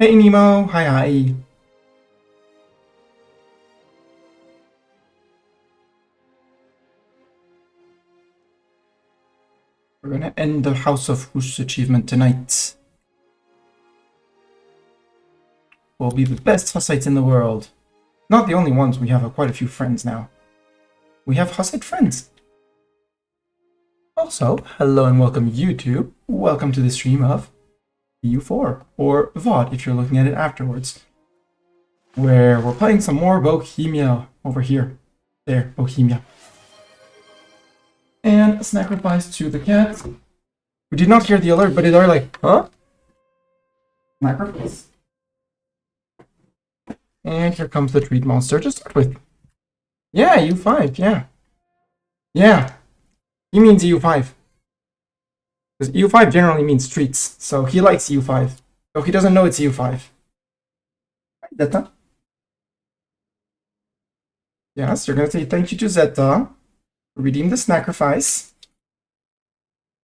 Hey Nemo, hi hi. We're gonna end the House of Hus achievement tonight. We'll be the best Hussites in the world. Not the only ones, we have quite a few friends now. We have Hussite friends. Also, hello and welcome YouTube. Welcome to the stream of E04, or VOD if you're looking at it afterwards. Where we're playing some more Bohemia over here. There, Bohemia. And a sacrifice to the cat. We did not hear the alert, but it are like, huh? Sacrifice. And here comes the treat monster to start with. Yeah, U5, yeah. Yeah, he means EU5. Because EU5 generally means treats, so he likes EU5. So he doesn't know it's EU5. Zeta? Yes, you're gonna say thank you to Zeta. Redeem the sacrifice.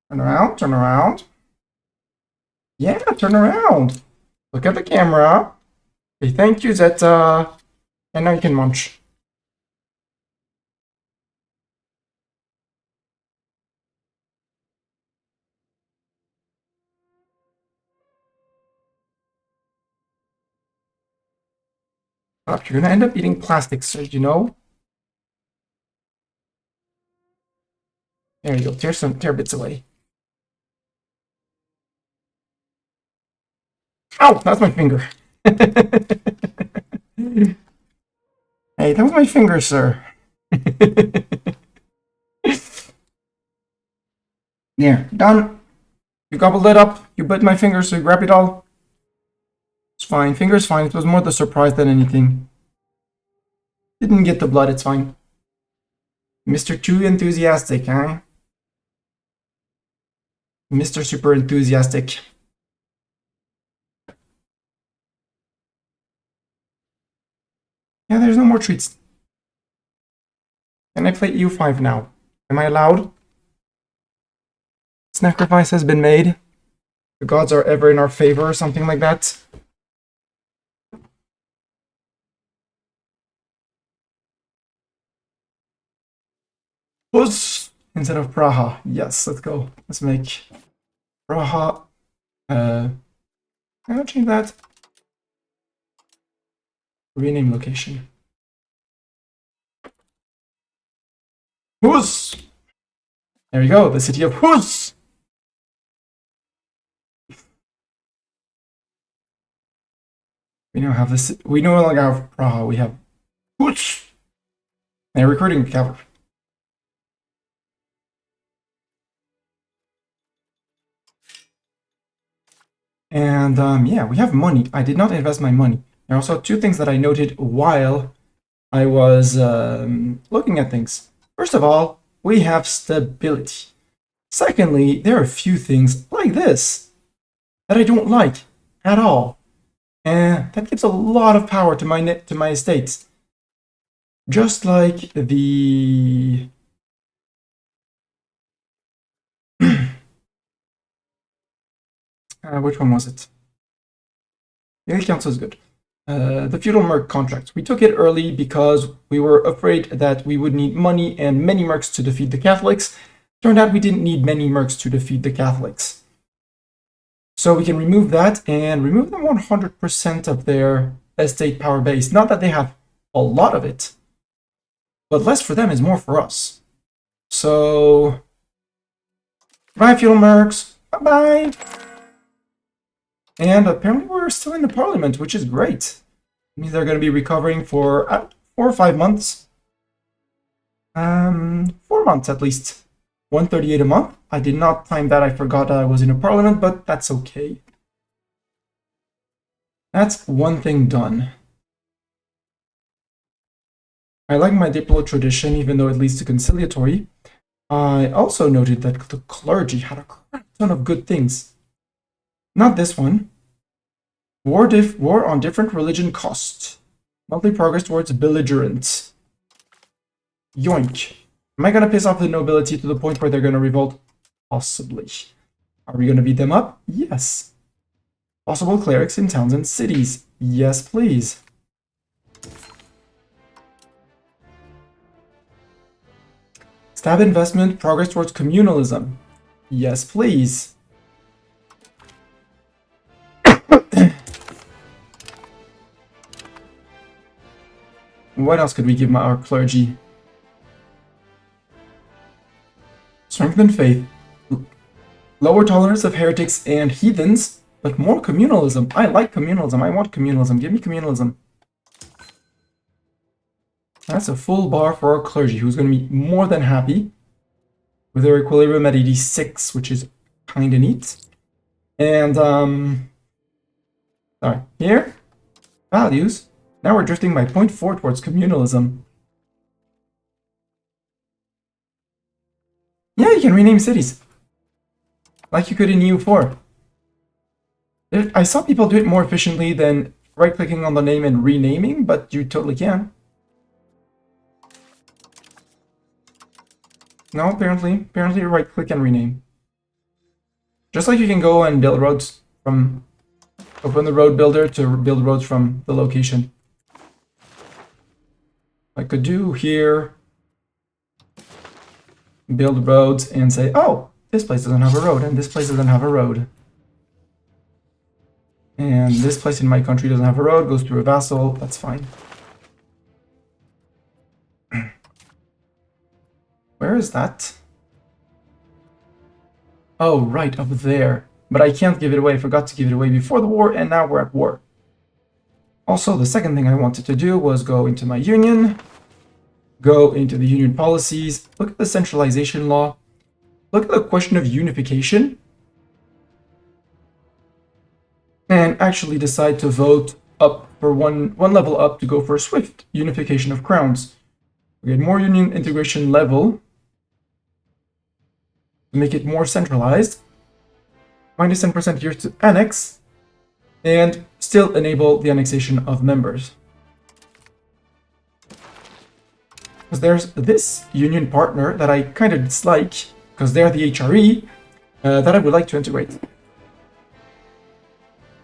Turn around, turn around. Yeah, turn around. Look at the camera. Say thank you, Zeta. And now you can munch. You're gonna end up eating plastic, sir, you know? There you go, tear bits away. Ow, that's my finger. Hey, that was my finger, sir. There, done. You gobbled it up. You bit my finger, so you grab it all. It's fine. Finger's fine. It was more the surprise than anything. Didn't get the blood. It's fine. Mr. Too Enthusiastic, huh? Mr. Super Enthusiastic. Yeah, there's no more treats. Can I play EU5 now? Am I allowed? Sacrifice has been made. The gods are ever in our favor or something like that. Hus instead of Praha. Yes, let's go. Let's make Praha. I'll change that. Rename location. Hus! There we go, the city of Hus! We now have this. We no longer have Praha, we have Hus! They're recruiting cavalry. And yeah, we have money. I did not invest my money. There are also two things that I noted while I was looking at things. First of all, we have stability. Secondly, there are a few things like this that I don't like at all. And that gives a lot of power to my estates. Just like the which one was it? The council is good. The feudal merc contract. We took it early because we were afraid that we would need money and many mercs to defeat the Catholics. Turned out we didn't need many mercs to defeat the Catholics. So we can remove that and remove them 100% of their estate power base. Not that they have a lot of it, but less for them is more for us. So, bye feudal mercs, bye-bye. And apparently we're still in the parliament, which is great. It means they're going to be recovering for 4 or 5 months. 4 months at least. 138 a month. I did not time that. I forgot I was in a parliament, but that's okay. That's one thing done. I like my diplo tradition, even though it leads to conciliatory. I also noted that the clergy had a crap ton of good things. Not this one. War on different religion cost. Monthly progress towards belligerent. Yoink. Am I gonna piss off the nobility to the point where they're gonna revolt? Possibly. Are we gonna beat them up? Yes. Possible clerics in towns and cities. Yes, please. Stab investment, progress towards communalism. Yes, please. What else could we give our clergy? Strengthen faith. Lower tolerance of heretics and heathens, but more communalism. I like communalism. I want communalism. Give me communalism. That's a full bar for our clergy, who's going to be more than happy with their equilibrium at 86, which is kind of neat. And, sorry, here, values. Now we're drifting by 0.4 towards communalism. Yeah, you can rename cities. Like you could in E04. I saw people do it more efficiently than right-clicking on the name and renaming, but you totally can. No, apparently right-click and rename. Just like you can go and build roads from... Open the road builder to build roads from the location. I could do here... Build roads and say, oh, this place doesn't have a road, and this place doesn't have a road. And this place in my country doesn't have a road, goes through a vassal, that's fine. Where is that? Oh, right, up there. But I can't give it away, I forgot to give it away before the war, and now we're at war. Also, the second thing I wanted to do was go into my union, go into the union policies, look at the centralization law, look at the question of unification, and actually decide to vote up for one level up to go for a swift unification of crowns. We get more union integration level to make it more centralized, minus 10% years to annex, and still enable the annexation of members. Because there's this union partner that I kind of dislike, because they're the HRE, that I would like to integrate.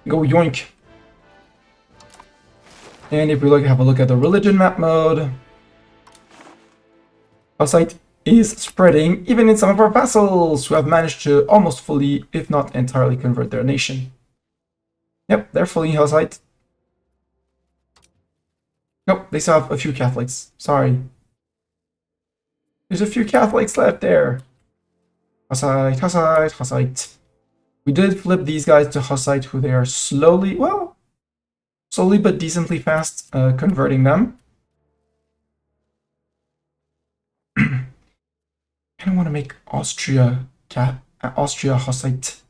Go yoink. And if we have a look at the religion map mode, Hussite is spreading even in some of our vassals who have managed to almost fully, if not entirely, convert their nation. Yep, they're fully Hussite. Nope, they still have a few Catholics. Sorry. There's a few Catholics left there. Hussite, Hussite, Hussite. We did flip these guys to Hussite, who they are slowly, well, slowly but decently fast converting them. I don't want to make Austria Hussite.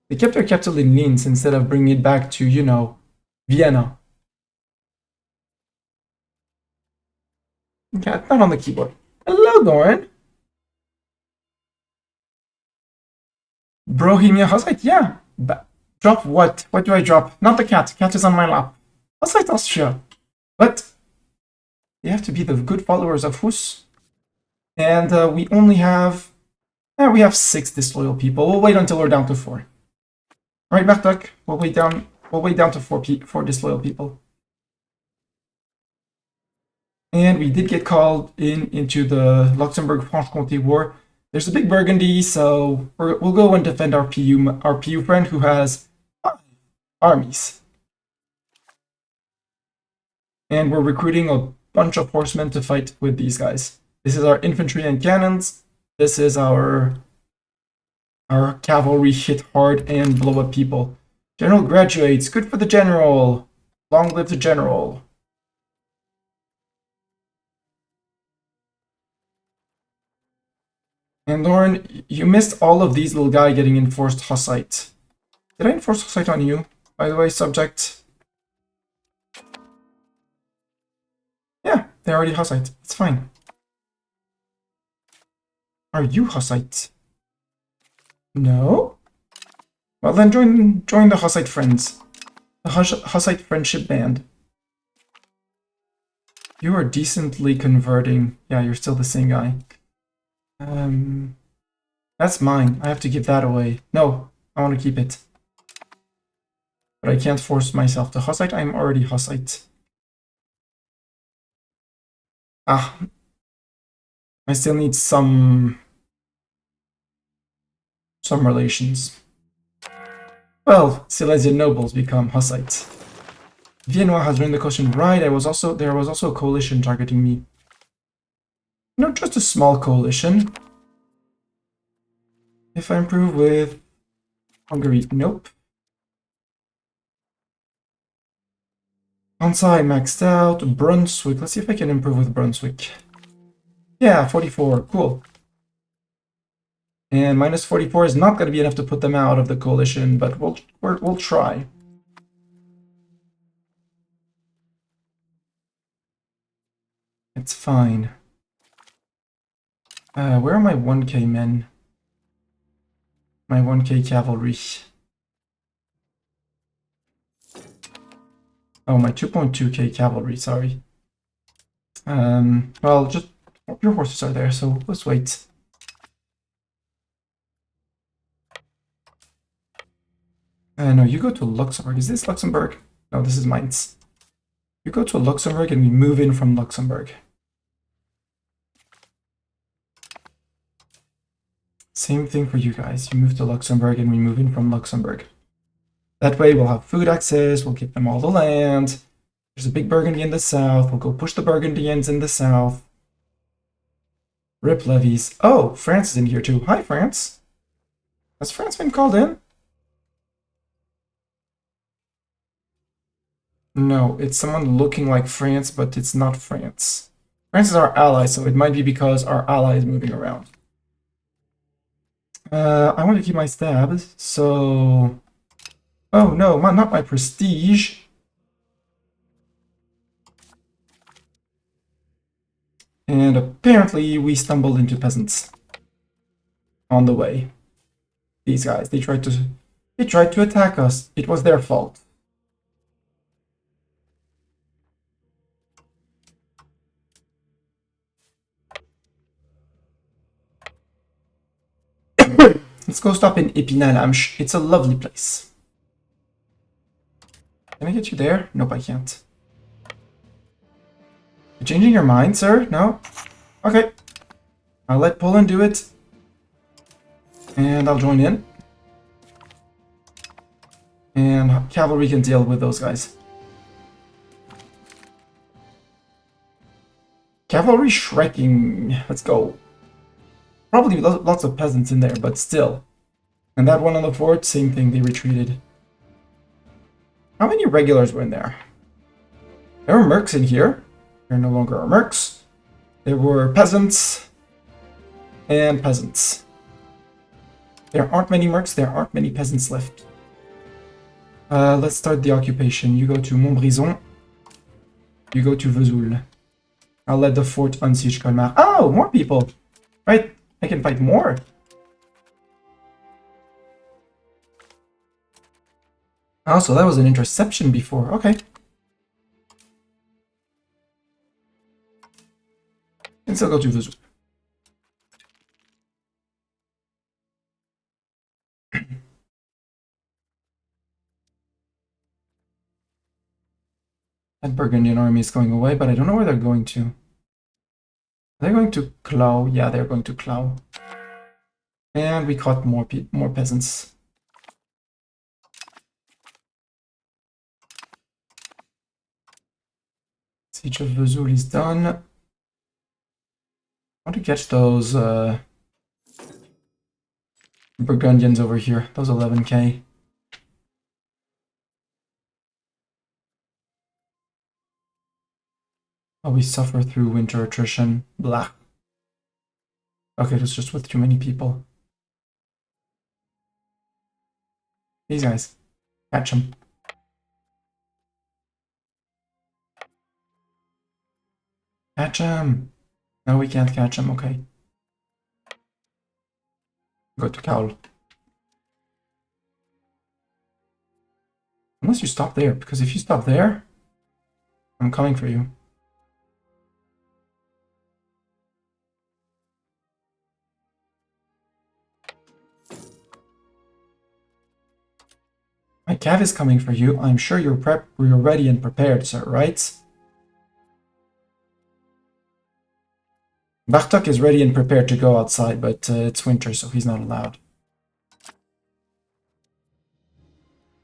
They kept their capital in Linz instead of bringing it back to, you know, Vienna. Okay, not on the keyboard. Hello, Doran. Bohemia Hussite, yeah. Drop what? What do I drop? Not the cat. Cat is on my lap. Hussite Austria. But they have to be the good followers of Hus. And we only have... we have 6 disloyal people. We'll wait until we're down to 4. Alright, Bartok. We'll wait down to 4 disloyal people. And we did get called into the Luxembourg-Franche-Comté War. There's a big Burgundy, so we'll go and defend our PU friend who has 5 armies. And we're recruiting a bunch of horsemen to fight with these guys. This is our infantry and cannons. This is our cavalry hit hard and blow up people. General graduates. Good for the general. Long live the general. And Lauren, you missed all of these little guy getting enforced Hussite. Did I enforce Hussite on you? By the way, subject. Yeah, they're already Hussite. It's fine. Are you Hussite? No? Well then join the Hussite friends. The Hussite friendship band. You are decently converting. Yeah, you're still the same guy. That's mine. I have to give that away. No, I want to keep it. But I can't force myself to Hussite. I'm already Hussite. Ah, I still need some relations. Well, Silesian nobles become Hussite. Viennois has joined the coalition. Right, there was also a coalition targeting me. No, just a small coalition. If I improve with Hungary, nope. Kansai maxed out. Brunswick, let's see if I can improve with Brunswick. Yeah, 44, cool. And minus 44 is not going to be enough to put them out of the coalition, but we'll try. It's fine. Where are my 1k men? My 1k cavalry. Oh, my 2.2k cavalry, sorry. Well, just your horses are there, so let's wait. No, you go to Luxembourg. Is this Luxembourg? No, this is Mainz. You go to Luxembourg and we move in from Luxembourg. Same thing for you guys. You move to Luxembourg and we move in from Luxembourg. That way we'll have food access, we'll give them all the land. There's a big Burgundy in the south, we'll go push the Burgundians in the south. Rip levies. Oh, France is in here too. Hi, France. Has France been called in? No, it's someone looking like France, but it's not France. France is our ally, so it might be because our ally is moving around. I want to keep my stabs, so... Oh no, not my prestige. And apparently we stumbled into peasants on the way. These guys, they tried to attack us. It was their fault. Let's go stop in Épinal. It's a lovely place. Can I get you there? Nope, I can't. You're changing your mind, sir? No? Okay. I'll let Poland do it. And I'll join in. And cavalry can deal with those guys. Cavalry shrekking. Let's go. Probably lots of peasants in there, but still. And that one on the fort, same thing, they retreated. How many regulars were in there? There were mercs in here. There no longer are mercs. There were peasants. And peasants. There aren't many mercs, there aren't many peasants left. Let's start the occupation. You go to Montbrison. You go to Vesoul. I'll let the fort unsiege Colmar. Oh, more people! Right, I can fight more. Oh, so that was an interception before. Okay. Can still go to Vesoul. That Burgundian army is going away, but I don't know where they're going to. Are they going to Clau? Yeah, they're going to Clau. And we caught more peasants. Siege of Vesoul is done. I want to catch those Burgundians over here, those 11k. Oh, we suffer through winter attrition. Blah. Okay, it was just with too many people. These guys. Catch them. Catch them! No, we can't catch them, okay. Go to Cowl. Unless you stop there, because if you stop there, I'm coming for you. My cav is coming for you. I'm sure you're ready and prepared, sir, right? Bartok is ready and prepared to go outside, but it's winter, so he's not allowed.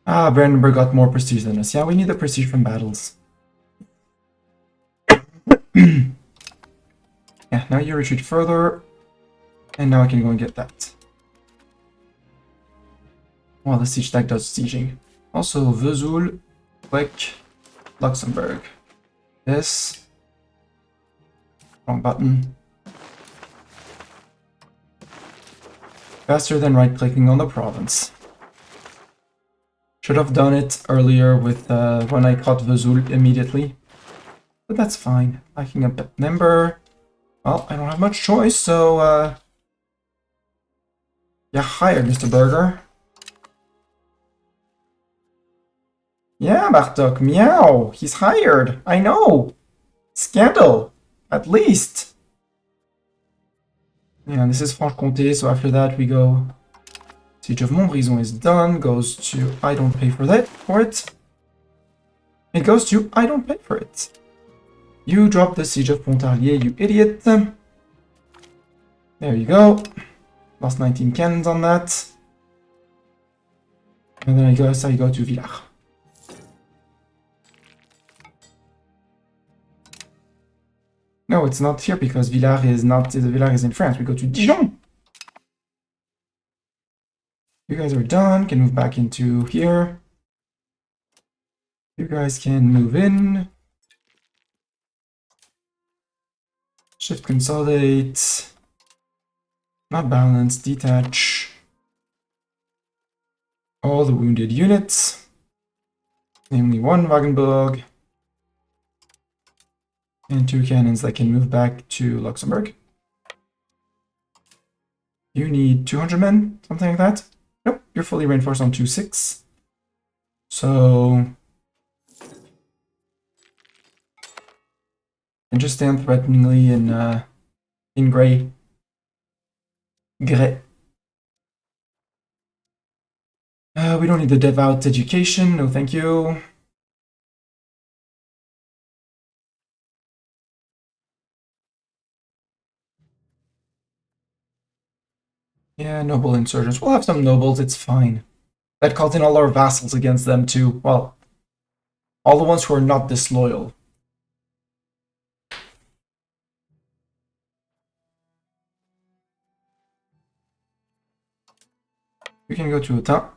Ah, Brandenburg got more prestige than us. Yeah, we need the prestige from battles. Yeah, now you retreat further, and now I can go and get that. Well, the siege stack does sieging. Also, Vesoul, Quick, Luxembourg. This. Wrong button. Faster than right-clicking on the province. Should have done it earlier with when I caught Vesoul immediately. But that's fine. Backing up that number. Well, I don't have much choice, so yeah, hired, Mr. Burger. Yeah, Bartok, meow. He's hired. I know. Scandal. At least. Yeah, this is Franche-Comté, so after that we go... Siege of Montbrison is done, goes to I don't pay for it. It goes to I don't pay for it. You drop the Siege of Pontarlier, you idiot. There you go. Lost 19 cannons on that. And then I guess I go to Villars. No, it's not here because Villars is not. Villars is in France. We go to Dijon. You guys are done. Can move back into here. You guys can move in. Shift consolidate. Not balance. Detach. All the wounded units. Namely one Wagenburg. And 2 cannons that can move back to Luxembourg. You need 200 men, something like that. Nope, you're fully reinforced on 2-6. So... and just stand threateningly in gray. Gray. We don't need the devout education, no thank you. Yeah, noble insurgents. We'll have some nobles, it's fine. That calls in all our vassals against them too. Well, all the ones who are not disloyal. We can go to Autun.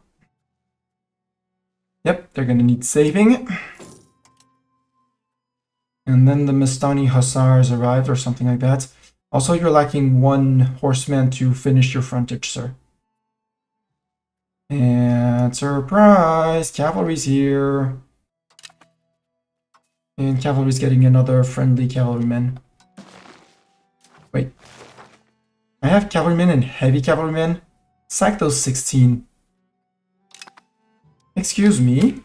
Yep, they're gonna need saving. And then the Mastani Hussars arrived or something like that. Also, you're lacking 1 horseman to finish your frontage, sir. And surprise! Cavalry's here. And cavalry's getting another friendly cavalryman. Wait. I have cavalrymen and heavy cavalrymen. Sack those 16. Excuse me.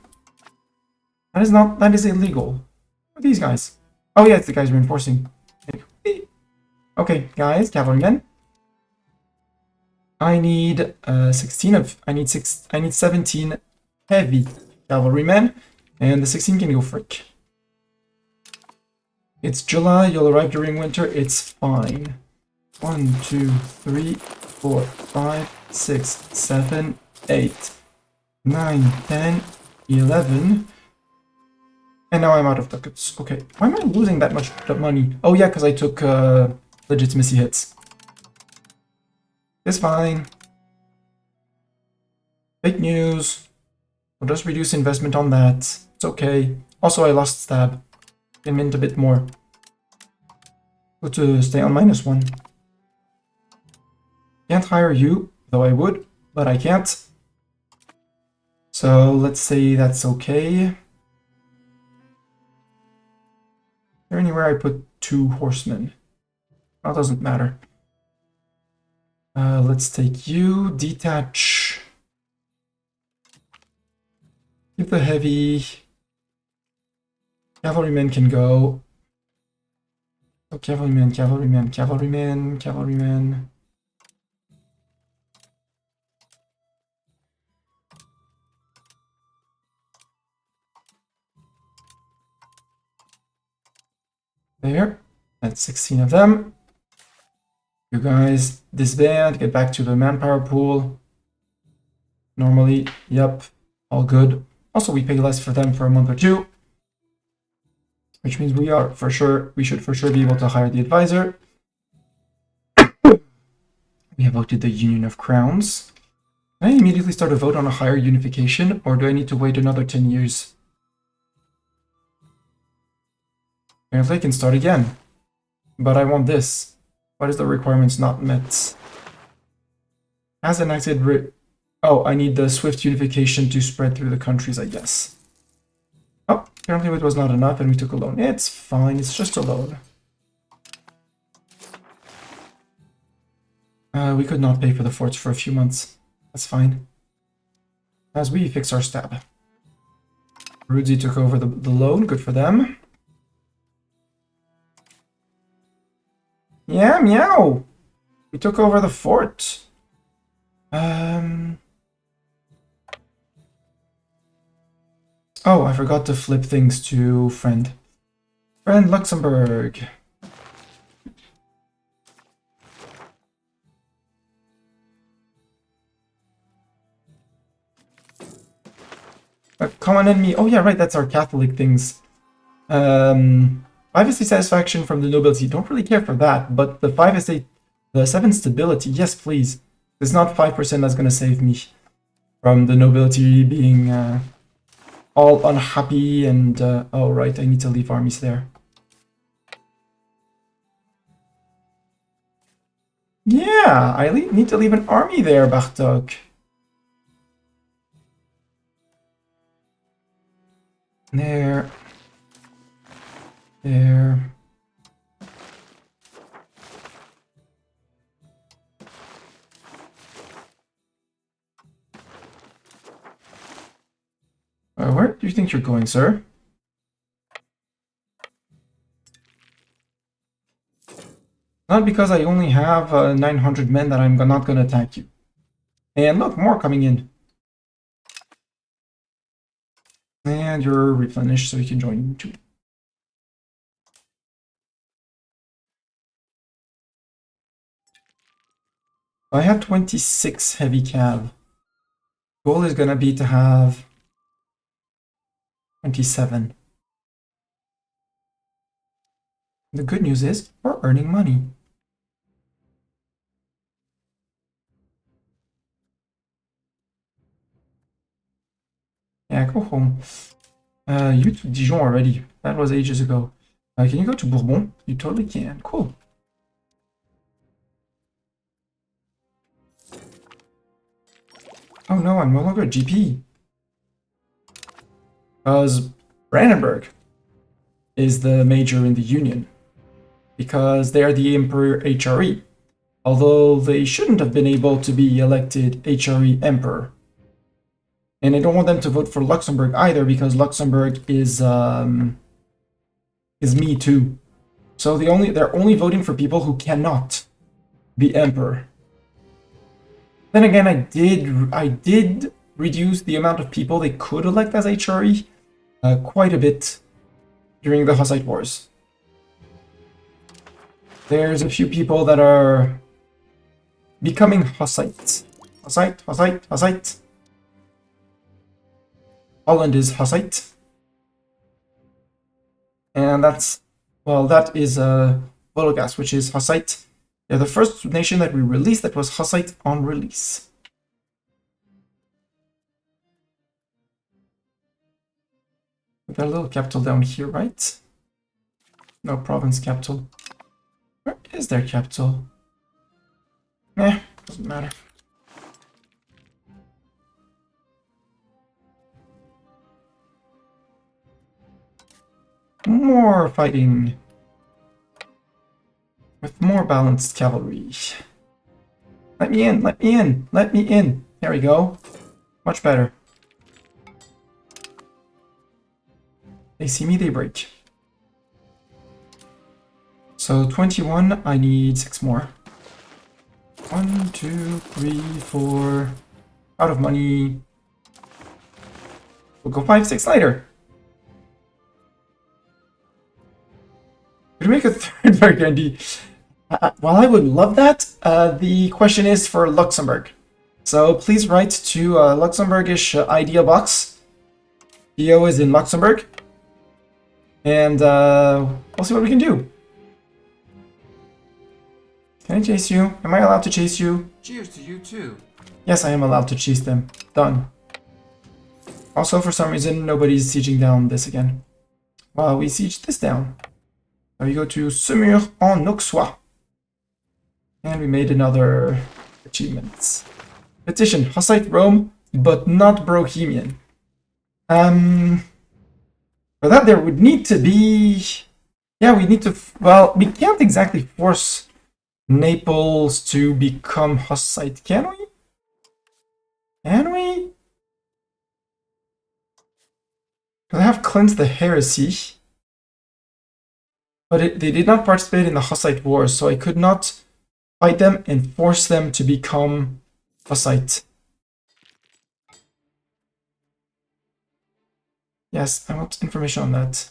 That is illegal. Who are these guys? Oh yeah, it's the guys reinforcing. Okay, guys, cavalrymen. I need 17 heavy cavalrymen, and the 16 can go frick. It's July, you'll arrive during winter, it's fine. 1, 2, 3, 4, 5, 6, 7, 8, 9, 10, 11. And now I'm out of ducats. Okay, why am I losing that much money? Oh yeah, because I took legitimacy hits. It's fine. Fake news. We'll just reduce investment on that. It's okay. Also, I lost stab. Can mint a bit more. Go to stay on -1. Can't hire you, though I would, but I can't. So let's say that's okay. Is there anywhere I put 2 horsemen? That doesn't matter. Let's take you, detach. Keep the heavy. Cavalrymen can go. Oh, cavalrymen, cavalrymen, cavalrymen, cavalrymen. 。 . 。 . 。 . . . . . . . . . . . . . . . . . . . . . . . . . . . . . . . . . . . . . . . . . . . . . . . . . . . There. That's 16 of them. You guys disband, get back to the manpower pool. Normally, yep, all good. Also, we pay less for them for a month or two, which means we should for sure be able to hire the advisor. We have voted the Union of Crowns. Can I immediately start a vote on a higher unification, or do I need to wait another 10 years? Apparently I can start again. But I want this. What is the requirements not met? As enacted... Oh, I need the swift unification to spread through the countries, I guess. Oh, apparently it was not enough and we took a loan. It's fine, it's just a loan. We could not pay for the forts for a few months. That's fine. As we fix our stab. Rudzi took over the loan, good for them. Yeah, meow! We took over the fort. Oh, I forgot to flip things to friend. Friend Luxembourg. Common enemy. Oh yeah, right, that's our Catholic things. Five estate satisfaction from the nobility. Don't really care for that, but the 5 estate, the 7 stability, yes please. It's not 5% that's gonna save me from the nobility being all unhappy and oh right, I need to leave armies there. Yeah, I need to leave an army there, Bartok. There. There. Where do you think you're going, sir? Not because I only have 900 men that I'm not going to attack you. And look, more coming in. And you're replenished, so you can join too. I have 26 heavy cav. Goal is going to be to have 27. The good news is we're earning money. Yeah, go home. You to Dijon already. That was ages ago. Can you go to Bourbon? You totally can. Cool. Oh no, I'm no longer a GP. Because Brandenburg is the major in the Union. Because they are the Emperor HRE. Although they shouldn't have been able to be elected HRE Emperor. And I don't want them to vote for Luxembourg either, because Luxembourg is me too. So they're only voting for people who cannot be Emperor. Then again, I did reduce the amount of people they could elect as HRE quite a bit during the Hussite Wars. There's a few people that are becoming Hussite. Hussite. Holland is Hussite. And that is Vologas, which is Hussite. They're the first nation that we released that was Hussite on release. We got a little capital down here, right? No, province capital. Where is their capital? Doesn't matter. More fighting. With more balanced cavalry. Let me in, let me in, let me in. There we go. Much better. They see me, they break. So 21, I need 6 more. 1, 2, 3, 4. Out of money. We'll go 5, 6 later. Could we make a third Burgundy? While I would love that, the question is for Luxembourg. So please write to Luxembourgish idea box. Theo is in Luxembourg. And we'll see what we can do. Can I chase you? Am I allowed to chase you? Cheers to you too. Yes, I am allowed to chase them. Done. Also, for some reason, nobody's sieging down this again. Well, we siege this down. Now we go to Semur en Auxois. And we made another achievement. Petition, Hussite Rome, but not Bohemian. For that there would need to be... Yeah, we need to... Well, we can't exactly force Naples to become Hussite, can we? Can we? Because I have cleansed the heresy. But they did not participate in the Hussite Wars, so I could not fight them and force them to become Hussite. Yes, I want information on that.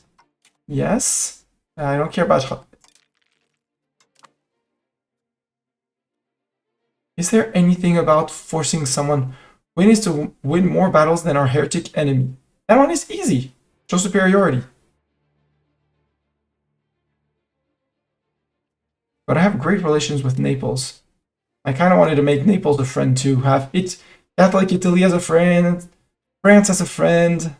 Yes. I don't care about... Is there anything about forcing someone win is to win more battles than our heretic enemy? That one is easy. Show superiority. But I have great relations with Naples. I kind of wanted to make Naples a friend too. Have like Italy as a friend, France as a friend.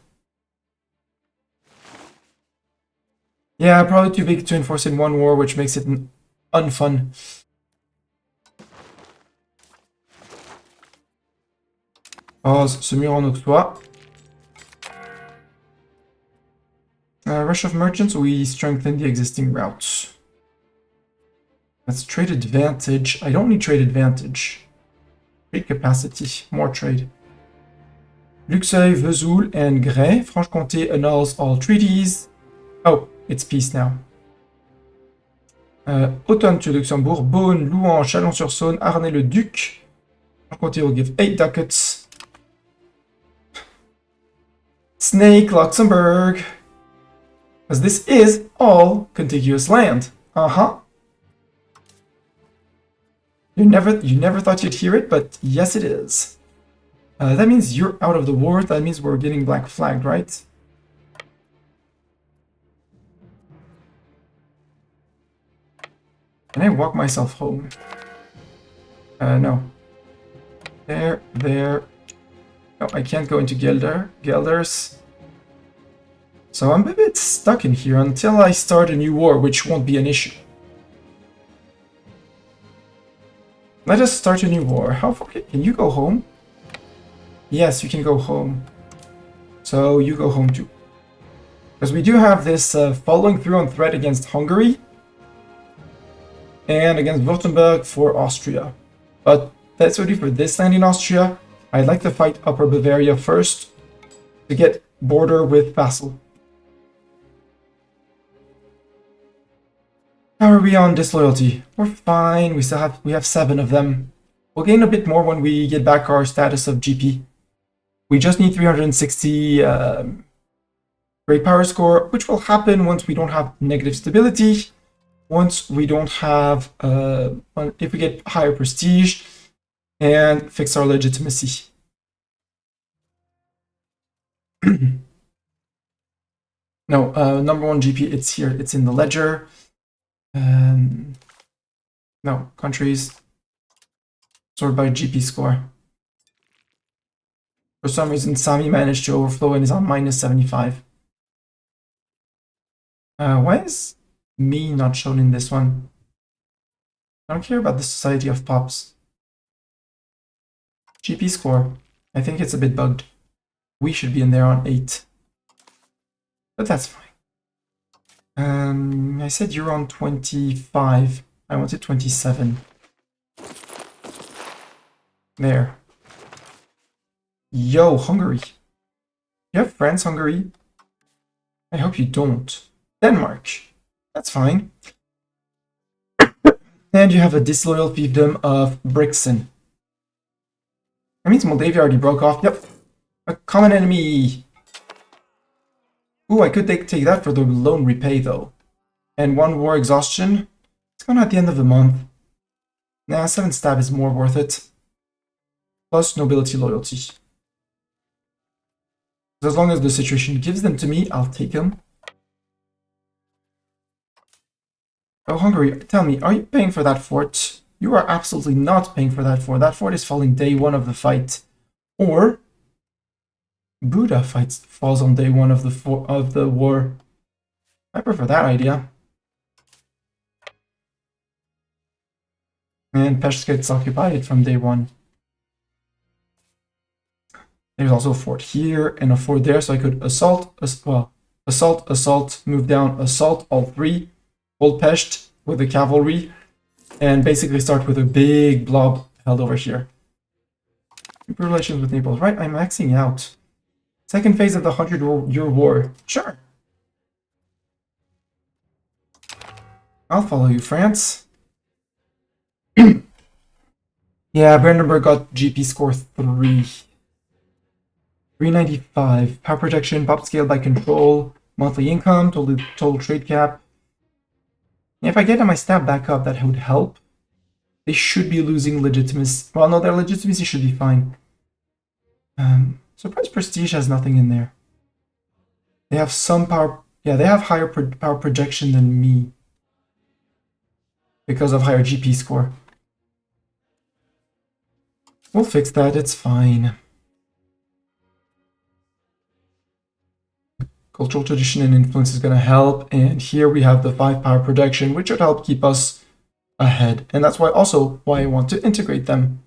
Yeah, probably too big to enforce in one war, which makes it unfun. Pause, Semur en Auxois. Rush of merchants, we strengthen the existing routes. That's trade advantage. I don't need trade advantage. Trade capacity, more trade. Luxeuil, Vesoul, and Grès. Franche-Comté annuls all treaties. Oh, it's peace now. Automne to Luxembourg. Beaune, Louhans, Chalon-sur-Saône, Arnay-le-Duc. Franche-Comté will give 8 ducats. Snake, Luxembourg. Because this is all contiguous land. Uh-huh. You never thought you'd hear it, but yes it is. That means you're out of the war. That means we're getting black flagged, right? Can I walk myself home? No. There. No, I can't go into Gelders. So I'm a bit stuck in here until I start a new war, which won't be an issue. Let us start a new war. How far can you go home? Yes, you can go home. So you go home too. Because we do have this following through on threat against Hungary and against Württemberg for Austria. But that's already for this land in Austria. I'd like to fight Upper Bavaria first to get border with vassal. How are we on disloyalty? We're fine. We have 7 of them. We'll gain a bit more when we get back our status of GP. We just need 360 great power score, which will happen once we don't have negative stability. Once we don't have, if we get higher prestige and fix our legitimacy. No, number 1 GP, it's here. It's in the ledger. No, countries sorted by GP score. For some reason, Sami managed to overflow and is on minus 75. Why is me not shown in this one? I don't care about the Society of Pops. GP score. I think it's a bit bugged. We should be in there on 8. But that's fine. I said you're on 25. I wanted 27. There. Yo, Hungary. You have friends, Hungary? I hope you don't. Denmark. That's fine. And you have a disloyal fiefdom of Brixen. That means Moldavia already broke off. Yep. A common enemy. Ooh, I could take that for the loan repay, though. and 1 war exhaustion. It's going at the end of the month. Nah, 7 stab is more worth it. Plus nobility loyalty. As long as the situation gives them to me, I'll take them. Oh, Hungary, tell me, are you paying for that fort? You are absolutely not paying for that fort. That fort is falling day 1 of the fight. Or Buda falls on day 1 of the war. I prefer that idea. And Peshk gets occupied from day 1. There's also a fort here and a fort there, so I could assault, move down, assault, all 3, hold Pesht with the cavalry, and basically start with a big blob held over here. Improve relations with Naples. Right, I'm maxing out. Second phase of the 100-year war. Sure. I'll follow you, France. Yeah, Brandenburg got GP score 3. 395. Power projection, pop scale by control, monthly income, total trade cap. Yeah, if I get my stab back up, that would help. They should be losing legitimacy. Well, no, their legitimacy should be fine. Surprise Prestige has nothing in there. They have some power. Yeah, they have higher power projection than me. Because of higher GP score. We'll fix that, it's fine. Cultural tradition and influence is going to help, and here we have the 5 power projection, which should help keep us ahead. And that's why I want to integrate them.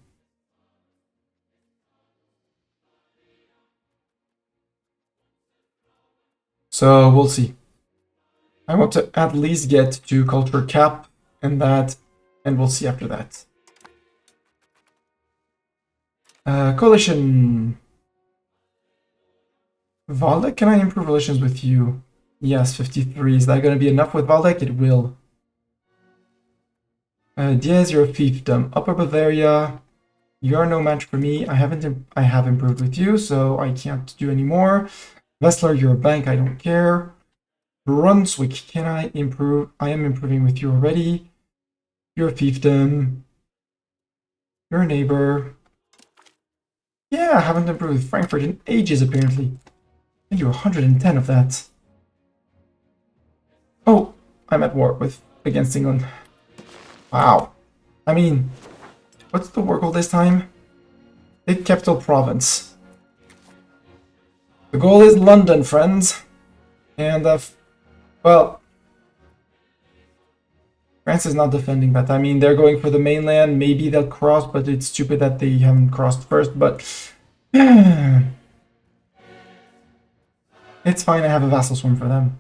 So we'll see. I want to at least get to culture cap and that, and we'll see after that. Coalition. Valdek, can I improve relations with you? Yes, 53. Is that going to be enough with Valdek? It will. Diaz, you're a fiefdom. Upper Bavaria, you're no match for me. I have improved with you, so I can't do any more. Vessler, you're a bank. I don't care. Brunswick, can I improve? I am improving with you already. You're a fiefdom. You're a neighbor. Yeah, I haven't improved with Frankfurt in ages, apparently. I do 110 of that. Oh, I'm at war against England. Wow. I mean, what's the war goal this time? Big capital province. The goal is London, friends. And, well, France is not defending that. I mean, they're going for the mainland. Maybe they'll cross, but it's stupid that they haven't crossed first. But it's fine. I have a vassal swarm for them.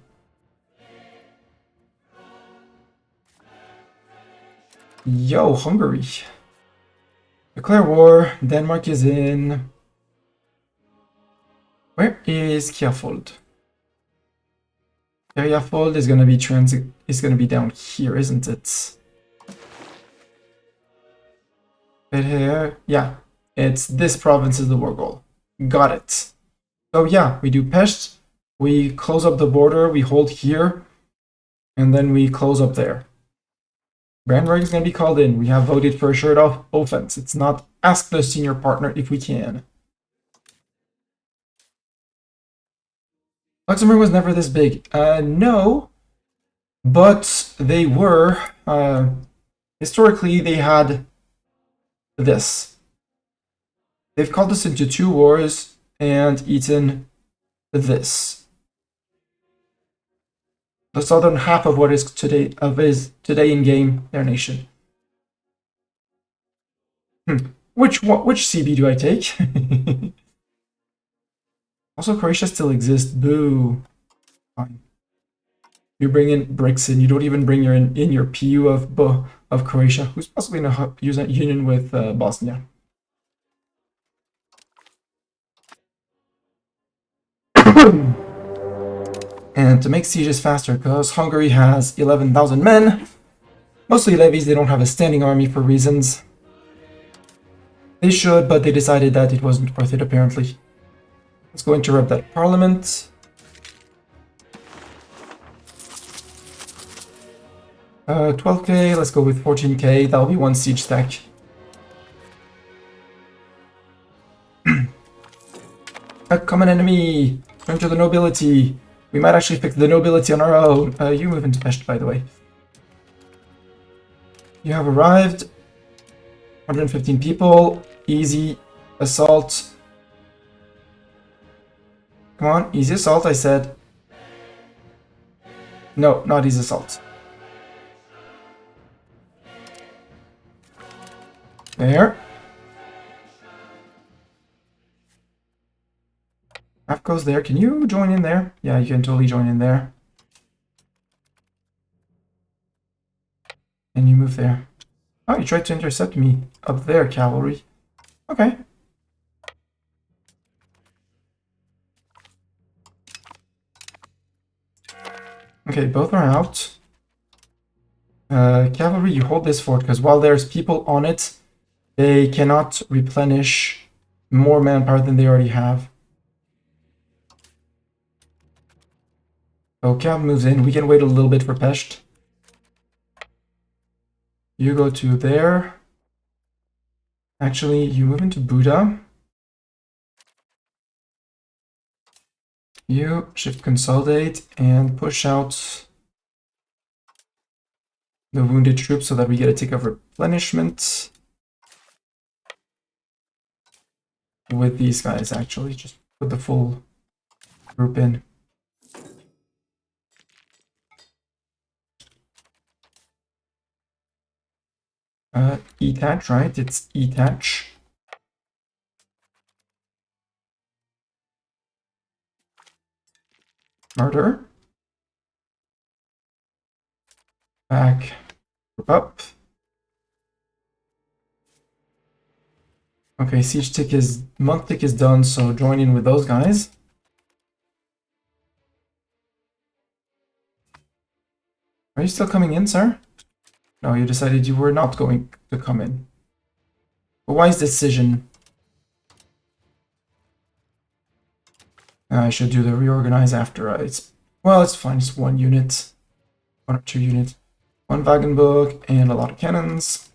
Yo, Hungary. Declare war. Denmark is in. Where is Kjafold? Kjafold is gonna be down here, isn't it? Right here. Yeah. It's this province is the war goal. Got it. So yeah, we do Pest. We close up the border, we hold here, and then we close up there. Brandenburg is going to be called in. We have voted for a shirt-off offense. It's not ask the senior partner if we can. Luxembourg was never this big. No, but they were. Historically, they had this. They've called us into 2 wars and eaten this. The southern half of what is today in game their nation. Which CB do I take? Also, Croatia still exists. Boo. Fine. You bring in Brixen. You don't even bring in your PU of Croatia, who's possibly in a union with Bosnia. And to make sieges faster, because Hungary has 11,000 men, mostly levies, they don't have a standing army for reasons. They should, but they decided that it wasn't worth it, apparently. Let's go interrupt that parliament. 12k, let's go with 14k, that'll be one siege stack. A common enemy! Turn to the nobility! We might actually fix the nobility on our own. You move into Pest, by the way. You have arrived. 115 people. Easy assault. Come on, easy assault, I said. No, not easy assault. There. Afko's there. Can you join in there? Yeah, you can totally join in there. And you move there. Oh, you tried to intercept me up there, cavalry. Okay. Okay, both are out. Cavalry, you hold this fort, because while there's people on it, they cannot replenish more manpower than they already have. So Cav moves in. We can wait a little bit for Pest. You go to there. Actually, you move into Buda. You shift consolidate and push out the wounded troops so that we get a tick of replenishment. With these guys, actually, just put the full group in. E-Tatch, right? It's E-Tatch. Murder. Back. Group up. Okay, siege tick is... month tick is done, so join in with those guys. Are you still coming in, sir? No, you decided you were not going to come in. A wise decision. I should do the reorganize after. It's well, it's fine. It's one unit, one or two units, one Wagenburg, and a lot of cannons.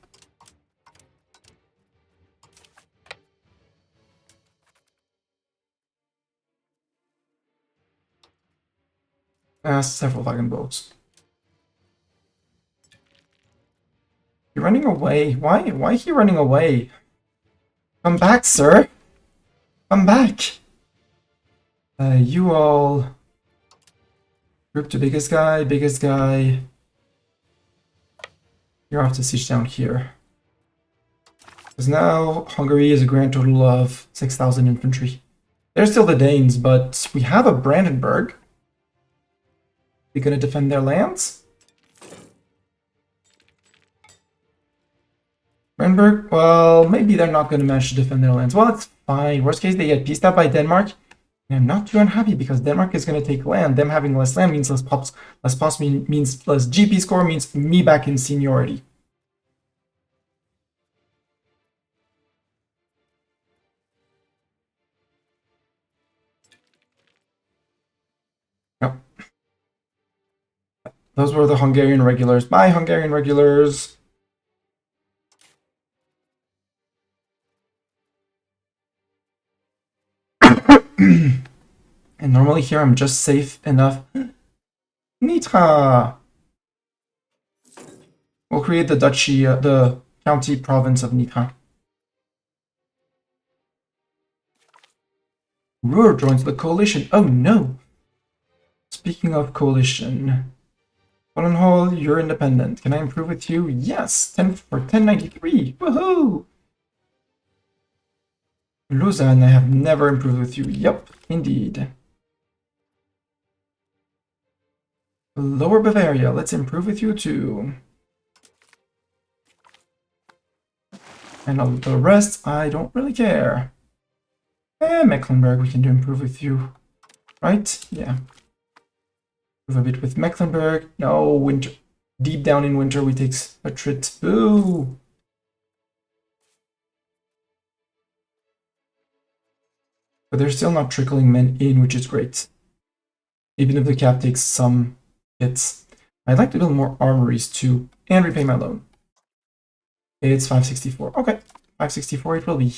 Several Wagenburgs. You're running away. Why? Why are you running away? Come back, sir. Come back. You all group to biggest guy, biggest guy. You're off to siege down here. Because now Hungary is a grand total of 6,000 infantry. They're still the Danes, but we have a Brandenburg. They're gonna defend their lands. Brandenburg, well, maybe they're not gonna manage to defend their lands. Well, it's fine. Worst case, they get pieced out by Denmark. And I'm not too unhappy because Denmark is gonna take land. Them having less land means less pops. Less pops means less GP score, means me back in seniority. Yep. Those were the Hungarian regulars. Bye, Hungarian regulars. And normally here I'm just safe enough. Nitra! We'll create the duchy, the county province of Nitra. Ruhr joins the coalition. Oh no! Speaking of coalition, Vollenhol, you're independent. Can I improve with you? Yes, 10 for 1093. Woohoo! Lausanne, I have never improved with you. Yep, indeed. Lower Bavaria, let's improve with you too. And the rest, I don't really care. Mecklenburg, we can do improve with you. Right? Yeah. Improve a bit with Mecklenburg. No, winter. Deep down in winter, we take a trit. Boo! But they're still not trickling men in, which is great. Even if the cap takes some hits. I'd like to build more armories too, and repay my loan. It's 564. Okay, 564 it will be.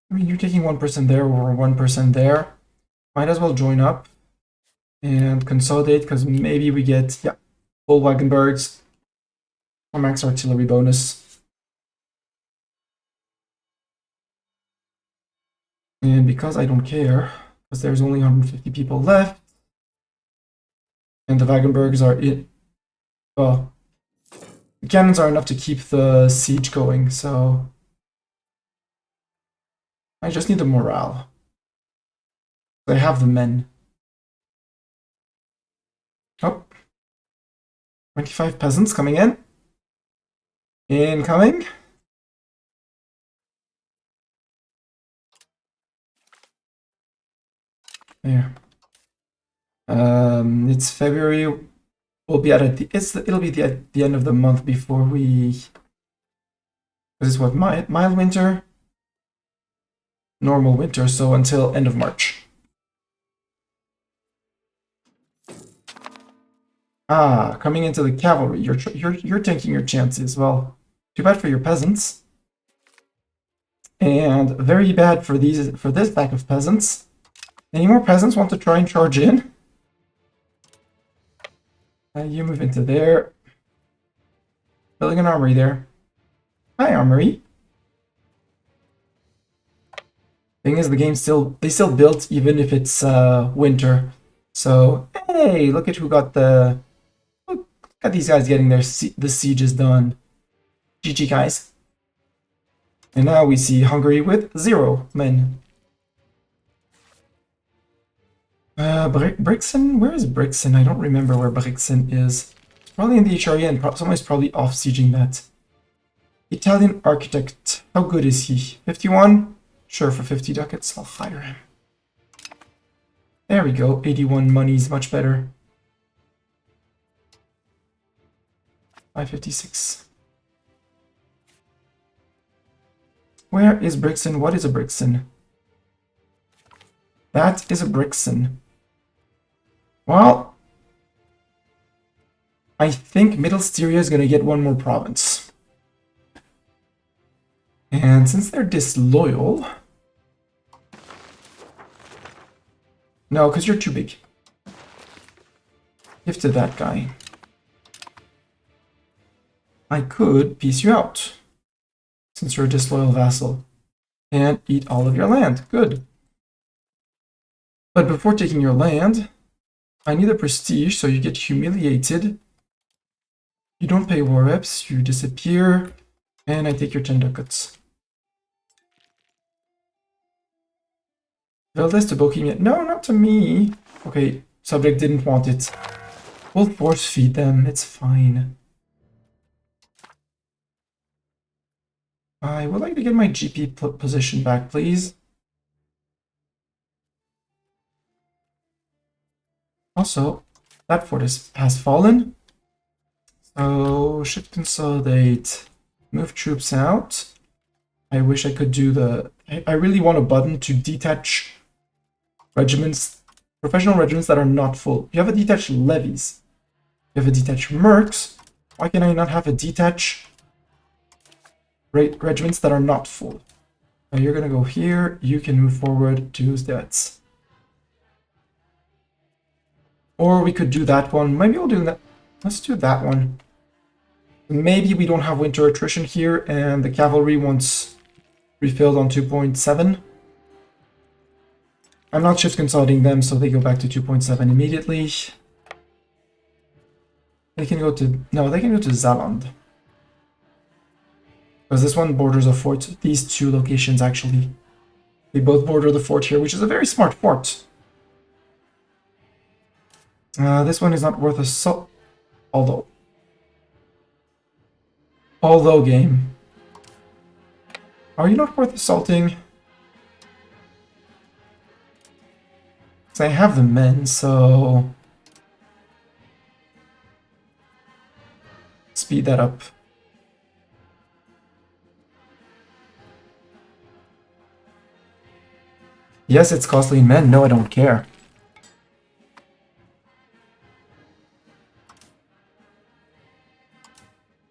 I mean, you're taking 1% there or 1% there. Might as well join up and consolidate, because maybe we get, yeah, full Wagenbergs or max artillery bonus. And because I don't care, because there's only 150 people left, and the Wagenbergs are it. Well, the cannons are enough to keep the siege going, so I just need the morale. I have the men. Oh, 25 peasants coming in. Incoming. There. It's February. We'll be at the. It'll be at the end of the month before we. This is what mild winter, normal winter. So until end of March. Ah, coming into the cavalry. You're taking your chances. Well, too bad for your peasants, and very bad for this pack of peasants. Any more peasants want to try and charge in? You move into there. Building an armory there. Hi, armory. Thing is, the game they still built even if it's winter. So hey, look at who got look at these guys getting the sieges done. GG guys. And now we see Hungary with 0 men. Brixen? Where is Brixen? I don't remember where Brixen is. It's probably in the HRE and someone's probably off sieging that. Italian architect. How good is he? 51? Sure, for 50 ducats, I'll hire him. There we go. 81 money's much better. 556. Where is Brixen? What is a Brixen? That is a Brixen. Well, I think Middle Styria is going to get one more province. And since they're disloyal... No, because you're too big. Give to that guy. I could peace you out, since you're a disloyal vassal, and eat all of your land. Good. But before taking your land, I need a prestige, so you get humiliated. You don't pay war reps, you disappear, and I take your 10 ducats. Build this to Bohemia. No, not to me. Okay, subject didn't want it. We'll force feed them, it's fine. I would like to get my GP position back, please. Also, that fort has fallen. So, should consolidate. Move troops out. I wish I could do the... I really want a button to detach regiments, professional regiments that are not full. You have a detach levies. You have a detach mercs. Why can I not have a detach regiments that are not full? Now you're gonna go here. You can move forward to Zdets. Or we could do that one. Maybe we'll do that. Let's do that one. Maybe we don't have winter attrition here, and the cavalry wants refilled on 2.7. I'm not shift consolidating them, so they go back to 2.7 immediately. They can go to... No, they can go to Zaland. Because this one borders a fort. These two locations, actually. They both border the fort here, which is a very smart fort. This one is not worth a so... Although game. Are you not worth assaulting? Because I have the men, so... Speed that up. Yes, it's costly in men. No, I don't care.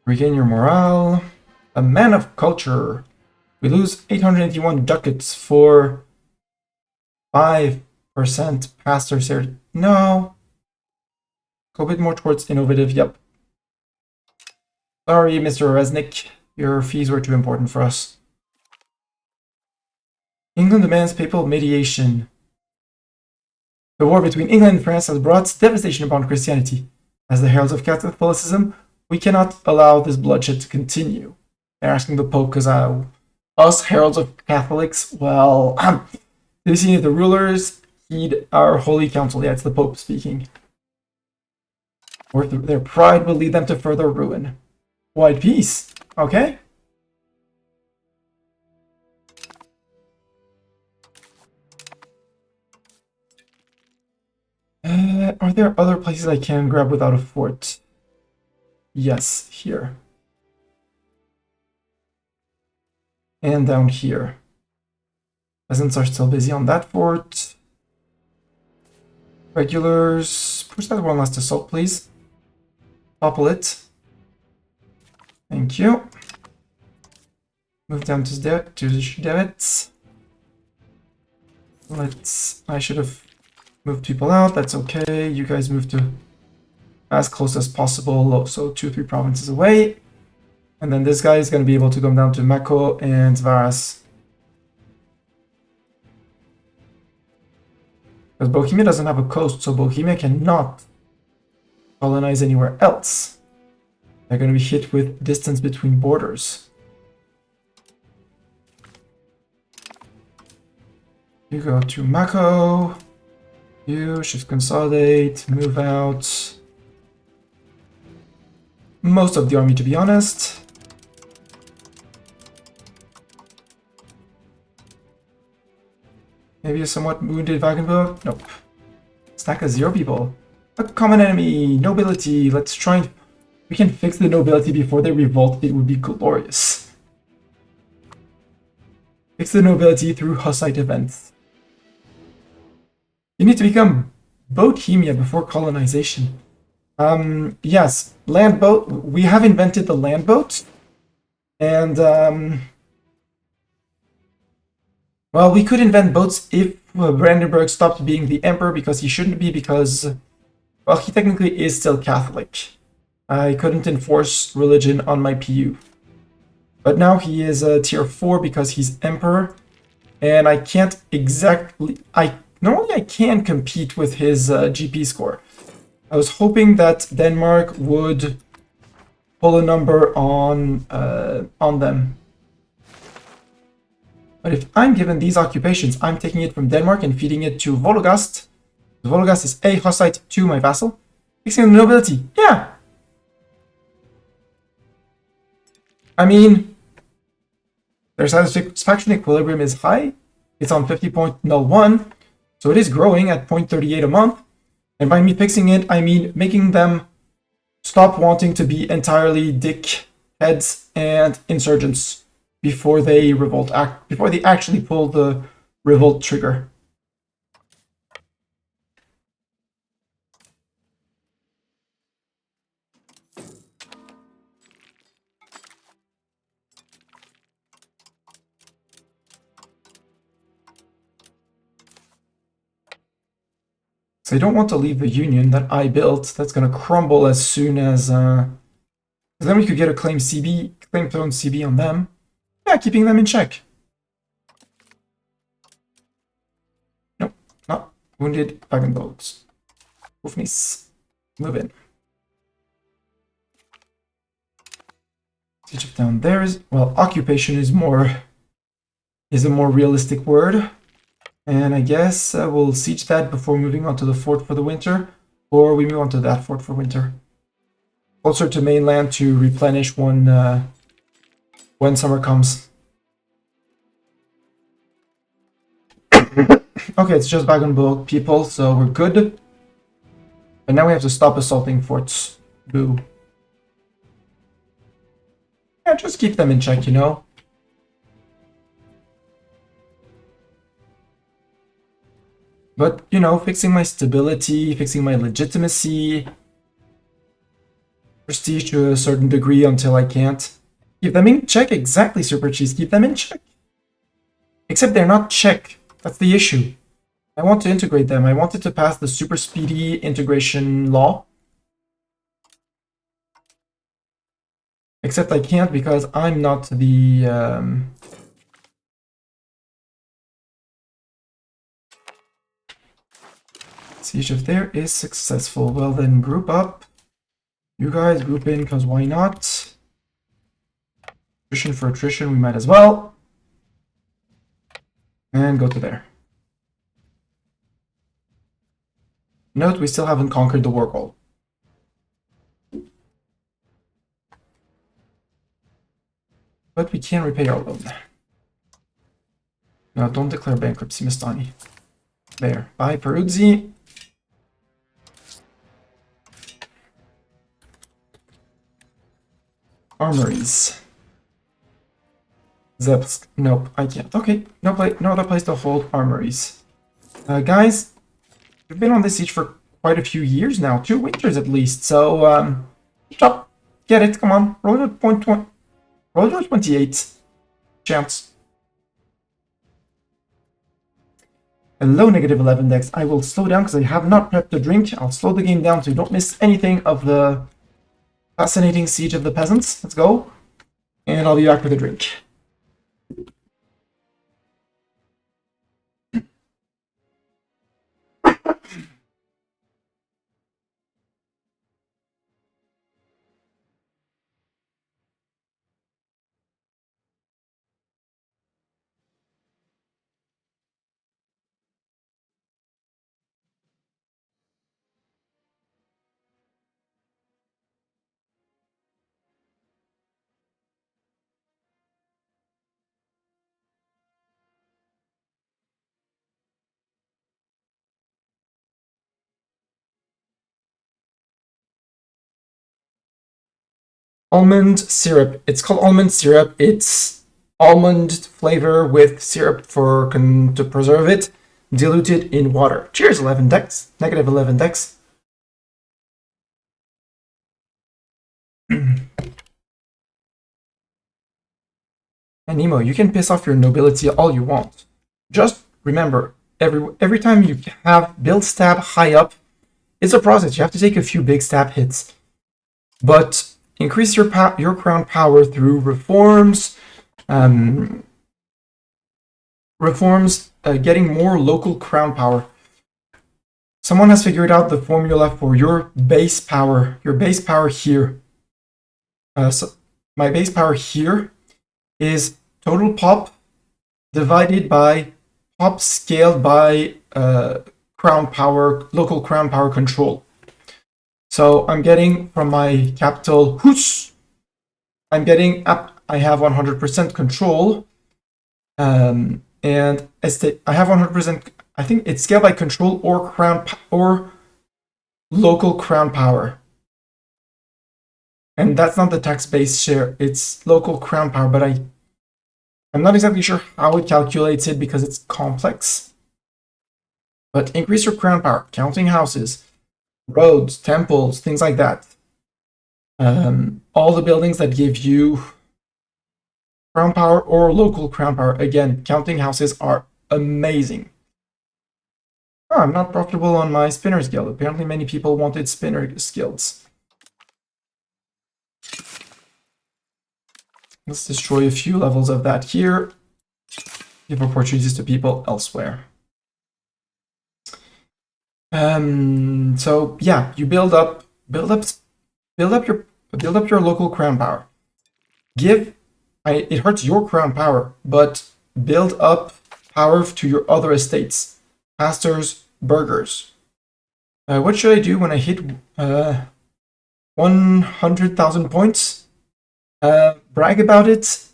Regain your morale. A man of culture. We lose 881 ducats for 5% pastor series. No. Go a bit more towards innovative. Yep. Sorry, Mr. Resnick. Your fees were too important for us. England demands papal mediation. The war between England and France has brought devastation upon Christianity. As the heralds of Catholicism, we cannot allow this bloodshed to continue. They're asking the Pope because us heralds of Catholics, well, they see the rulers heed our holy council. Yeah, it's the Pope speaking. Or their pride will lead them to further ruin. White peace. Okay. Are there other places I can grab without a fort? Yes, here. And down here. Peasants are still busy on that fort. Regulars. Push that one last assault, please. Topple it. Thank you. Move down to Devets. I should have moved people out. That's okay. You guys move to as close as possible. So 2-3 provinces away. And then this guy is going to be able to come down to Mako and Varas. Because Bohemia doesn't have a coast, so Bohemia cannot colonize anywhere else. They're going to be hit with distance between borders. You go to Mako. You should consolidate, move out. Most of the army, to be honest. Maybe a somewhat wounded Wagenburg? Nope. Stack of 0 people. A common enemy, nobility. Let's try and... We can fix the nobility before they revolt. It would be glorious. Fix the nobility through Hussite events. You need to become Bohemia before colonization. Yes, land boat. We have invented the land boat. And, well, we could invent boats if Brandenburg stopped being the emperor, because he shouldn't be, because, well, he technically is still Catholic. I couldn't enforce religion on my PU. But now he is a tier 4 because he's emperor. And I can't exactly... Normally I can compete with his GP score. I was hoping that Denmark would pull a number on them. But if I'm given these occupations, I'm taking it from Denmark and feeding it to Vologast. Vologast is a Hussite to my vassal. Fixing the nobility. Yeah! I mean, their satisfaction equilibrium is high. It's on 50.01. So it is growing at 0.38 a month. And by me fixing it, I mean making them stop wanting to be entirely dickheads and insurgents before they revolt, before they actually pull the revolt trigger. So I don't want to leave the union that I built. That's going to crumble as soon as... then we could get a claim throne CB on them. Yeah, keeping them in check. Nope, not wounded Wagenboats. Hoofnis. Move in. Siege of town there is... Well, occupation is a more realistic word. And I guess we'll siege that before moving on to the fort for the winter. Or we move on to that fort for winter. Closer to mainland to replenish when summer comes. Okay, it's just Wagenburg people, so we're good. But now we have to stop assaulting forts. Boo. Yeah, just keep them in check, you know? But, you know, fixing my stability, fixing my legitimacy. prestige to a certain degree until I can't. Keep them in check, exactly, Super Cheese. Keep them in check. Except they're not check. That's the issue. I want to integrate them. I wanted to pass the super speedy integration law. Except I can't because I'm not the... Siege of there is successful. Well then, group up. You guys group in, because why not? Attrition for attrition, we might as well. And go to there. Note, we still haven't conquered the war goal. But we can repay our loan. No, don't declare bankruptcy, Mastani. There. Bye, Peruzzi. Armories. Zepsk. Nope, I can't. Okay, no other place to hold armories. Guys, we've been on this siege for quite a few years now. 2 winters at least. So, chop. Get it, come on. Roll to point 20. Roll to 28. Chance. Hello, negative 11 decks. I will slow down because I have not prepped a drink. I'll slow the game down so you don't miss anything of the fascinating siege of the peasants. Let's go. And I'll be back with a drink. Almond syrup. It's called almond syrup. It's almond flavor with syrup to preserve it, diluted in water. Cheers, 11 decks. Negative 11 decks. And Nemo, you can piss off your nobility all you want. Just remember, every time you have build stab high up, it's a process. You have to take a few big stab hits. But increase your crown power through reforms, getting more local crown power. Someone has figured out the formula for your base power. Your base power here. So my base power here is total pop divided by pop scaled by crown power, local crown power control. So I'm getting from my capital Hus, I'm getting up, I have 100% control, and I have 100%, I think it's scaled by control or crown or local crown power. And that's not the tax-based share, it's local crown power, but I'm not exactly sure how it calculates it because it's complex. But increase your crown power, counting houses, roads, temples, things like that. All the buildings that give you crown power or local crown power. Again, counting houses are amazing. Oh, I'm not profitable on my Spinner's Guild. Apparently many people wanted Spinner's Guilds. Let's destroy a few levels of that here. Give opportunities to people elsewhere. So yeah, you build up your local crown power. It hurts your crown power, but build up power to your other estates, pastors, burghers. What should I do when I hit 100,000 points? Brag about it.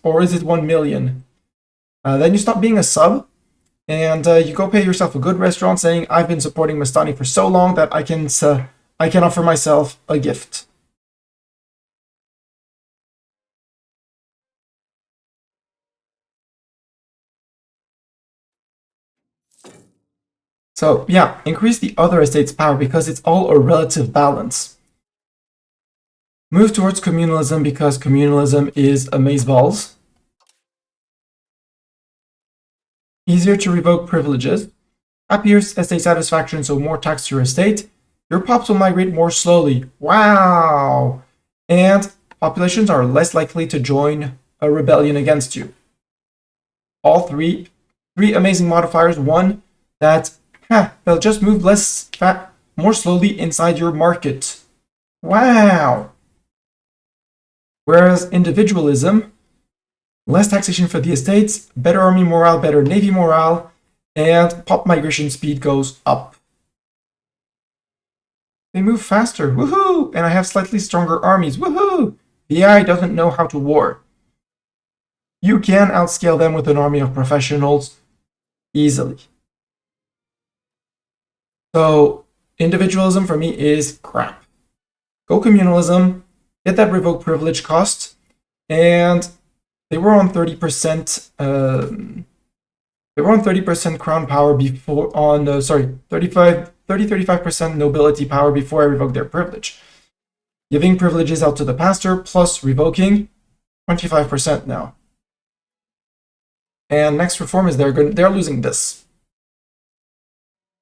Or is it 1 million? Then you stop being a sub. And you go pay yourself a good restaurant saying, I've been supporting Mastani for so long that I can offer myself a gift. So yeah, increase the other estate's power because it's all a relative balance. Move towards communalism because communalism is amazeballs. Easier to revoke privileges. Happier estate satisfaction, so more tax to your estate. Your pops will migrate more slowly. Wow! And populations are less likely to join a rebellion against you. All three amazing modifiers. One, that they'll just move more slowly inside your market. Wow! Whereas individualism, less taxation for the estates, better army morale, better navy morale, and pop migration speed goes up. They move faster, woohoo! And I have slightly stronger armies, woohoo! The AI doesn't know how to war. You can outscale them with an army of professionals easily. So individualism for me is crap. Go communalism, get that revoke privilege cost, and they were on 30%. They were on 30% crown power before 35% nobility power before I revoked their privilege. Giving privileges out to the pastor plus revoking 25% now. And next reform is they're losing this.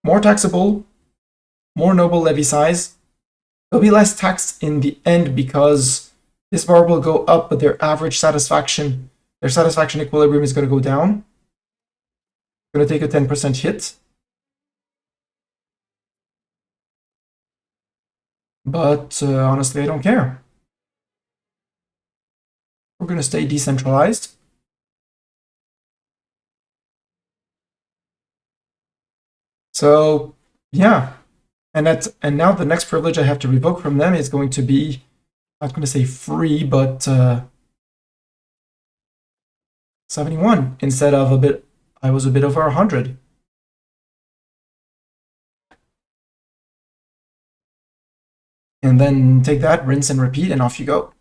More taxable, more noble levy size. There'll be less tax in the end because this bar will go up, but their average satisfaction, their satisfaction equilibrium is going to go down. Going to take a 10% hit. But honestly, I don't care. We're going to stay decentralized. So, yeah. And now the next privilege I have to revoke from them is going to be, I'm not going to say free, but 71 instead of I was a bit over 100. And then take that, rinse and repeat, and off you go.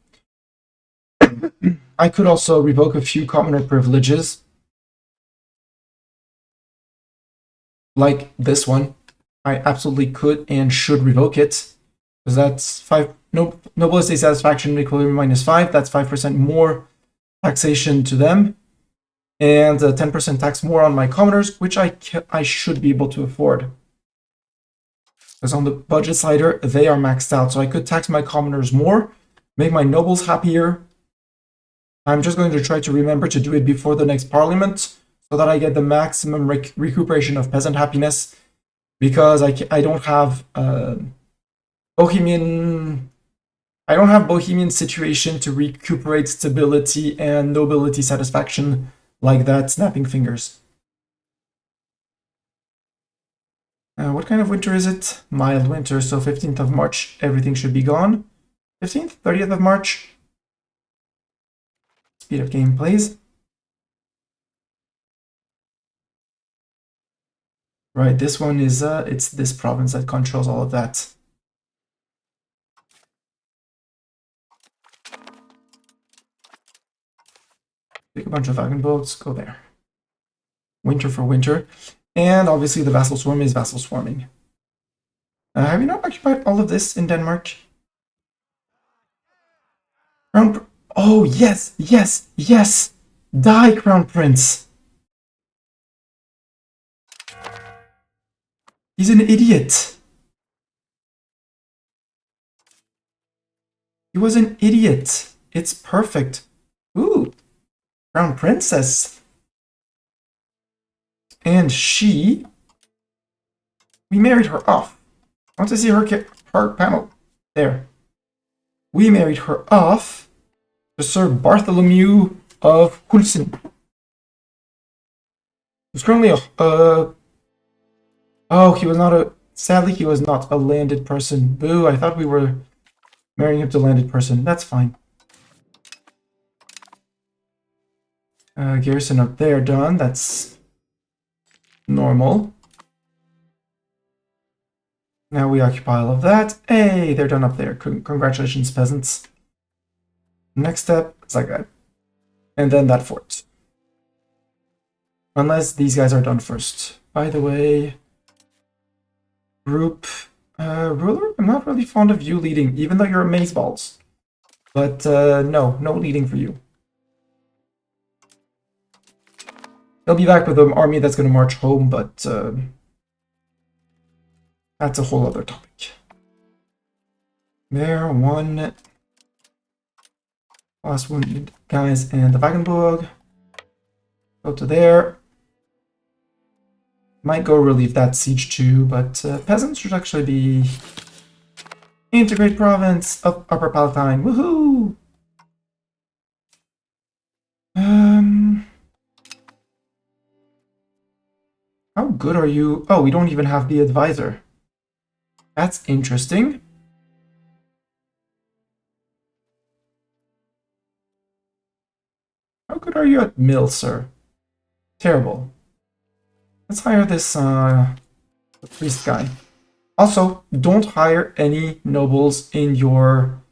I could also revoke a few commoner privileges, like this one. I absolutely could and should revoke it, because that's 5 noble estate satisfaction equilibrium -5. That's 5% more taxation to them, and 10% tax more on my commoners, which I should be able to afford. Because on the budget slider, they are maxed out, so I could tax my commoners more, make my nobles happier. I'm just going to try to remember to do it before the next parliament, so that I get the maximum recuperation of peasant happiness, because I don't have Bohemian situation to recuperate stability and nobility satisfaction like that, snapping fingers. What kind of winter is it? Mild winter, so 15th of March, everything should be gone. 15th, 30th of March. Speed of game, please. Right, this one is, it's this province that controls all of that. Take a bunch of wagon boats, go there. Winter for winter. And obviously the vassal swarm is vassal swarming. Have you not occupied all of this in Denmark? Oh, yes, yes, yes! Die, Crown Prince! He's an idiot! He was an idiot! It's perfect. Ooh! Crown Princess! And we married her off. I want to see her panel. There. We married her off to Sir Bartholomew of Hulsen. Who's currently oh, he was not sadly he was not a landed person. Boo, I thought we were marrying him to a landed person. That's fine. Garrison up there, done. That's normal. Now we occupy all of that. Hey, they're done up there. Congratulations, peasants. Next step is like that. And then that fort. Unless these guys are done first. By the way, group ruler, I'm not really fond of you leading, even though you're amazeballs. But no leading for you. He'll be back with an army that's going to march home, but that's a whole other topic. There, one. Last wounded guys and the Wagenburg. Go to there. Might go relieve that siege too, but peasants should actually be integrate province of Upper Palatine. Woohoo! How good are you? Oh, we don't even have the advisor. That's interesting. How good are you at mill, sir? Terrible. Let's hire this priest guy. Also, don't hire any nobles in your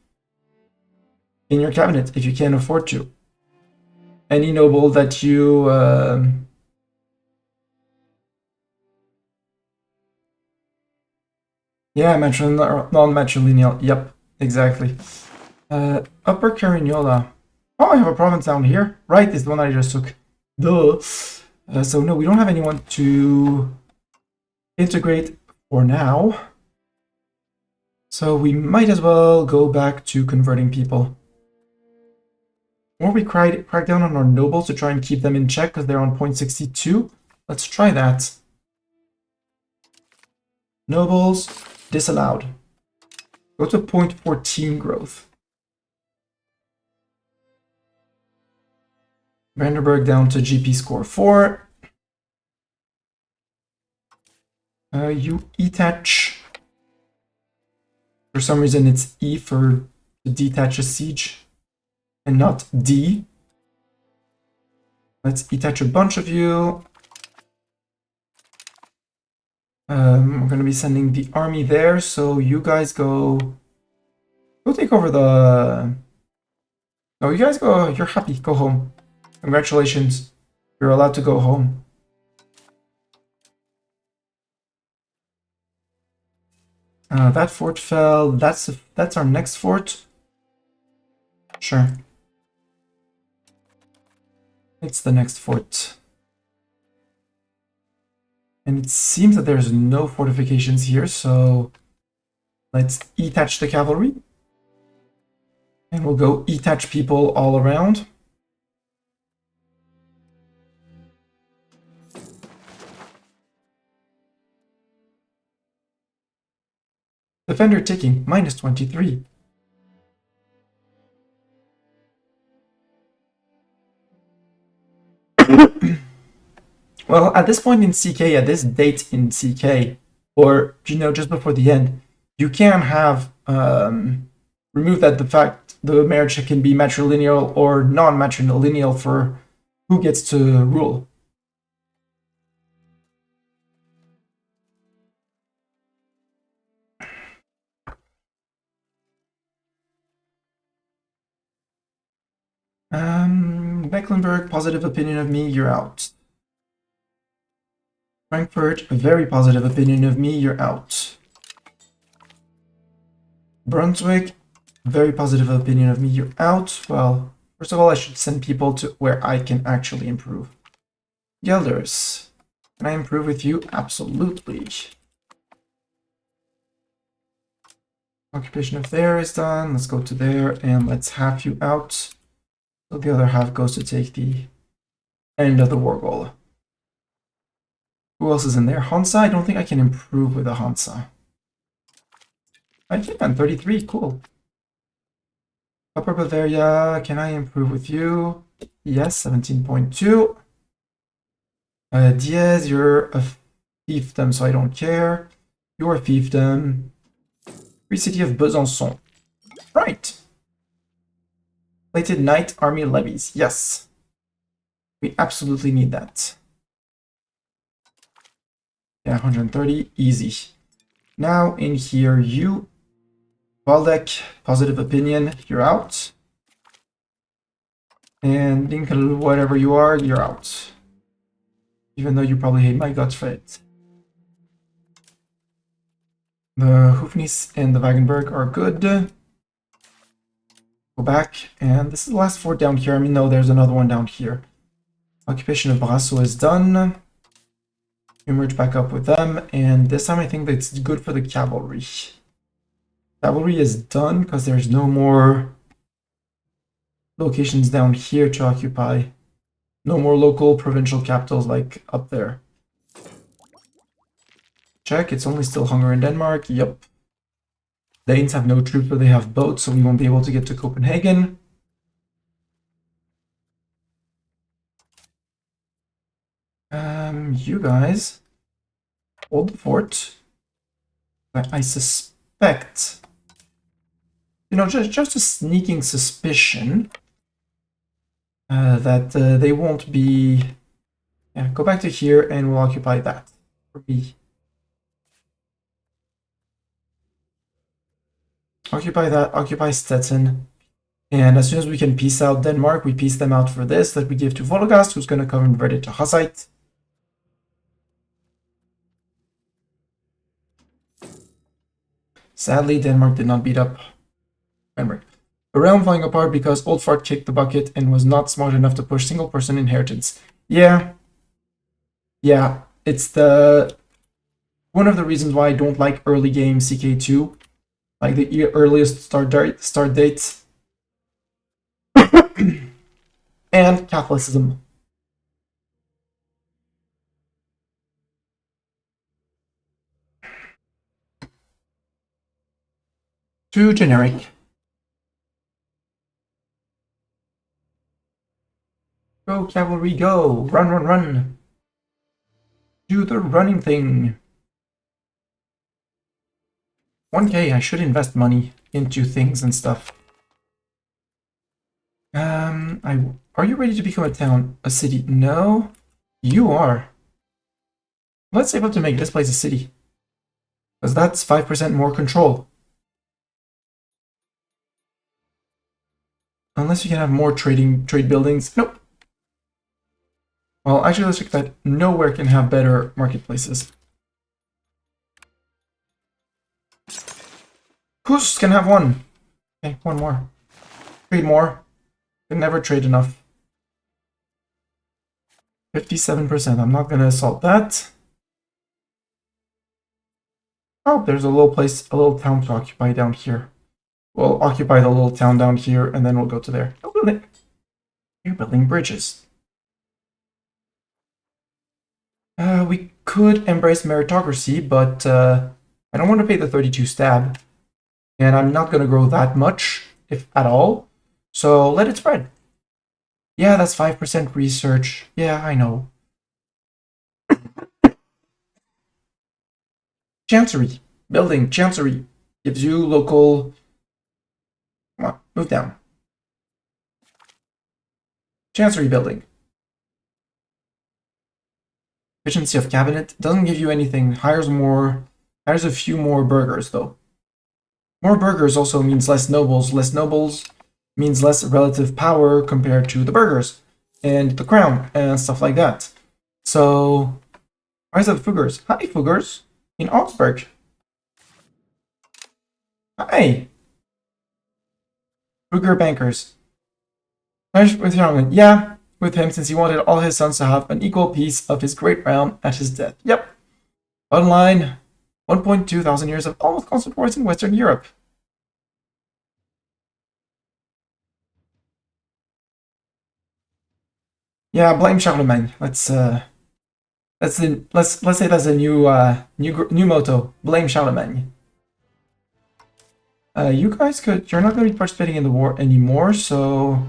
cabinet if you can't afford to. Any noble that you yeah, non-matrilineal. Yep, exactly. Upper Carignola. Oh, I have a province down here. Right, is the one I just took. Duh. So no, we don't have anyone to integrate for now. So we might as well go back to converting people. Or we crack down on our nobles to try and keep them in check because they're on 0.62. Let's try that. Nobles, disallowed. Go to 0.14 growth. Vanderburg down to GP score 4. You detach. For some reason it's E for to detach a siege and not D. Let's detach a bunch of you. We're going to be sending the army there, so you guys go take over the... No, you guys go, you're happy, go home. Congratulations, you're allowed to go home. That fort fell, that's our next fort. Sure. It's the next fort. And it seems that there's no fortifications here, so let's detach the cavalry. And we'll go detach people all around. Defender taking -23. Well, at this point in CK, at this date in CK, or, you know, just before the end, you can have remove that the fact the marriage can be matrilineal or non-matrilineal for who gets to rule. Mecklenburg, positive opinion of me, you're out. Frankfurt, a very positive opinion of me, you're out. Brunswick, very positive opinion of me, you're out. Well, first of all, I should send people to where I can actually improve. Gelders, can I improve with you? Absolutely. Occupation of there is done. Let's go to there and let's half you out. So the other half goes to take the end of the war goal. Who else is in there? Hansa? I don't think I can improve with a Hansa. I can, 33, cool. Upper Bavaria, can I improve with you? Yes, 17.2. Diaz, you're a fiefdom, so I don't care. You're a fiefdom. Free city of Besançon. Right. Plated Knight Army levies. Yes. We absolutely need that. Yeah, 130. Easy. Now in here, you. Waldeck, positive opinion. You're out. And Dinkel, whatever you are, you're out. Even though you probably hate my guts for it. The Hofnis and the Wagenburg are good. Go back, and this is the last fort down here. I mean, no, there's another one down here. Occupation of Brasso is done. We merge back up with them, and this time I think that's good for the cavalry. Cavalry is done because there's no more locations down here to occupy. No more local provincial capitals like up there. Check, it's only still Hungary and Denmark. Yep. Danes have no troops, but they have boats, so we won't be able to get to Copenhagen. You guys hold the fort. I suspect, you know, just a sneaking suspicion that they won't be. Yeah, go back to here and we'll occupy that for me. Occupy that, occupy Stettin. And as soon as we can peace out Denmark, we peace them out for this that we give to Vologast, who's going to convert it to Hussite. Sadly, Denmark did not beat up Denmark. A realm falling apart because Old Fart kicked the bucket and was not smart enough to push single person inheritance. Yeah. Yeah, it's the one of the reasons why I don't like early game CK2. Like the earliest start dates. And Catholicism. Too generic. Go, cavalry, go! Run, run, run! Do the running thing! 1k, I should invest money into things and stuff. Are you ready to become a town? A city? No? You are. Let's save up to make this place a city. Because that's 5% more control. Unless you can have more trade buildings. Nope. Well, actually, let's check that. Nowhere can have better marketplaces. Hus can have one. Okay, one more. Trade more. Can never trade enough. 57%. I'm not gonna assault that. Oh, there's a little place, a little town to occupy down here. We'll occupy the little town down here, and then we'll go to there. Oh, building. You're building bridges. We could embrace meritocracy, but I don't want to pay the 32 stab. And I'm not going to grow that much, if at all. So let it spread. Yeah, that's 5% research. Yeah, I know. Chancery. Building Chancery. Gives you local... Come on, move down. Chancery building. Efficiency of cabinet. Doesn't give you anything. Hires a few more burghers, though. More burghers also means less nobles. Less nobles means less relative power compared to the burghers and the crown and stuff like that. So, Rise of Fuggers. Hi, Fuggers. In Augsburg. Hi. Fugger bankers. Yeah, with him since he wanted all his sons to have an equal piece of his great realm at his death. Yep. Bottom line, 1.2 thousand years of almost constant wars in Western Europe. Yeah, blame Charlemagne. Let's say that's a new motto. Blame Charlemagne. You guys you're not going to be participating in the war anymore, so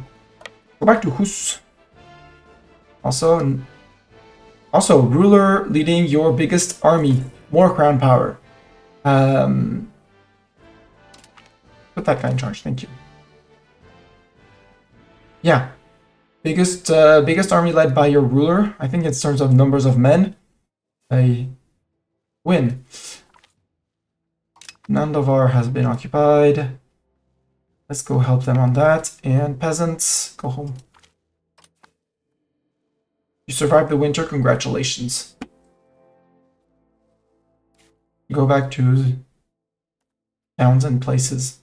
go back to Hus. Also, ruler leading your biggest army, more crown power. Put that guy in charge, thank you. Yeah, biggest army led by your ruler. I think in terms of numbers of men, they win. Nandovar has been occupied. Let's go help them on that. And peasants, go home. You survived the winter, congratulations. Go back to towns and places.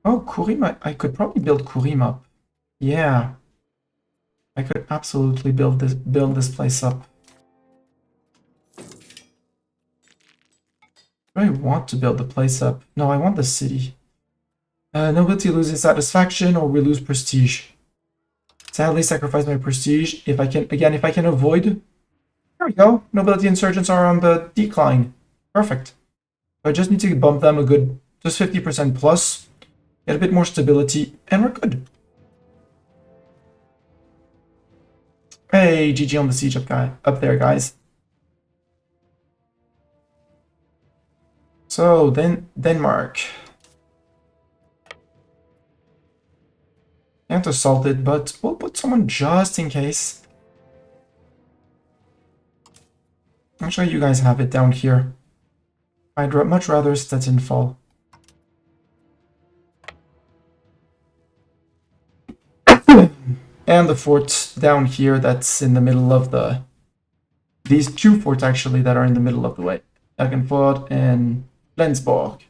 Oh, Kurima. I could probably build Kurim up. Yeah. I could absolutely build this place up. Do I want to build the place up? No, I want the city. Nobility loses satisfaction or we lose prestige. Sadly, sacrifice my prestige. If I can avoid. There we go. Nobility insurgents are on the decline. Perfect. I just need to bump them a good, just 50% plus. Get a bit more stability, and we're good. Hey, GG on the siege up there, guys. So then Denmark. Can't assault it, but we'll put someone just in case. Actually, you guys have it down here. I'd much rather Stettin fall. And the fort down here that's in the middle of the... These two forts, actually, that are in the middle of the way. Egenford and Flensborg.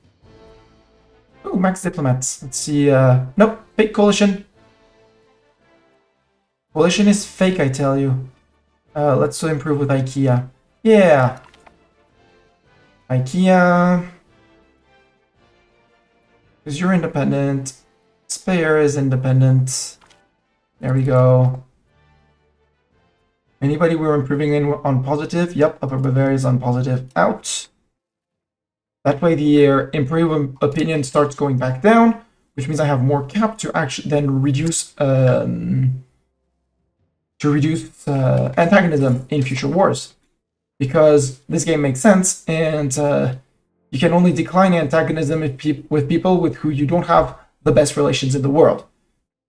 Oh, max diplomats. Let's see. Nope, fake coalition. Coalition is fake, I tell you. Let's improve with IKEA. Yeah. IKEA. Because you're independent. Speyer is independent. There we go. Anybody we're improving on positive? Yep, Upper Bavaria is on positive. Out. That way the improve opinion starts going back down, which means I have more cap to actually then reduce antagonism in future wars. Because this game makes sense, and you can only decline antagonism with people with who you don't have the best relations in the world,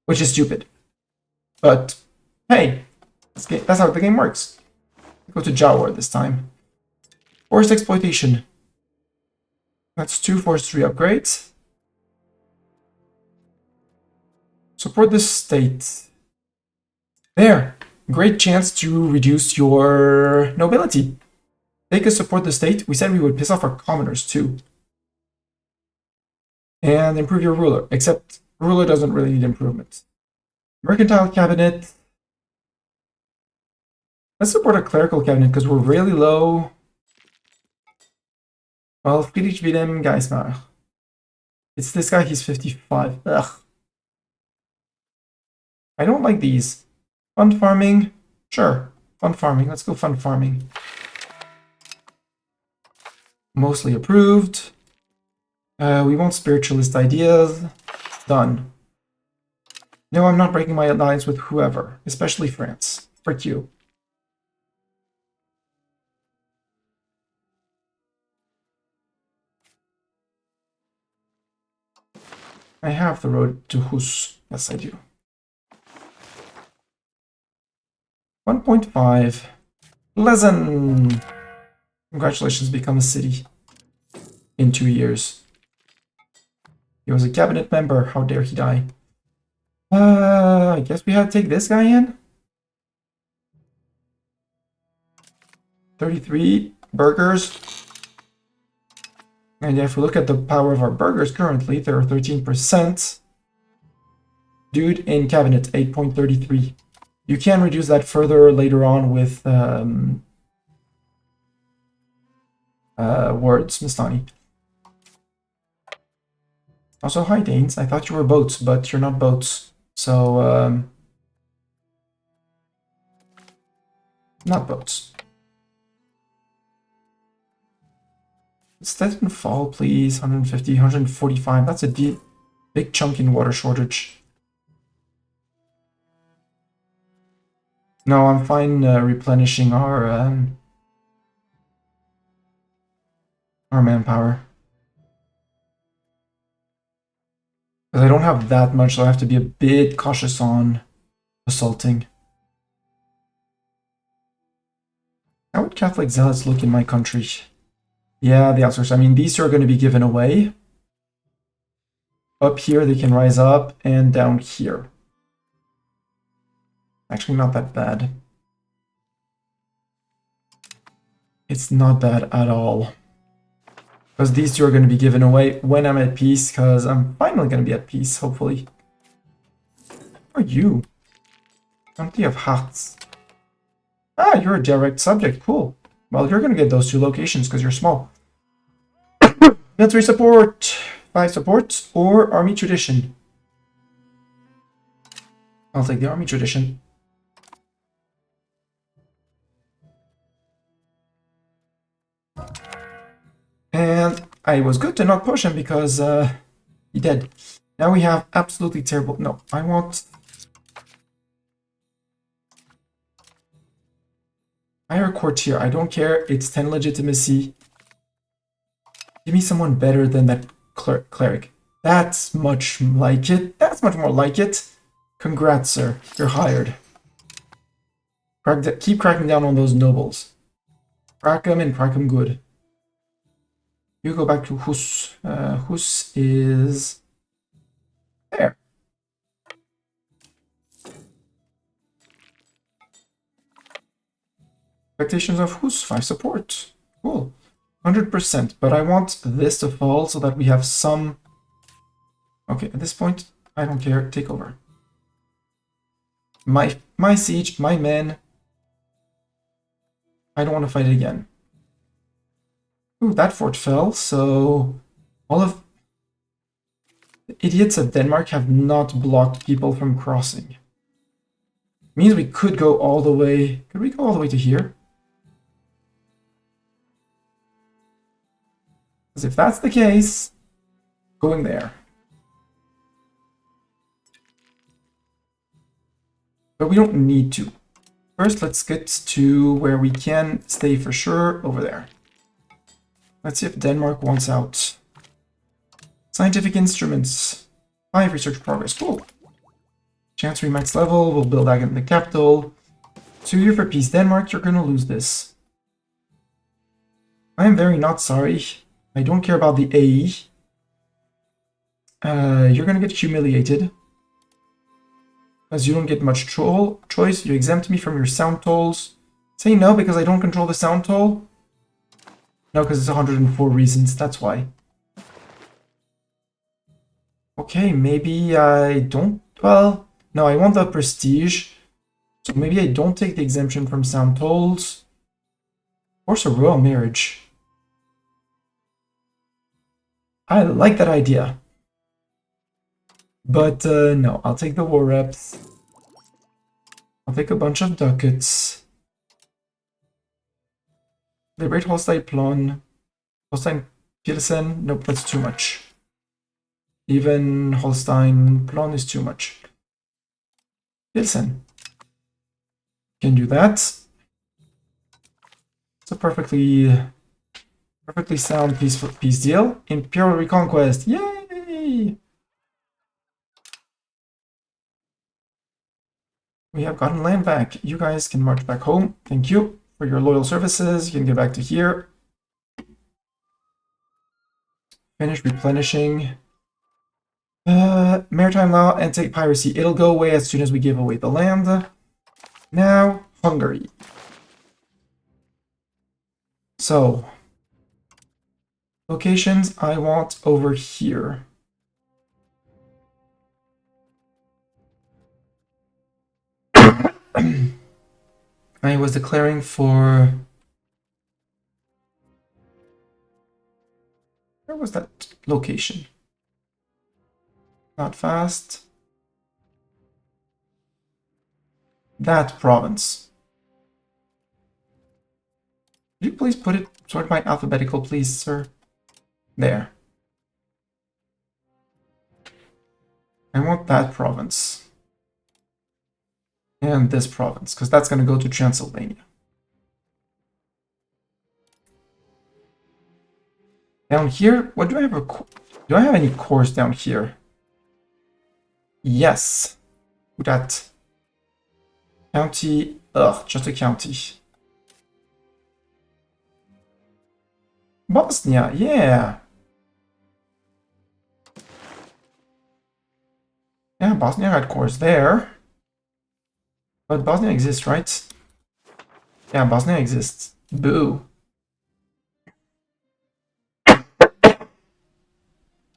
which is stupid. But hey, that's how the game works. Go to Jawar this time. Forest exploitation. That's 2 forestry upgrades. Support the state. There. Great chance to reduce your nobility. Take us support the state. We said we would piss off our commoners too. And improve your ruler. Except ruler doesn't really need improvement. Mercantile cabinet. Let's support a clerical cabinet because we're really low. Well, Friedrich Wilhelm Geismar. It's this guy, he's 55. Ugh. I don't like these. Fund farming? Sure. Fund farming. Let's go fund farming. Mostly approved. We want spiritualist ideas. Done. No, I'm not breaking my alliance with whoever, especially France. Frick you. I have the road to Hus. Yes, I do. 1.5. Lezen! Congratulations, become a city. In 2 years. He was a cabinet member. How dare he die? I guess we had to take this guy in. 33 burgers. And if we look at the power of our burgers currently, they're 13%. Dude in cabinet, 8.33. You can reduce that further later on with words, Mistani. Also, hi Danes. I thought you were boats, but you're not boats. So, not boats. Stettin fall, please. 150, 145. That's a big chunk in water shortage. No, I'm fine replenishing our manpower. Because I don't have that much, so I have to be a bit cautious on assaulting. How would Catholic zealots look in my country? Yeah, the outsource. I mean, these two are going to be given away. Up here, they can rise up, and down here. Actually, not that bad. It's not bad at all. Because these two are going to be given away when I'm at peace, because I'm finally going to be at peace, hopefully. Who are you? Empty of hearts. Ah, you're a direct subject. Cool. Well, you're going to get those two locations because you're small. Military support. 5 support or army tradition. I'll take the army tradition. And I was good to not push him because he did. Now we have absolutely terrible... No, I want... higher courtier. I don't care. It's 10 legitimacy. Give me someone better than that cleric. That's much like it. That's much more like it. Congrats, sir. You're hired. Keep cracking down on those nobles. Crack them and crack them good. You go back to Hus. Hus is there. Expectations of Hus, 5 support. Cool. 100%, but I want this to fall so that we have some... Okay, at this point, I don't care. Take over. My siege, my men. I don't want to fight it again. Ooh, that fort fell, so all of the idiots of Denmark have not blocked people from crossing. Means we could go all the way... Could we go all the way to here? Because if that's the case, going there. But we don't need to. First, let's get to where we can stay for sure, over there. Let's see if Denmark wants out. Scientific instruments. 5 research progress. Cool. Chancery max level. We'll build that in the capital. 2 year for peace. Denmark, you're going to lose this. I am very not sorry. I don't care about the AE. You're going to get humiliated. As you don't get much choice. You exempt me from your sound tolls. Say no because I don't control the sound toll. No, because it's 104 reasons, that's why. Okay, maybe I don't... Well, no, I want the prestige. So maybe I don't take the exemption from sound tolls. Force a royal marriage. I like that idea. But no, I'll take the war reps. I'll take a bunch of ducats. Liberate Holstein Plon. Holstein Pilsen. Nope, that's too much. Even Holstein Plon is too much. Pilsen. Can do that. It's a perfectly sound peace deal. Imperial Reconquest. Yay! We have gotten land back. You guys can march back home. Thank you for your loyal services. You can get back to here. Finish replenishing. Maritime law, anti-piracy. It'll go away as soon as we give away the land. Now, Hungary. So, locations I want over here. I was declaring for... Where was that location? Not fast. That province. Could you please put it sort by alphabetical, please, sir? There. I want that province. And this province, because that's going to go to Transylvania. Down here, what do I have? Do I have any cores down here? Yes. That. County. Ugh, just a county. Bosnia, yeah. Yeah, Bosnia had cores there. But Bosnia exists, right? Yeah, Bosnia exists. Boo.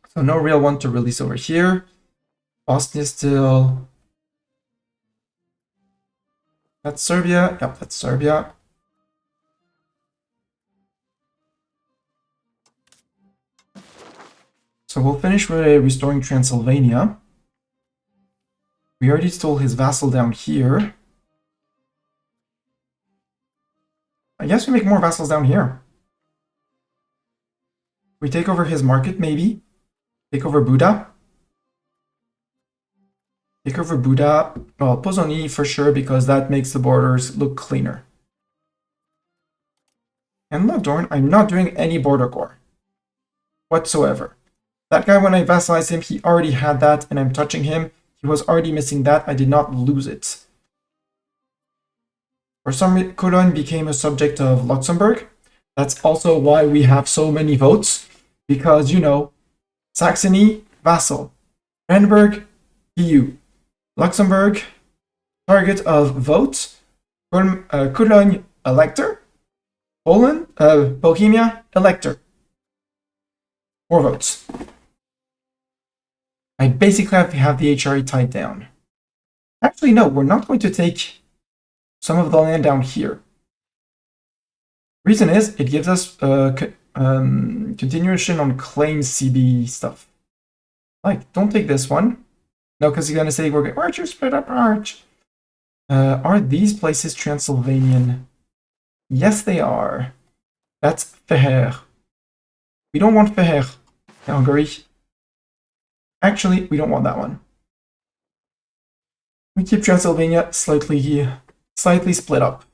So no real one to release over here. Bosnia still. That's Serbia. Yep, that's Serbia. So we'll finish with restoring Transylvania. We already stole his vassal down here. I guess we make more vassals down here. We take over his market, maybe. Take over Buda. Take over Buda. Well, Pozoni for sure, because that makes the borders look cleaner. And look, Dorn, I'm not doing any border core whatsoever. That guy, when I vassalized him, he already had that, and I'm touching him. He was already missing that. I did not lose it. For some reason, Cologne became a subject of Luxembourg. That's also why we have so many votes, because, you know, Saxony, vassal. Brandenburg, EU. Luxembourg, target of vote. Cologne, elector. Poland, Bohemia, elector. 4 votes. I basically have the HRE tied down. Actually, no, we're not going to take some of the land down here. Reason is, it gives us continuation on claims CB stuff. Like, don't take this one. No, because he's going to say, where'd you split apart? Are these places Transylvanian? Yes, they are. That's Feher. We don't want Feher. Hungary. Actually, we don't want that one. We keep Transylvania slightly split up.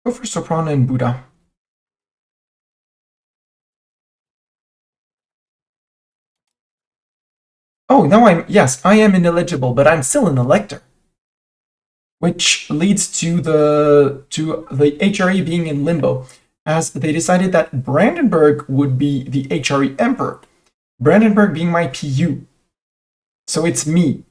Go for Soprano and Buda. Oh, now yes, I am ineligible, but I'm still an elector. Which leads to the HRE being in limbo, as they decided that Brandenburg would be the HRE emperor. Brandenburg being my PU. So it's me.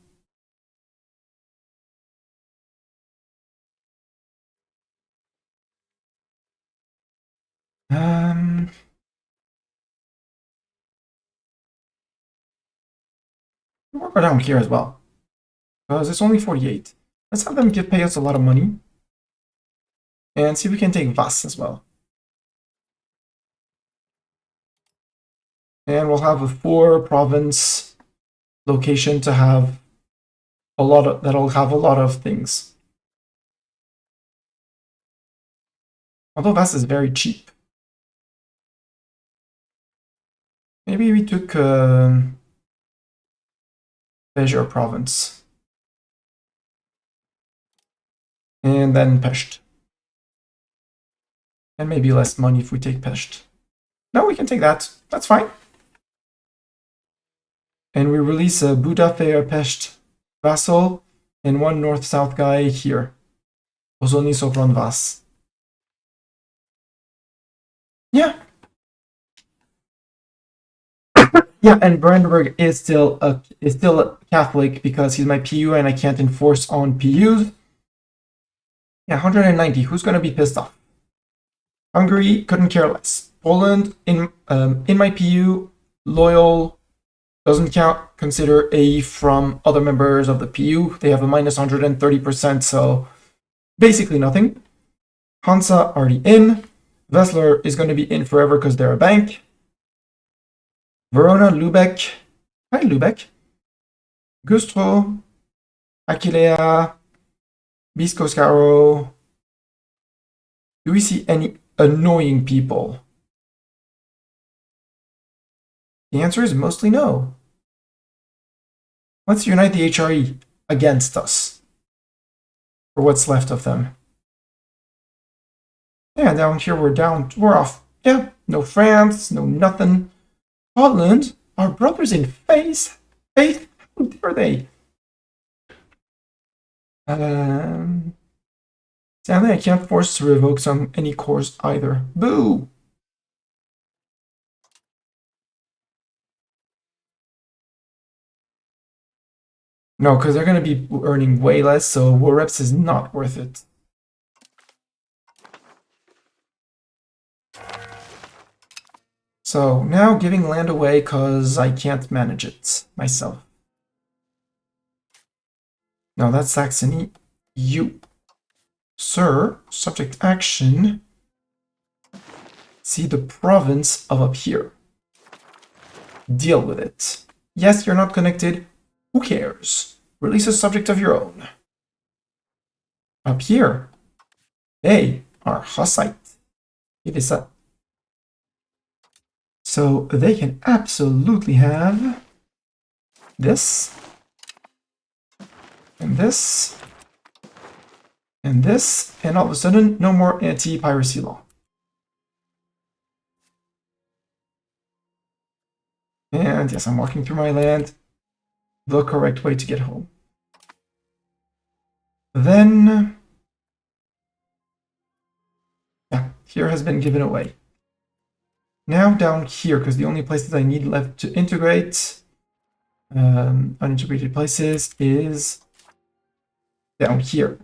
We'll go down here as well, because it's only 48. Let's have them pay us a lot of money, and see if we can take Vas as well. And we'll have a 4-province location to have a lot of, that'll have a lot of things. Although Vas is very cheap. Maybe we took Bejer province. And then Pest. And maybe less money if we take Pest. No, we can take that. That's fine. And we release a Buda Fair Pest vassal and 1 north-south guy here. Pozoni Sopron Vas. Yeah. Yeah, and Brandenburg is still a Catholic because he's my PU and I can't enforce on PUs. Yeah, 190. Who's gonna be pissed off? Hungary couldn't care less. Poland in my PU, loyal, doesn't count. Consider A from other members of the PU. They have a minus 130%, so basically nothing. Hansa already in. Wessler is going to be in forever because they're a bank. Verona, Lubeck. Hi, Lubeck. Gustro, Aquilea, Biscoscaro. Do we see any annoying people? The answer is mostly no. Let's unite the HRE against us. Or what's left of them. Yeah, down here we're off. Yeah, no France, no nothing. Holland, our brothers in faith, how dare they? Sadly, I can't force to revoke any cores either. Boo! No, because they're going to be earning way less, so war reps is not worth it. So now giving land away because I can't manage it myself. No, that's Saxony. You. Sir, subject action. See the province of up here. Deal with it. Yes, you're not connected. Who cares? Release a subject of your own. Up here. They are Hussite. It is a... So they can absolutely have this, and this, and this, and all of a sudden, no more anti-piracy law. And yes, I'm walking through my land, the correct way to get home. Then, yeah, here has been given away. Now down here, because the only places I need left to integrate, unintegrated places, is down here.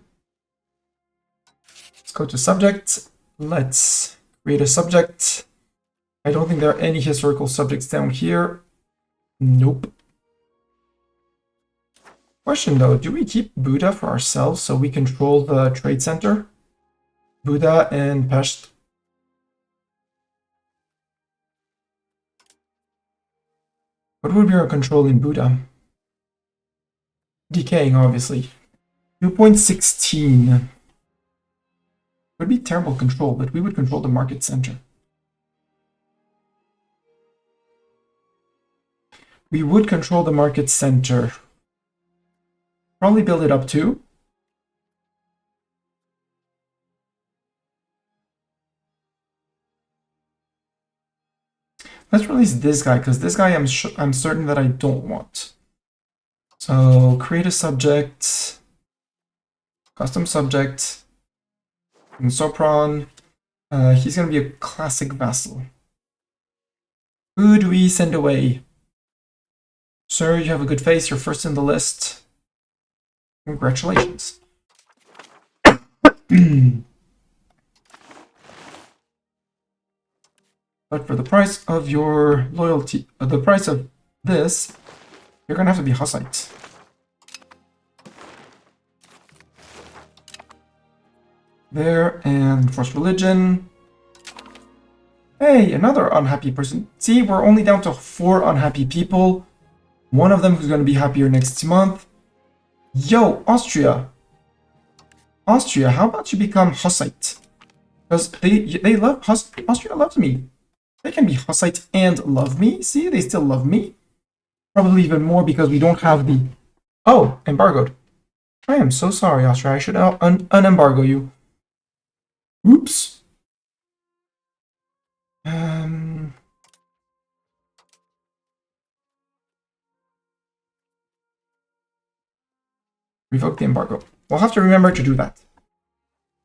Let's go to subject. Let's create a subject. I don't think there are any historical subjects down here. Nope. Question though, do we keep Buda for ourselves so we control the trade center? Buda and Pest. What would be our control in Buda? Decaying, obviously. 2.16. Would be terrible control, but we would control the market center. We would control the market center. Probably build it up too. Let's release this guy, because this guy I'm certain that I don't want. So create a subject, custom subject, and Sopron. He's going to be a classic vassal. Who do we send away? Sir, you have a good face. You're first in the list. Congratulations. But for the price of your loyalty, the price of this, you're going to have to be Hussite. There, and forced religion. Hey, another unhappy person. See, we're only down to 4 unhappy people. One of them who's going to be happier next month. Yo, Austria. Austria, how about you become Hussite? Because they love Austria loves me. They can be Hussite and love me. See, they still love me. Probably even more because we don't have the... Oh, embargoed. I am so sorry, Austria. I should unembargo you. Oops. Revoke the embargo. We'll have to remember to do that.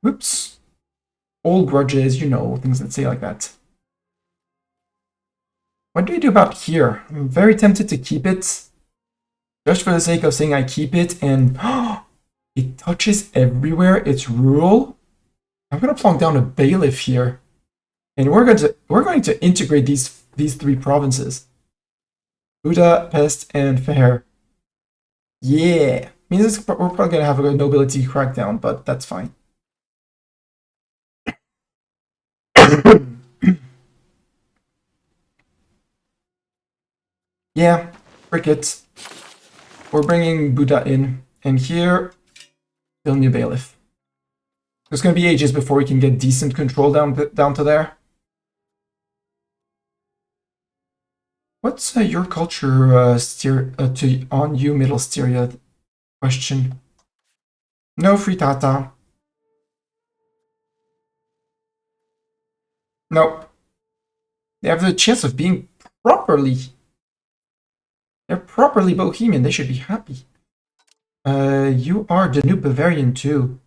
Whoops. Old grudges, you know, things that say like that. What do we do about here? I'm very tempted to keep it. Just for the sake of saying I keep it, and it touches everywhere. It's rural. I'm gonna plonk down a bailiff here. And we're going to integrate these 3 provinces. Buda, Pest, and Feher. Yeah. Means we're probably gonna have a nobility crackdown, but that's fine. Yeah, cricket. We're bringing Buddha in, and here, still new bailiff. There's gonna be ages before we can get decent control down to there. What's your culture on you, Middle Styria? Question. No frittata. Nope. They have the chance of being properly. They're properly Bohemian. They should be happy. You are Danube Bavarian too.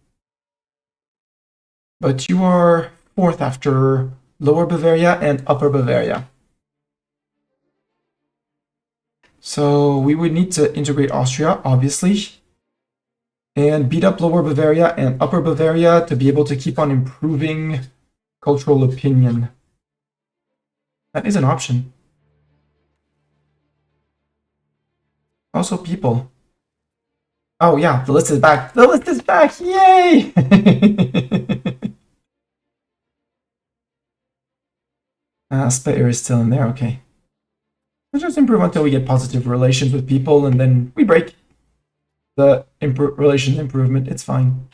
But you are 4th after Lower Bavaria and Upper Bavaria. So we would need to integrate Austria, obviously. And beat up Lower Bavaria and Upper Bavaria to be able to keep on improving cultural opinion. That is an option. Also people. Oh yeah, the list is back. The list is back! Yay! Spare is still in there, okay. Let's just improve until we get positive relations with people, and then we break the relations improvement. It's fine.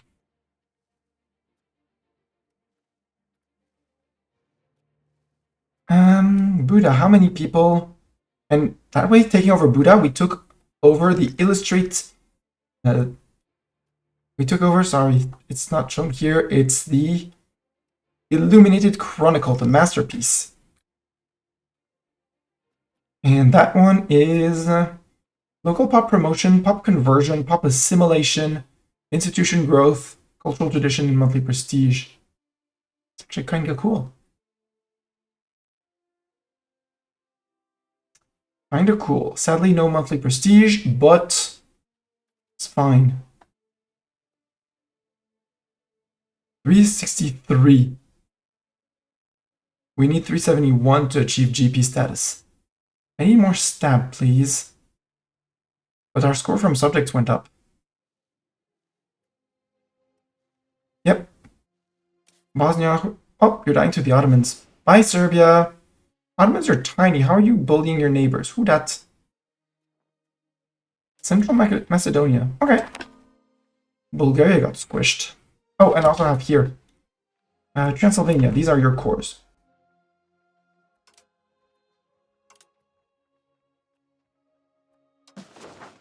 Buddha, how many people? And that way, taking over Buddha, we took over the illustrate. We took over, sorry, it's not shown here. It's the Illuminated Chronicle, the masterpiece. And that one is local pop promotion, pop conversion, pop assimilation, institution growth, cultural tradition, and monthly prestige. It's actually kind of cool. Kind of cool. Sadly, no monthly prestige, but it's fine. 363. We need 371 to achieve GP status. I need more stab, please. But our score from subjects went up. Yep. Bosnia. Oh, you're dying to the Ottomans. Bye, Serbia. Ottomans are tiny. How are you bullying your neighbors? Who dat? Central Macedonia. Okay. Bulgaria got squished. Oh, and I also have here. Transylvania. These are your cores.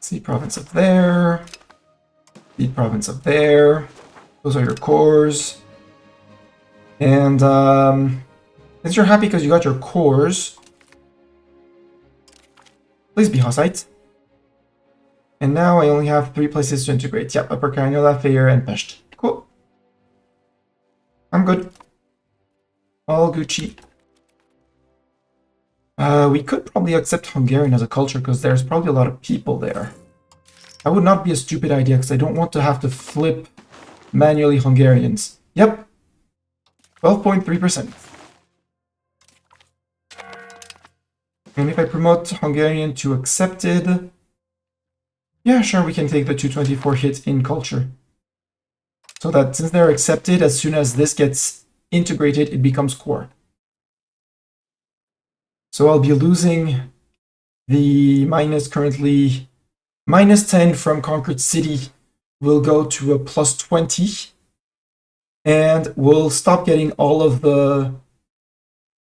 Sea province of there. The province of there. Those are your cores. And since you're happy because you got your cores, please be Hussite. And now I only have 3 places to integrate. Yep, Upper Carniola, Fayer, and Pest. Cool. I'm good. All Gucci. We could probably accept Hungarian as a culture because there's probably a lot of people there. That would not be a stupid idea because I don't want to have to flip manually Hungarians. Yep. 12.3%. And if I promote Hungarian to accepted, yeah, sure, we can take the 224 hit in culture. So that since they're accepted, as soon as this gets integrated, it becomes core. So I'll be losing the currently -10 from Conquered City will go to a +20. And we'll stop getting all of the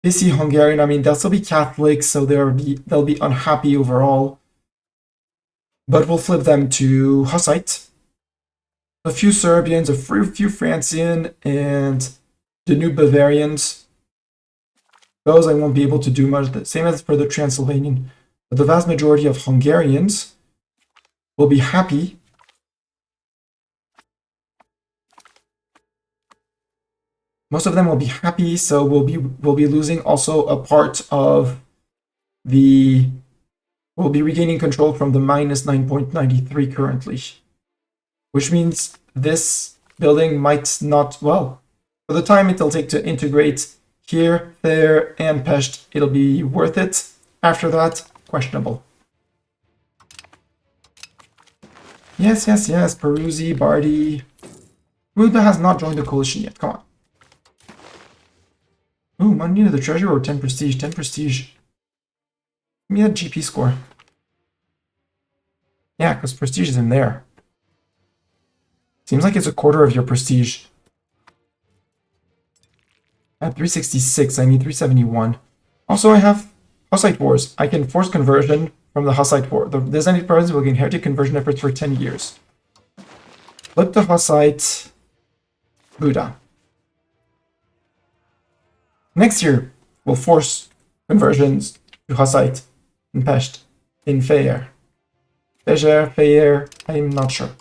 pissy Hungarian. I mean, they'll still be Catholic, so they'll be unhappy overall. But we'll flip them to Hussite. A few Serbians, a few Francian, and the new Bavarians. Those I won't be able to do much. The same as for the Transylvanian. But the vast majority of Hungarians will be happy. Most of them will be happy, so we'll be losing also a part of the. We'll be regaining control from the -9.93 currently, which means this building might not. Well, for the time it'll take to integrate here, there, and Pest, it'll be worth it. After that, questionable. Yes, yes, yes. Peruzzi, Bardi. Ruda has not joined the coalition yet. Come on. Ooh, money to the treasure or 10 prestige? 10 prestige. Give me that GP score. Yeah, because prestige is in there. Seems like it's a quarter of your prestige. At 366, I need 371. Also, I have Hussite Wars. I can force conversion from the Hussite War. The designated province will gain heretic conversion efforts for 10 years. Flip to Hussite. Buddha. Next year, we'll force conversions to Hussite in Pest, in Fayer. Fayer, I'm not sure.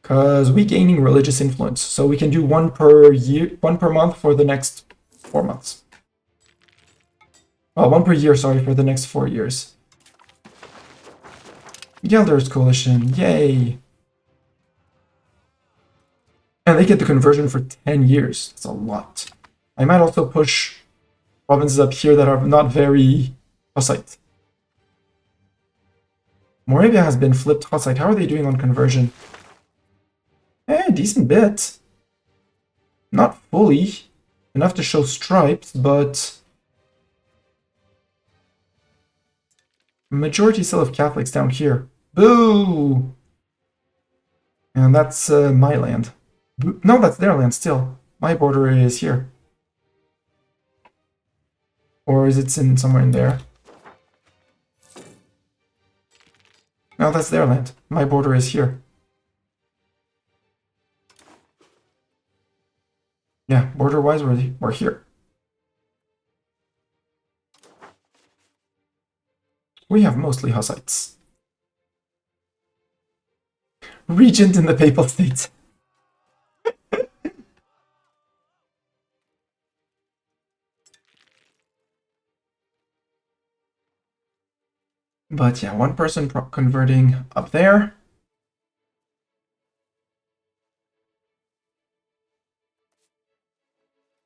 Because we're gaining religious influence, so we can do one per month for the next 4 months. Well, 1 per year, sorry, for the next 4 years. Gelder's Coalition, yay! And they get the conversion for 10 years. That's a lot. I might also push provinces up here that are not very Hussite. Moravia has been flipped Hussite. How are they doing on conversion? Decent bit. Not fully. Enough to show stripes, but... majority still of Catholics down here. Boo! And that's my land. No, that's their land still. My border is here. Or is it in somewhere in there? No, that's their land. My border is here. Yeah, border-wise, we're here. We have mostly Hussites. Regent in the Papal States. But yeah, one person converting up there.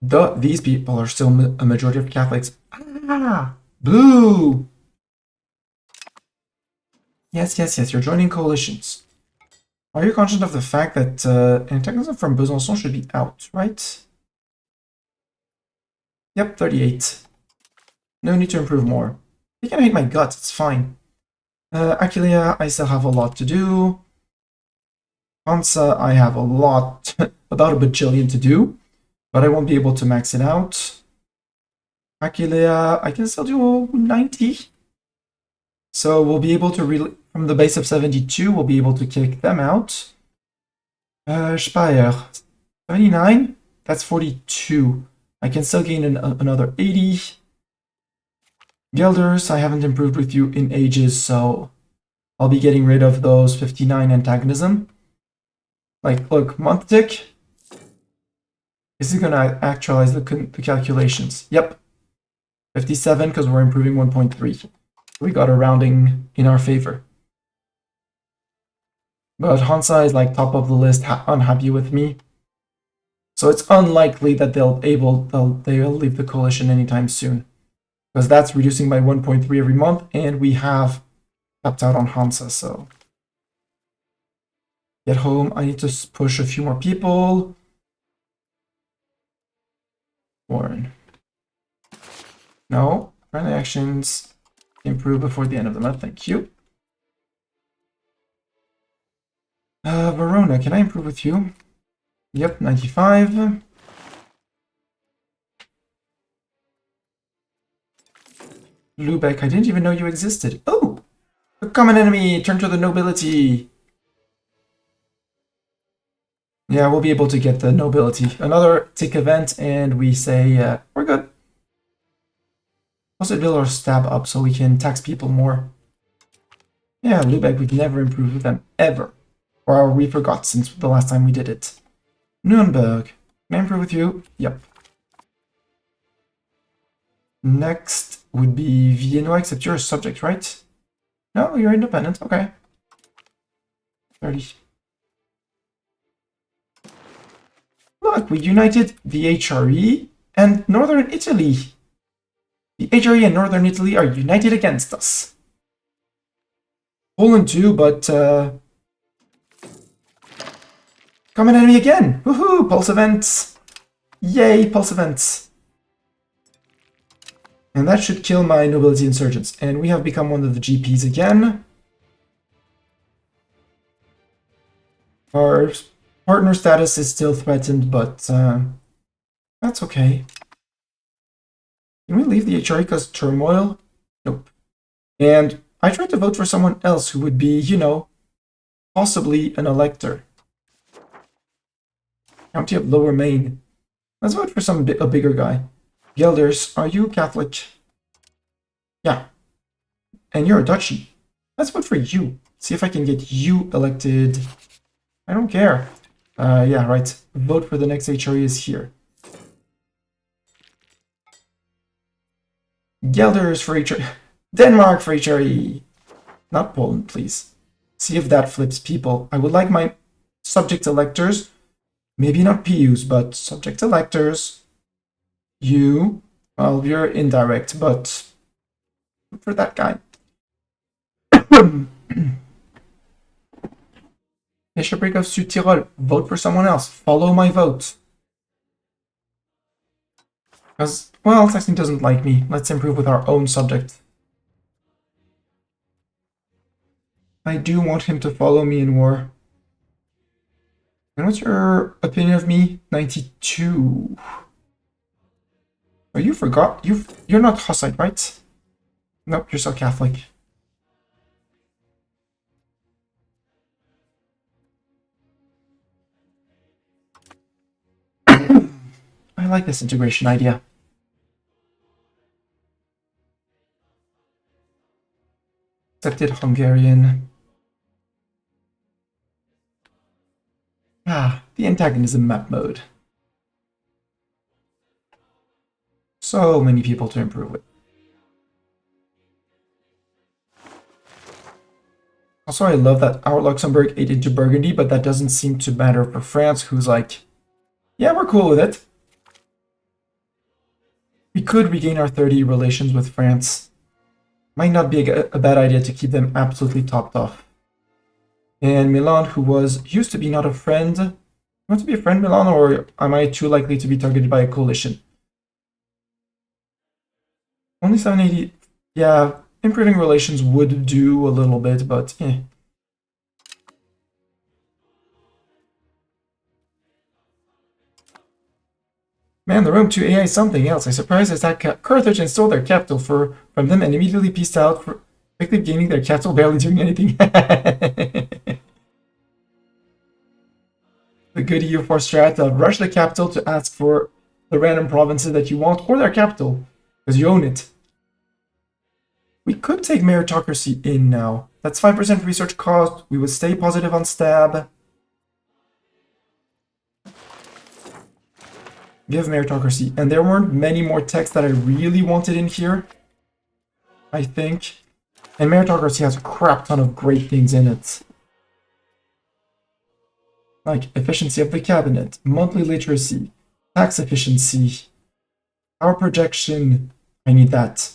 These people are still a majority of Catholics. Ah, boo! Yes, you're joining coalitions. Are you conscious of the fact that antagonism from Besançon should be out, right? Yep, 38. No need to improve more. You can hate my guts, it's fine. Aquileia, I still have a lot to do. Hansa, I have a lot, about a bajillion to do, but I won't be able to max it out. Aquileia, I can still do 90. So we'll be able to, from the base of 72, we'll be able to kick them out. Speyer, 79, that's 42. I can still gain another 80. Gelders, I haven't improved with you in ages, so I'll be getting rid of those 59 antagonism. Like, look, month tick. This is going to actualize the calculations. Yep. 57, because we're improving 1.3. We got a rounding in our favor. But Hansa is like top of the list, unhappy with me. So it's unlikely that they'll leave the coalition anytime soon. Because that's reducing by 1.3 every month, and we have tapped out on Hansa, so... Get home, I need to push a few more people. Warren. No, friendly actions improve before the end of the month, thank you. Verona, can I improve with you? Yep, 95. Lubeck, I didn't even know you existed. Oh! A common enemy! Turn to the nobility! Yeah, we'll be able to get the nobility. Another tick event, and we say, we're good. Also build our stab up so we can tax people more. Yeah, Lubeck, we've never improved with them, ever. Or we forgot since the last time we did it. Nuremberg, can I improve with you? Yep. Next would be Viennois, except you're a subject, right? No, you're independent, okay. 30. Look, we united the HRE and Northern Italy. The HRE and Northern Italy are united against us. Poland too, but common enemy again! Woohoo! Pulse events! Yay, pulse events! And that should kill my nobility insurgents. And we have become one of the GPs again. Our partner status is still threatened, but that's okay. Can we leave the HRE because turmoil? Nope. And I tried to vote for someone else who would be, you know, possibly an elector. County of Lower Maine. Let's vote for a bigger guy. Gelders, are you Catholic? Yeah. And you're a duchy. Let's vote for you. See if I can get you elected. I don't care. Yeah, right. Vote for the next HRE is here. Gelders for HRE. Denmark for HRE. Not Poland, please. See if that flips people. I would like my subject electors. Maybe not PUs, but subject electors. You, well, you're indirect, but for that guy. Bishopric of Südtirol, vote for someone else. Follow my vote. Because, well, Saxony doesn't like me. Let's improve with our own subject. I do want him to follow me in war. And what's your opinion of me? 92. Oh, you forgot? You're not Hussite, right? Nope, you're still Catholic. I like this integration idea. Accepted Hungarian. Ah, the antagonism map mode. So many people to improve with. Also, I love that our Luxembourg ate into Burgundy, but that doesn't seem to matter for France, who's like, yeah, we're cool with it. We could regain our 30 relations with France. Might not be a bad idea to keep them absolutely topped off. And Milan, who used to be not a friend. You want to be a friend, Milan, or am I too likely to be targeted by a coalition? Only 780. Yeah, improving relations would do a little bit, but eh. Man, the Rome 2 AI is something else. I surprised that Carthage and stole their capital from them and immediately pieced out, for quickly gaining their capital, barely doing anything. The good EU4 strat of rush the capital to ask for the random provinces that you want, or their capital, because you own it. We could take meritocracy in now. That's 5% research cost. We would stay positive on stab. Give meritocracy. And there weren't many more texts that I really wanted in here, I think. And meritocracy has a crap ton of great things in it. Like efficiency of the cabinet, monthly literacy, tax efficiency, power projection. I need that.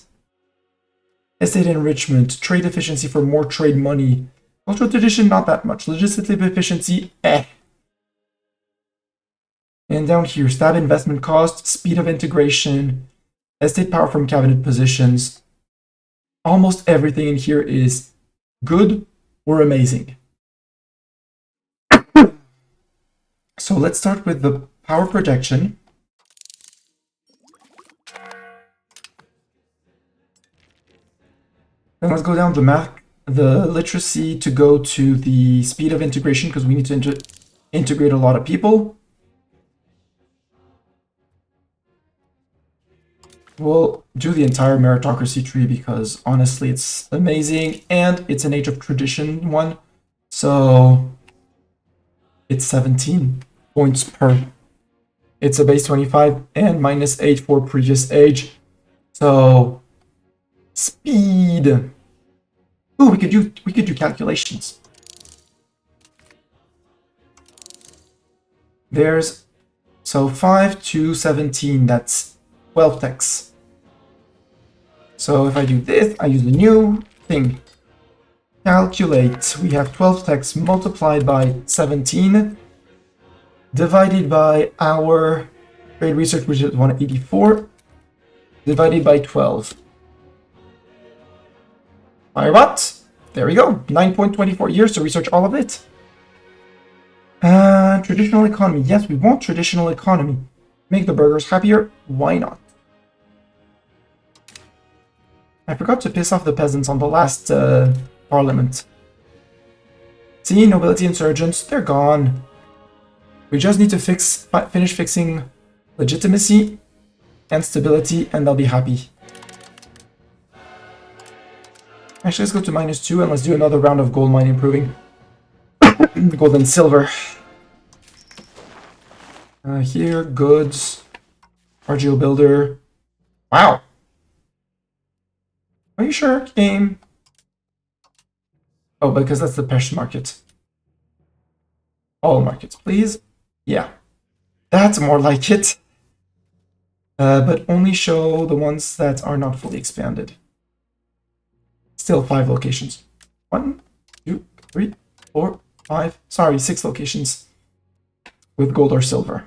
Estate enrichment, trade efficiency for more trade money. Cultural tradition, not that much. Legislative efficiency, eh. And down here, stab investment cost, speed of integration, estate power from cabinet positions. Almost everything in here is good or amazing. So let's start with the power projection. Then let's go down the literacy to go to the speed of integration, because we need to integrate a lot of people. We'll do the entire meritocracy tree because honestly it's amazing and it's an age of tradition one. So it's 17 points per. It's a base 25 and minus 8 for previous age. So speed. Ooh, we could do calculations. There's so 5 to 17, that's 12 techs. So if I do this, I use a new thing. Calculate. We have 12 techs multiplied by 17, divided by our trade research, which is 184, divided by 12. My what? There we go. 9.24 years to research all of it. Traditional economy. Yes, we want traditional economy. Make the burghers happier. Why not? I forgot to piss off the peasants on the last parliament. See, nobility insurgents, they're gone. We just need to finish fixing legitimacy and stability, and they'll be happy. Actually, let's go to -2 and let's do another round of gold mine improving. Gold and silver. Here, goods. RGO builder. Wow. Are you sure, game? Oh, because that's the Pesh market. All markets, please. Yeah. That's more like it. but only show the ones that are not fully expanded. Still 5 locations. 1, 2, 3, 4, 5. Sorry, 6 locations with gold or silver.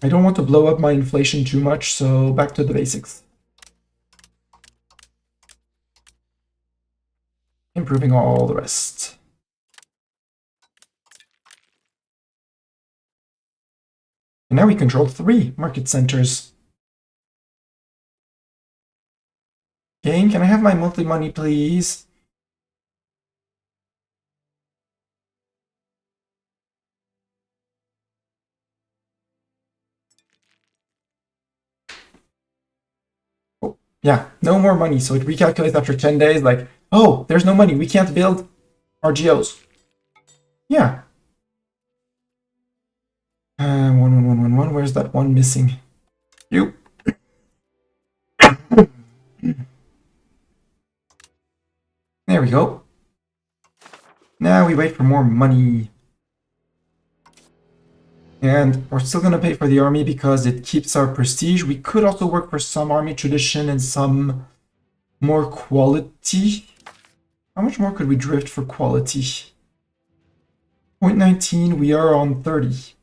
I don't want to blow up my inflation too much, so back to the basics. Improving all the rest. And now we control 3 market centers. Game, can I have my monthly money, please? Oh, yeah, no more money. So it recalculates after 10 days, like, oh, there's no money. We can't build RGOs. Yeah. 11111. Where's that one missing? You. There we go. Now we wait for more money. And we're still going to pay for the army because it keeps our prestige. We could also work for some army tradition and some more quality. How much more could we drift for quality? 0.19, we are on 30.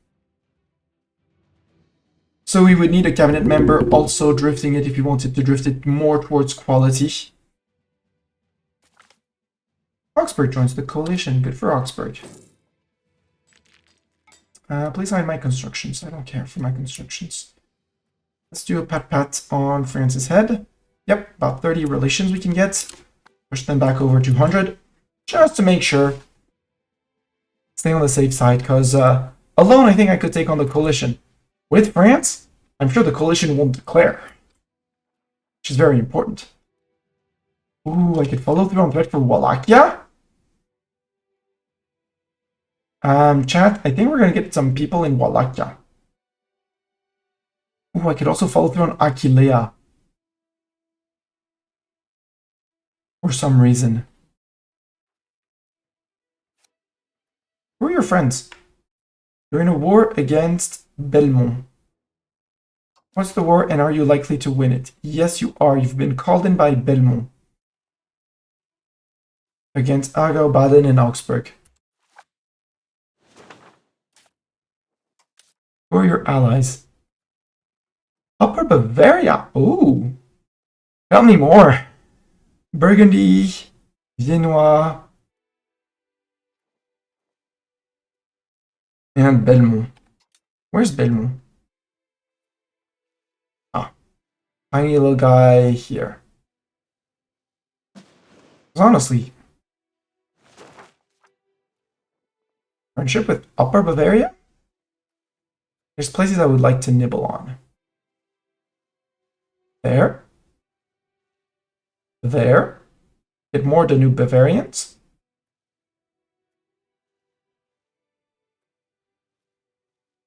So we would need a cabinet member also drifting it if you wanted to drift it more towards quality. Augsburg joins the coalition. Good for Augsburg. Please hide my constructions. I don't care for my constructions. Let's do a pat-pat on France's head. Yep, about 30 relations we can get. Push them back over 200. Just to make sure. Stay on the safe side, because alone I think I could take on the coalition. With France, I'm sure the coalition won't declare. Which is very important. Ooh, I could follow through on threat for Wallachia. Chat, I think we're going to get some people in Wallachia. Ooh, I could also follow through on Aquilea. For some reason. Who are your friends? You're in a war against Belmont. What's the war and are you likely to win it? Yes, you are. You've been called in by Belmont. Against Aargau, Baden, and Augsburg. Who are your allies? Upper Bavaria. Ooh. Tell me more. Burgundy, Viennois, and Belmont. Where's Belmont? Ah, tiny little guy here. Honestly, friendship with Upper Bavaria? There's places I would like to nibble on. There. There. Get more Danube Bavarians.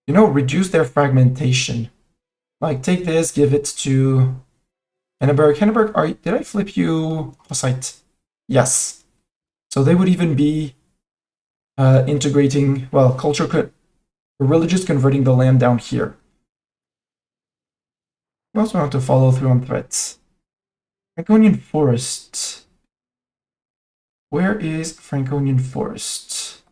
You know, reduce their fragmentation. Like, take this, give it to Henneberg. Henneberg, did I flip you Hussite? Yes. So they would even be integrating, well, religious converting the land down here. We also want to follow through on threats. Franconian Forest. Where is Franconian Forest?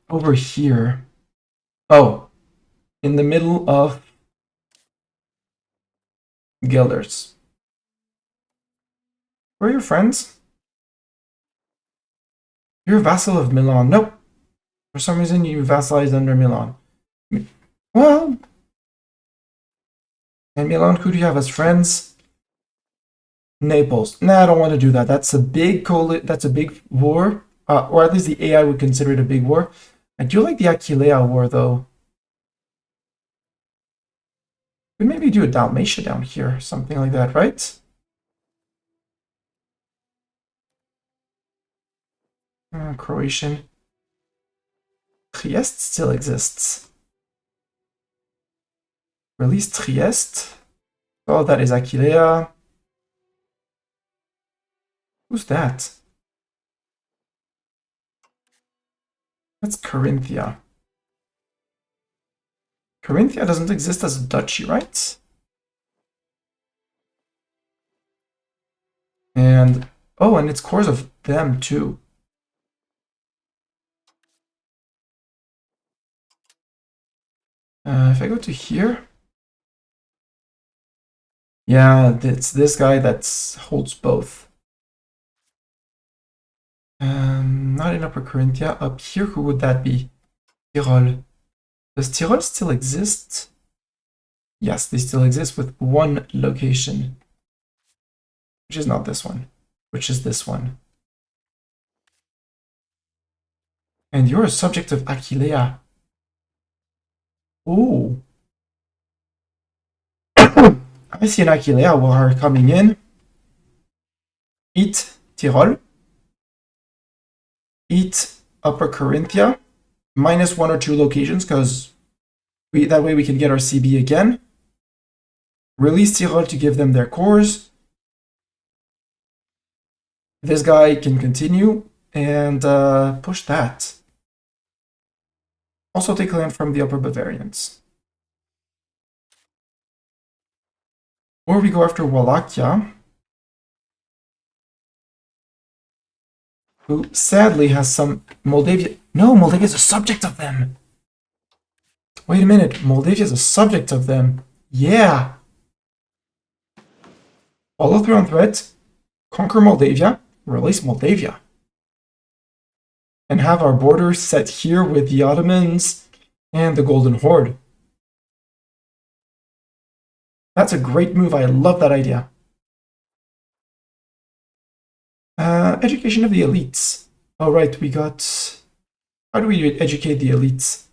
Over here. Oh, in the middle of Gelders. Where are your friends? You're a vassal of Milan. Nope. For some reason, you vassalized under Milan. Well, and Milan, who do you have as friends? Naples. Nah, I don't want to do that. That's a big war. Or at least the AI would consider it a big war. I do like the Aquilea war, though. Could maybe do a Dalmatia down here, something like that, right? Croatian. Trieste still exists. Release Trieste. Oh, that is Aquilea. Who's that? That's Carinthia. Carinthia doesn't exist as a duchy, right? And, oh, and it's cores of them too. If I go to here, yeah, it's this guy that holds both. Not in Upper Carinthia. Up here, who would that be? Tyrol. Does Tyrol still exist? Yes, they still exist with one location, which is not this one, which is this one. And you're a subject of Aquileia. Ooh. I see an Aquileia who are coming in. Eat Tyrol. Eat Upper Carinthia. Minus 1 or 2 locations, because that way we can get our CB again. Release Tyrol to give them their cores. This guy can continue and push that. Also take land from the Upper Bavarians. Or we go after Wallachia, who sadly has some Moldavia. No, Moldavia is a subject of them. Wait a minute, Moldavia is a subject of them. Yeah. Follow through on threat, conquer Moldavia, release Moldavia, and have our border set here with the Ottomans and the Golden Horde. That's a great move. I love that idea. Education of the elites. All right, we got... How do we educate the elites?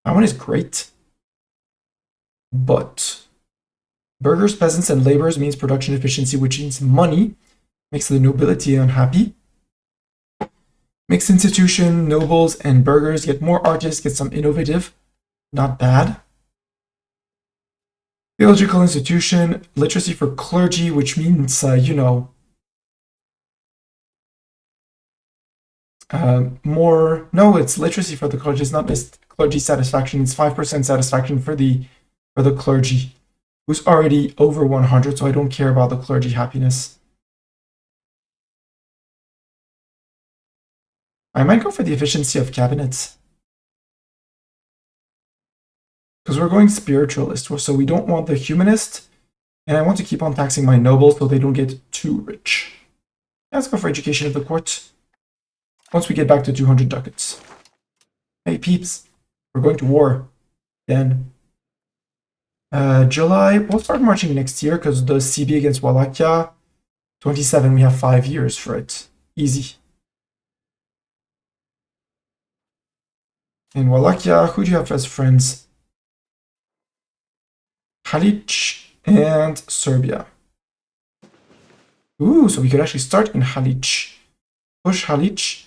That one is great. But burghers, peasants, and laborers means production efficiency, which means money. Makes the nobility unhappy. Makes institution, nobles, and burghers get more artists, get some innovative. Not bad. Theological institution, literacy for clergy, which means, you know, more... No, it's literacy for the clergy. It's not just clergy satisfaction. It's 5% satisfaction for the clergy, who's already over 100, so I don't care about the clergy happiness. I might go for the efficiency of cabinets. Because we're going spiritualist, so we don't want the humanist, and I want to keep on taxing my nobles so they don't get too rich. Let's go for education of the court. Once we get back to 200 ducats. Hey peeps, we're going to war. Then July, we'll start marching next year because the CB against Wallachia, 27, we have 5 years for it. Easy. In Wallachia, who do you have as friends? Halic and Serbia. Ooh, so we could actually start in Halic. Push Halic.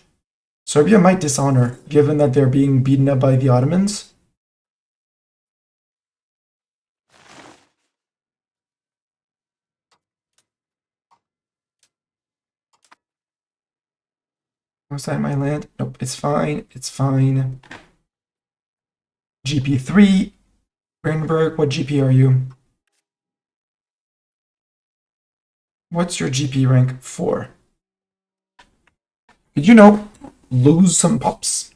Serbia might dishonor, given that they're being beaten up by the Ottomans. Was that my land? Nope, it's fine. It's fine. GP3. Brandenburg, what GP are you? What's your GP rank 4? Did you know? Lose some pops.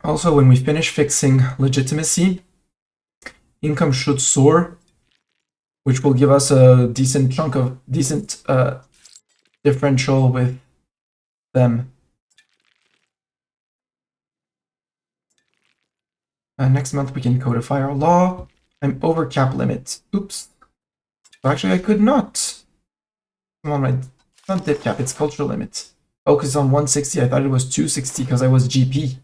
Also, when we finish fixing legitimacy, income should soar, which will give us a decent chunk of differential with them. Next month we can codify our law. I'm over cap limit. Oops. Actually, I could not. Come on, my not dip cap. It's cultural limit. Oh, because it's on 160. I thought it was 260 because I was GP.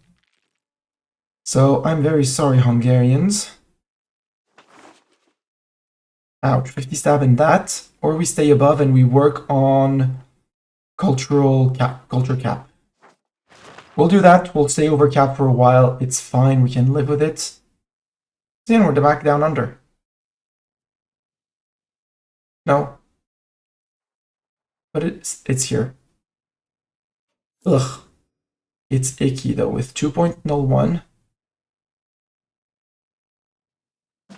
So I'm very sorry, Hungarians. Ouch, 50 stab in that. Or we stay above and we work on culture cap. We'll do that. We'll stay over cap for a while. It's fine. We can live with it. See, we're back down under. No. But it's here. Ugh. It's icky though with 2.01.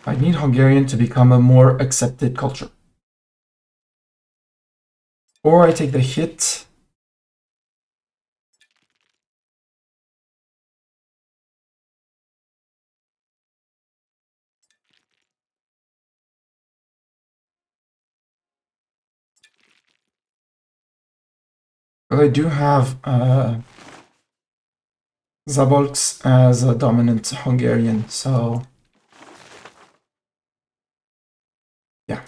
I need Hungarian to become a more accepted culture. Or I take the hit. But I do have Szabolcs as a dominant Hungarian, so yeah,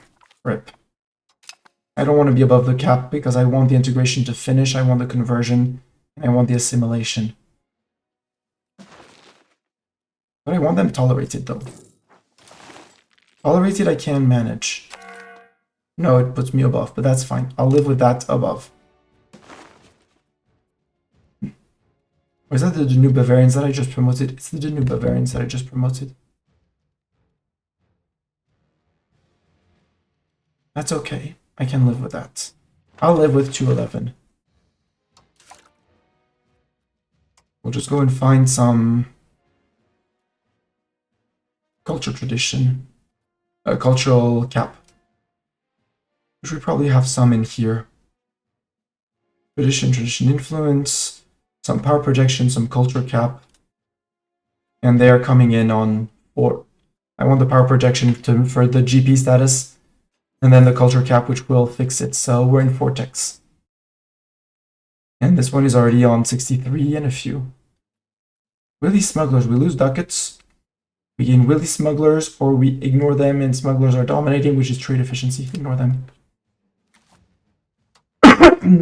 rip. I don't want to be above the cap because I want the integration to finish, I want the conversion, and I want the assimilation. But I want them tolerated though. Tolerated I can manage. No, it puts me above, but that's fine. I'll live with that above. Or is that the Danube Bavarians that I just promoted? It's the Danube Bavarians that I just promoted. That's okay. I can live with that. I'll live with 211. We'll just go and find some culture tradition, cultural cap, which we probably have some in here. Tradition influence, some power projection, some culture cap, and they are coming in on 4. I want the power projection for the GP status, and then the culture cap, which will fix it. So we're in Vortex. And this one is already on 63 and a few. Willy smugglers, we lose ducats. We gain Willy smugglers, or we ignore them and smugglers are dominating, which is trade efficiency. Ignore them.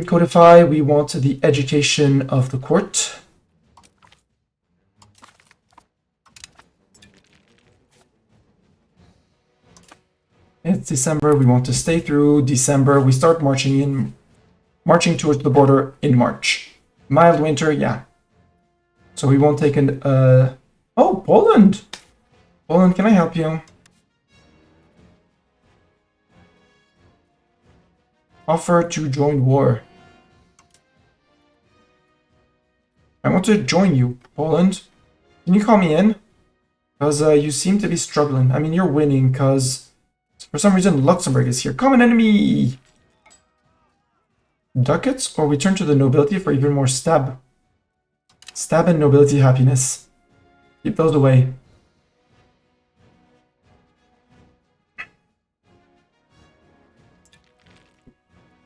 Codify, we want the education of the court. It's December, we want to stay through December. We start marching towards the border in March. Mild winter, yeah. So we won't take an, oh, Poland! Poland, can I help you? Offer to join war. I want to join you, Poland. Can you call me in? Because you seem to be struggling. I mean, you're winning because for some reason Luxembourg is here. Common enemy! Ducats, or we turn to the nobility for even more stab. Stab and nobility happiness. Keep those away.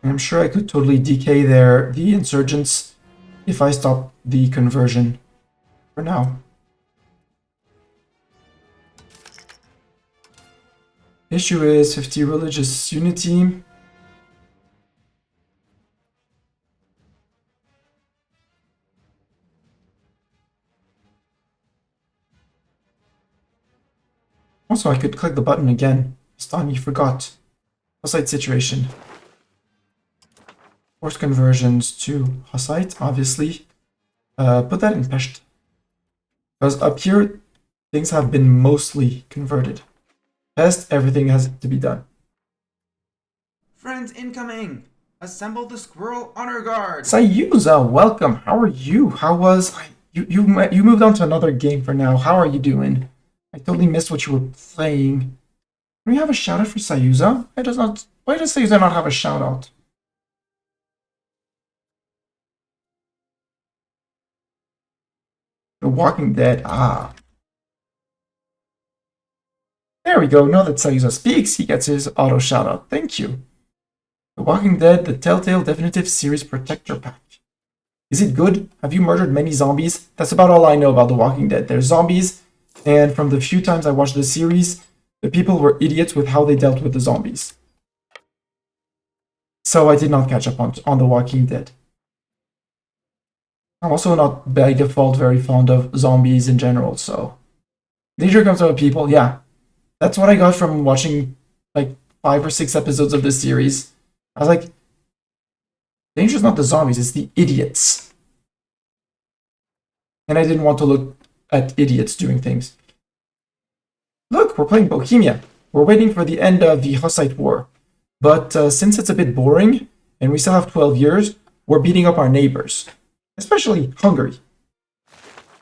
I'm sure I could totally DK the insurgents if I stop the conversion for now. Issue is 50 religious unity. Also, I could click the button again. Stan, you forgot. Hussite situation. Force conversions to Hussite, obviously. Put that in Pest. Because up here, things have been mostly converted. Pest, everything has to be done. Friends incoming! Assemble the squirrel honor guard! Sayuza, welcome! How are you? How was... You moved on to another game for now. How are you doing? I totally missed what you were playing. Do we have a shout out for Sayuza? Why does Sayuza not have a shout out? The Walking Dead, There we go, now that Sayuza speaks, he gets his auto shout out. Thank you. The Walking Dead, the Telltale Definitive Series Protector Pack. Is it good? Have you murdered many zombies? That's about all I know about The Walking Dead. There's zombies, and from the few times I watched the series, the people were idiots with how they dealt with the zombies. So I did not catch up on The Walking Dead. I'm also not, by default, very fond of zombies in general, so... Danger comes out of people, yeah. That's what I got from watching, like, 5 or 6 episodes of this series. I was like, danger's not the zombies, it's the idiots. And I didn't want to look at idiots doing things. Look, look, we're playing Bohemia. We're waiting for the end of the Hussite War. But since it's a bit boring, and we still have 12 years, we're beating up our neighbors, especially Hungary.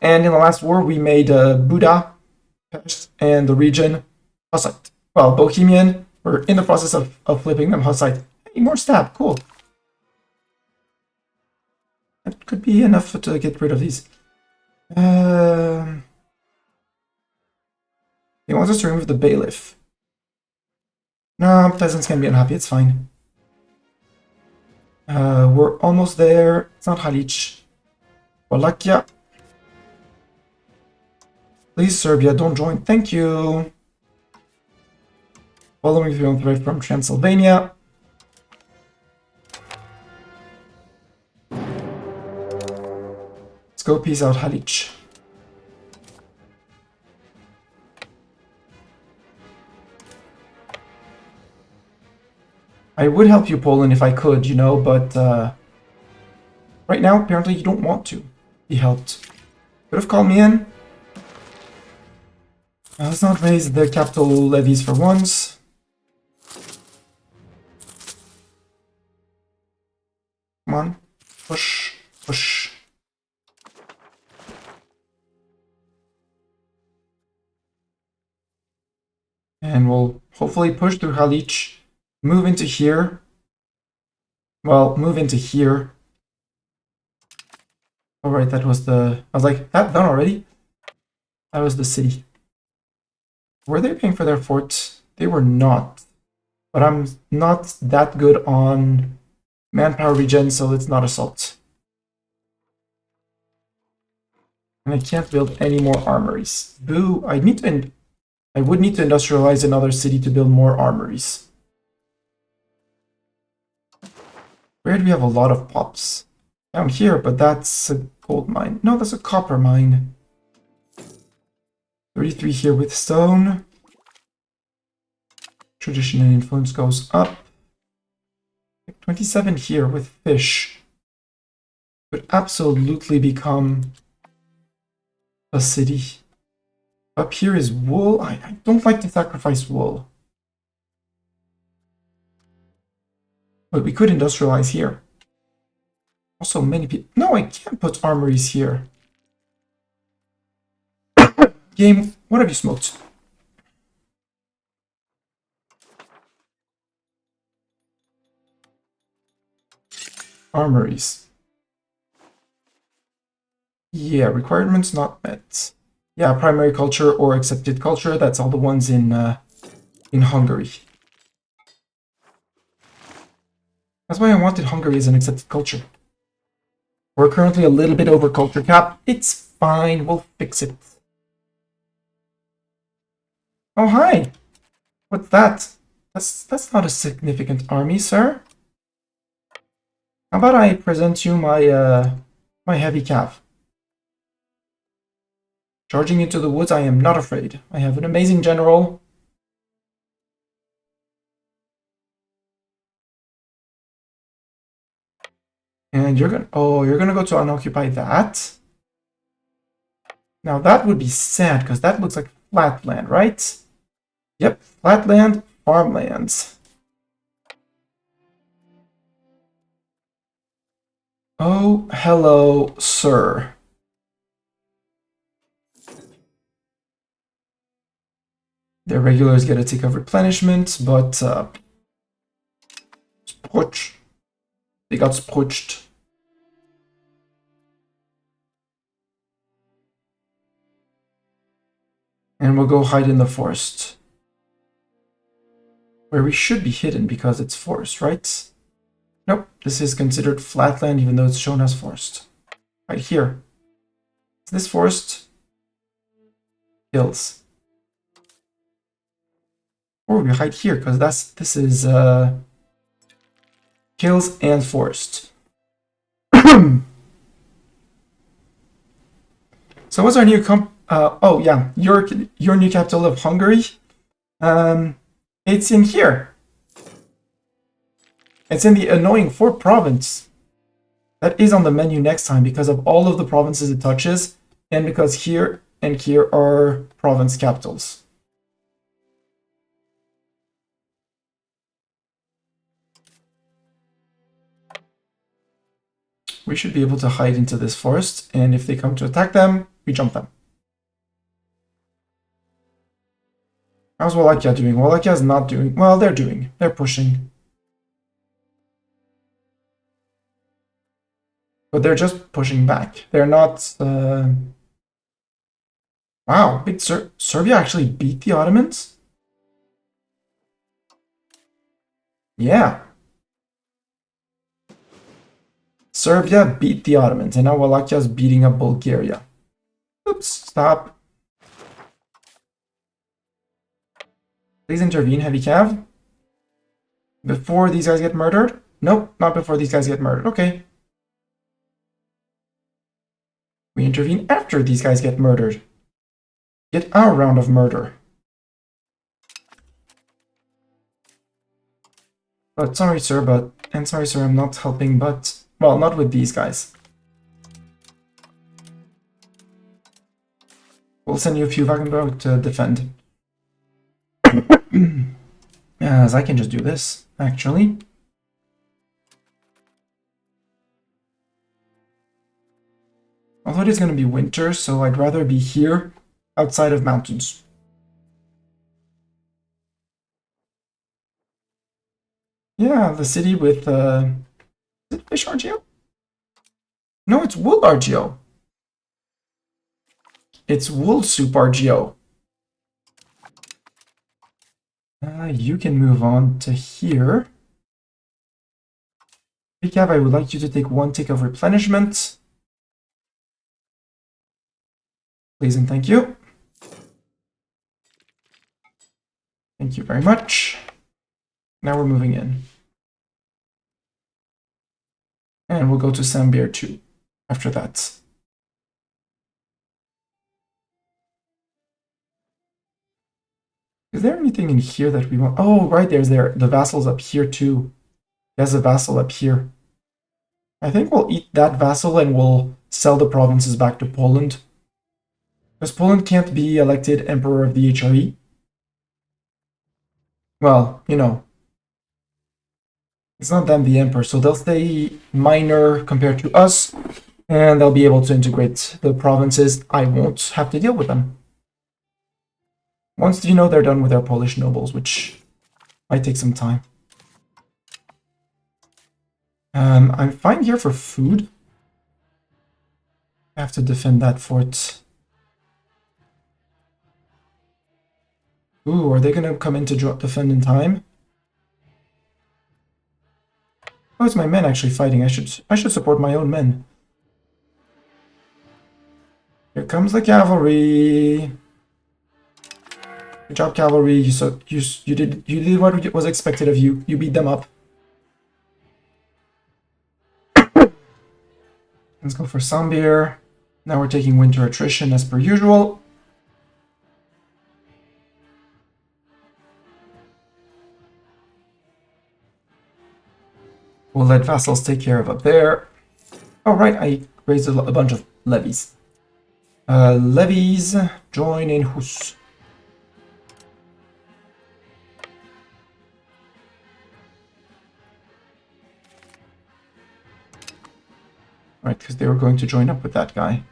And in the last war, we made Budapest and the region Hussite. Well, Bohemian, we're in the process of flipping them Hussite. Hey, more stab, cool. That could be enough to get rid of these. He wants us to remove the bailiff. No, peasants can be unhappy, it's fine. We're almost there. It's not Halic. Wallachia. Please, Serbia, don't join. Thank you. Following the threat from Transylvania. Let's go peace out Halic. I would help you, Poland, if I could, you know, but right now, apparently you don't want to be helped. Could have called me in. Let's not raise the capital levies for once. Come on. Push. Push. And we'll hopefully push through Halic. Move into here. Well, move into here. Alright, that was the... I was like, that done already? That was the city. Were they paying for their fort? They were not. But I'm not that good on manpower regen, so it's not assault. And I can't build any more armories. Boo! I would need to industrialize another city to build more armories. Where do we have a lot of pops? Down here, but that's a gold mine. No, that's a copper mine. 33 here with stone. Tradition and influence goes up. 27 here with fish. Could absolutely become a city. Up here is wool. I don't like to sacrifice wool. But we could industrialize here. Also, many people... No, I can't put armories here. Game, what have you smoked? Armories. Yeah, requirements not met. Yeah, primary culture or accepted culture. That's all the ones in Hungary. That's why I wanted Hungary as an accepted culture. We're currently a little bit over culture cap. It's fine, we'll fix it. Oh, hi! What's that? That's not a significant army, sir. How about I present you my my heavy cav? Charging into the woods, I am not afraid. I have an amazing general. And you're gonna go to unoccupy that. Now that would be sad because that looks like flatland, right? Yep, flatland, farmlands. Oh, hello, sir. Their regulars get a tick of replenishment, but Spruch. They got spruched. And we'll go hide in the forest. Where we should be hidden because it's forest, right? Nope, this is considered flatland even though it's shown as forest. Right here. Is this forest? Hills. Or we hide here because this is hills and forest. So what's our new oh yeah, your new capital of Hungary? It's in here. It's in the annoying 4th province. That is on the menu next time because of all of the provinces it touches, and because here and here are province capitals. we should be able to hide into this forest, and if they come to attack them, we jump them. How's Wallachia doing? Wallachia is not doing... Well, they're pushing. But they're just pushing back. They're not... Wow, wait, Serbia actually beat the Ottomans? Yeah. Serbia beat the Ottomans, and now Wallachia is beating up Bulgaria. Oops, stop. Please intervene, heavy cav. Before these guys get murdered? Nope, not before these guys get murdered. Okay. We intervene after these guys get murdered. Get our round of murder. But sorry, sir, I'm not helping, but... Well, not with these guys. We'll send you a few Wagenburg to defend. As I can just do this, actually. Although it is going to be winter, so I'd rather be here, outside of mountains. Yeah, the city with, is it fish RGO? No, it's wool RGO. It's wool soup RGO. You can move on to here. Cav, I would like you to take 1 tick of replenishment. Please and thank you. Thank you very much. Now we're moving in. And we'll go to Sambir too after that. Is there anything in here that we want? Oh, right, there's the vassal's up here too. There's a vassal up here. I think we'll eat that vassal and we'll sell the provinces back to Poland. Because Poland can't be elected emperor of the HRE. Well, you know, it's not them the emperor, so they'll stay minor compared to us, and they'll be able to integrate the provinces. I won't have to deal with them. Once, you know, they're done with their Polish nobles, which might take some time. I'm fine here for food. I have to defend that fort. Ooh, are they going to come in to defend in time? Oh, it's my men actually fighting. I should support my own men. Here comes the cavalry. Good job, cavalry. You did what was expected of you. You beat them up. Let's go for Sambir. Now we're taking winter attrition as per usual. We'll let vassals take care of up there. Oh, right, I raised a bunch of levies. Levies, join in Hus. Right, because they were going to join up with that guy.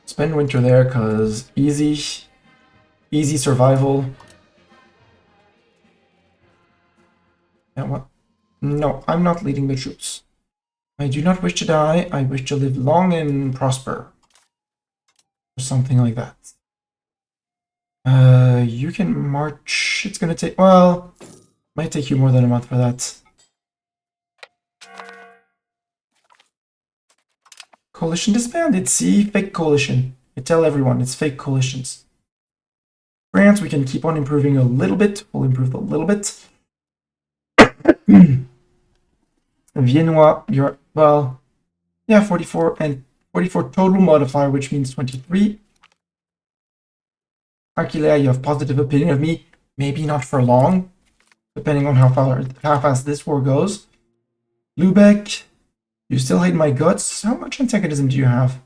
Spend winter there, because easy survival. And what? No, I'm not leading the troops. I do not wish to die, I wish to live long and prosper. Or something like that. You can march. It's gonna take, well, might take you more than a month for that. Coalition disbanded. See, fake coalition. I tell everyone it's fake coalitions. France, we can keep on improving a little bit. We'll improve a little bit. Viennois, you're, well, yeah, 44 and 44 total modifier, which means 23. Archilea, you have positive opinion of me. Maybe not for long, depending on how fast this war goes. Lubeck, You still hate my guts? How much antagonism do you have?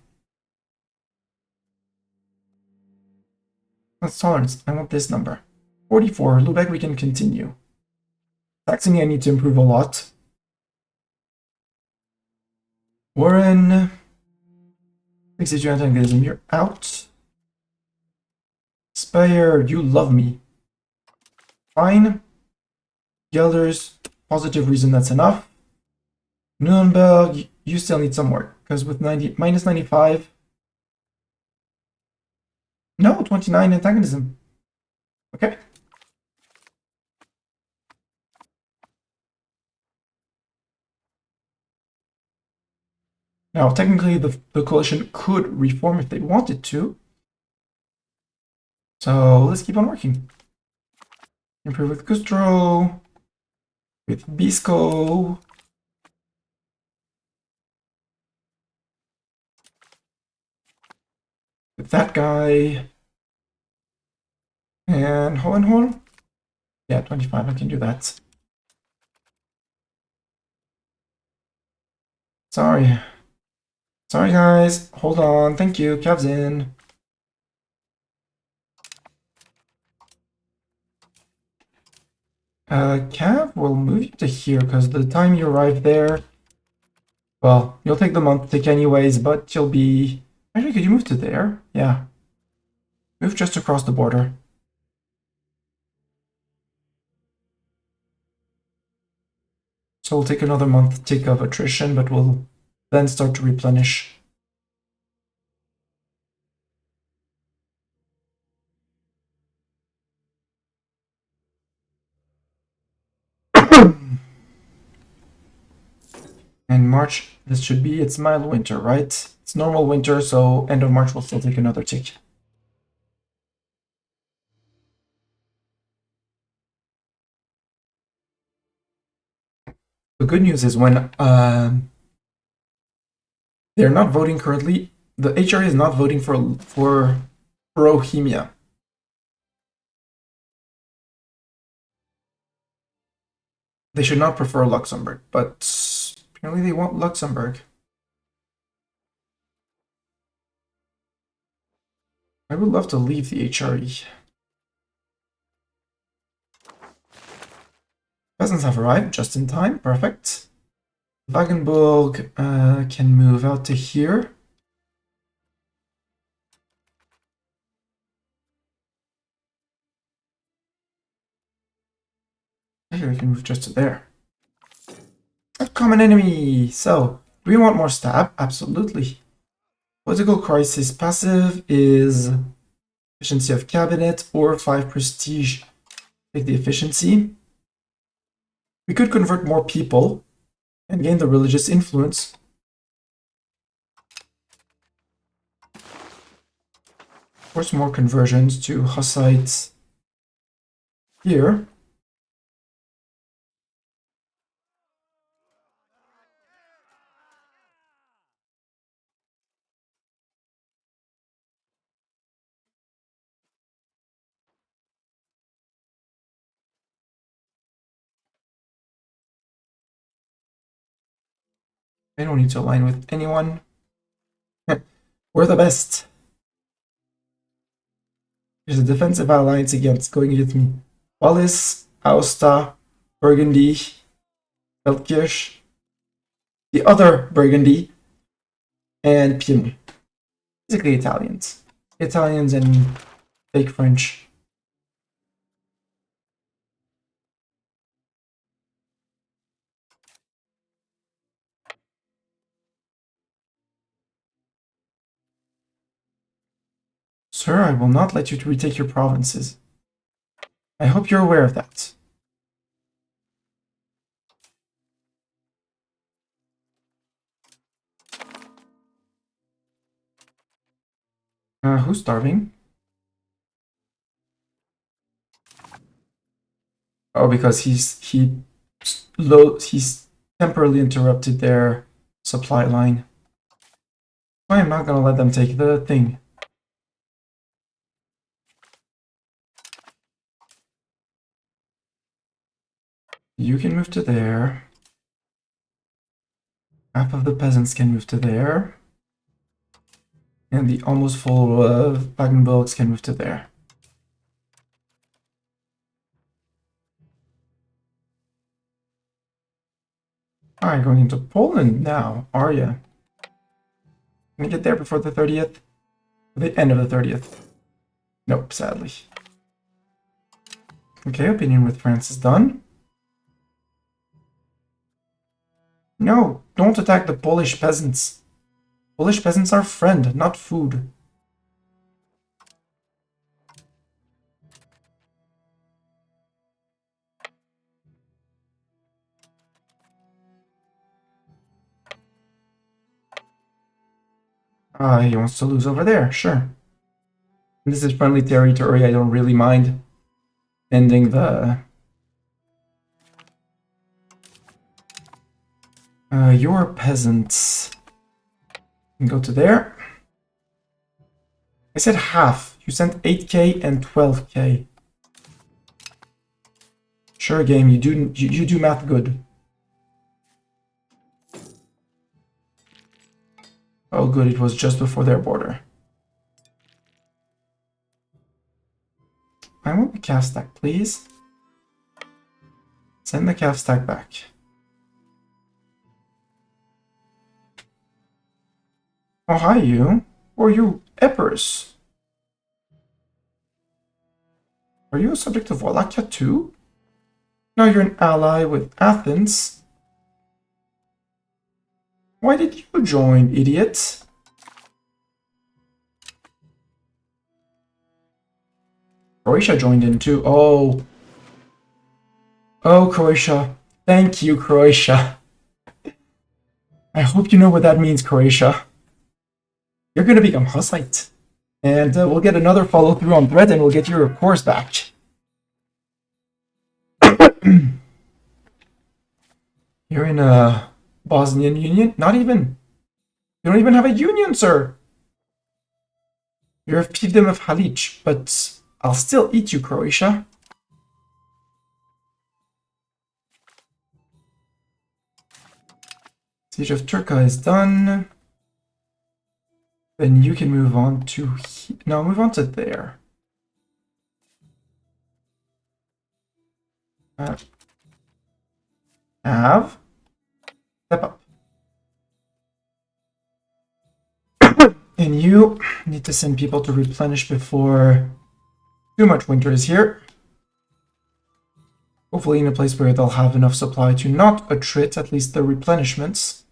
What's tolerance? I want this number. 44. Lubeck, we can continue. Saxony, I need to improve a lot. Warren. 62 antagonism, you're out. Speyer, you love me. Fine. Gelders, positive reason, that's enough. Nuremberg, you still need some work, because with minus 95... No, 29 antagonism. Okay. Now, technically, the coalition could reform if they wanted to. So, let's keep on working. Improve with Custro, with Bisco. With that guy. And Hohenholm? Yeah, 25, I can do that. Sorry. Sorry, guys. Hold on. Thank you. Cavs in. Cav, we'll move you to here, because the time you arrive there... Well, you'll take the month tick anyways, but you'll be... Actually, could you move to there? Yeah. Move just across the border. So we'll take another month tick of attrition, but we'll then start to replenish. And March, this should be its mild winter, right? It's normal winter, so end of March we'll still take another tick. The good news is when they're not voting currently, the HRA is not voting for Bohemia. They should not prefer Luxembourg, but apparently they want Luxembourg. I would love to leave the HRE. Peasants have arrived just in time, perfect. Wagenburg can move out to here. Actually, we can move just to there. A common enemy! So, do we want more stab? Absolutely. Political crisis passive is efficiency of cabinet or 5 prestige. Take the efficiency. We could convert more people and gain the religious influence. Force more conversions to Hussites here. I don't need to align with anyone. We're the best. There's a defensive alliance against going against me. Wallis, Aosta, Burgundy, Feldkirch, the other Burgundy, and Piedmont. Basically Italians. Italians and fake French. Sir, I will not let you to retake your provinces. I hope you're aware of that. Who's starving? Oh, because he's temporarily interrupted their supply line. I'm not gonna let them take the thing. You can move to there. Half of the peasants can move to there. And the almost full wagon bullocks can move to there. Alright, going into Poland now, are you? Can you get there before the 30th? The end of the 30th. Nope, sadly. Okay, opinion with France is done. No, don't attack the Polish peasants. Polish peasants are friend, not food. He wants to lose over there, sure. This is friendly territory, I don't really mind ending the... your peasants can go to there. I said half. You sent 8k and 12k. Sure, game, you do math good. Oh good, it was just before their border. I want the calf stack, please. Send the calf stack back. Oh, hi you. Or you Epirus. Are you a subject of Wallachia too? No, you're an ally with Athens. Why did you join, idiot? Croatia joined in too. Oh. Oh, Croatia. Thank you, Croatia. I hope you know what that means, Croatia. You're going to become Hussite. And we'll get another follow-through on thread and we'll get your course back. You're in a Bosnian union? Not even. You don't even have a union, sir. You're a fiefdom of Halic, but I'll still eat you, Croatia. Siege of Turka is done. Then you can move on to... No, move on to there. Have. Step up. And you need to send people to replenish before too much winter is here. Hopefully in a place where they'll have enough supply to not attrit at least the replenishments.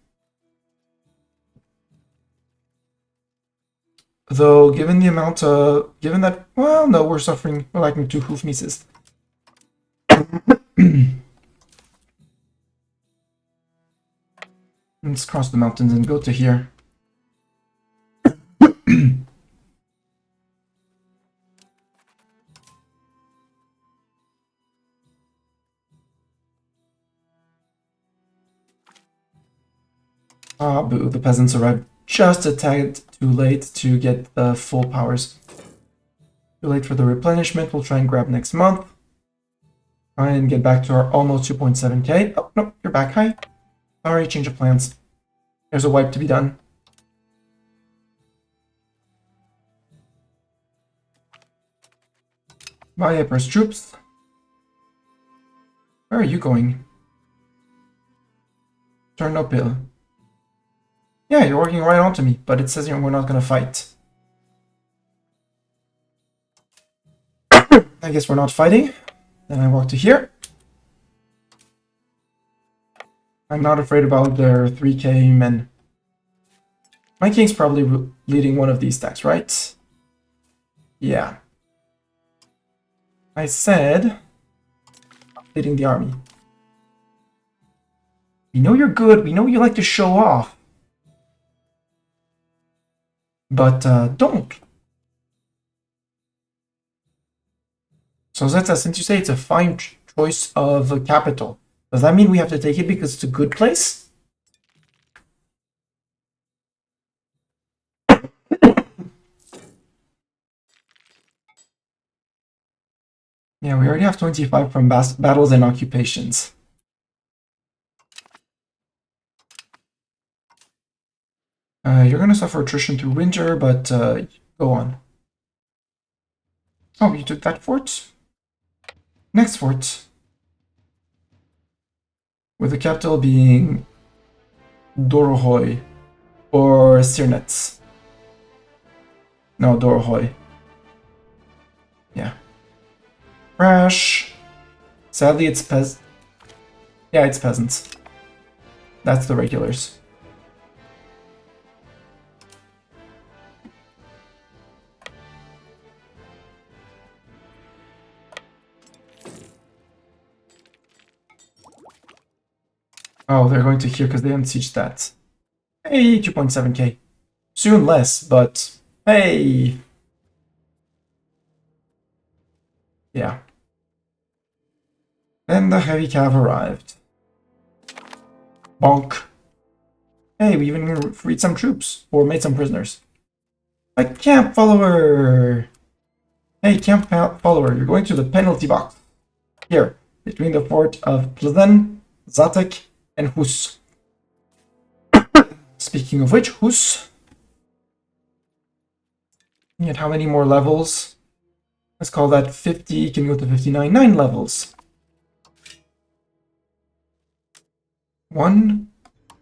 Though, given the amount of... Given that... Well, no, we're suffering... We're lacking 2 hoof nieces. Let's cross the mountains and go to here. Ah, boo, the peasants arrived just a tad too late to get the full powers. Too late for the replenishment, we'll try and grab next month. Try and get back to our almost 2.7k. Oh, no, you're back, hi. Sorry, change of plans. There's a wipe to be done. Bye, Emperor's troops. Where are you going? Turn uphill. Yeah, you're working right onto me, but it says we're not gonna fight. I guess we're not fighting. Then I walk to here. I'm not afraid about their 3k men. My king's probably leading one of these stacks, right? Yeah. I said... leading the army. We know you're good, we know you like to show off. But don't. So Zeta, since you say it's a fine choice of a capital, does that mean we have to take it because it's a good place? Yeah, we already have 25 from battles and occupations. You're gonna suffer attrition through winter, but go on. Oh, you took that fort? Next fort. With the capital being Dorohoi or Sirnets. No, Dorohoi. Yeah. Crash. Sadly, it's Yeah, it's peasants. That's the regulars. Oh, they're going to here because they haven't sieged that. Hey, 2.7k. Soon less, but hey. Yeah. Then the heavy cav arrived. Bonk. Hey, we even freed some troops, or made some prisoners. A camp follower! Hey, camp follower, you're going to the penalty box. Here, between the fort of Plzen, Zatek, and Hus. Speaking of which, Hus. And how many more levels? Let's call that 50, can go to 59, 9 levels. 1,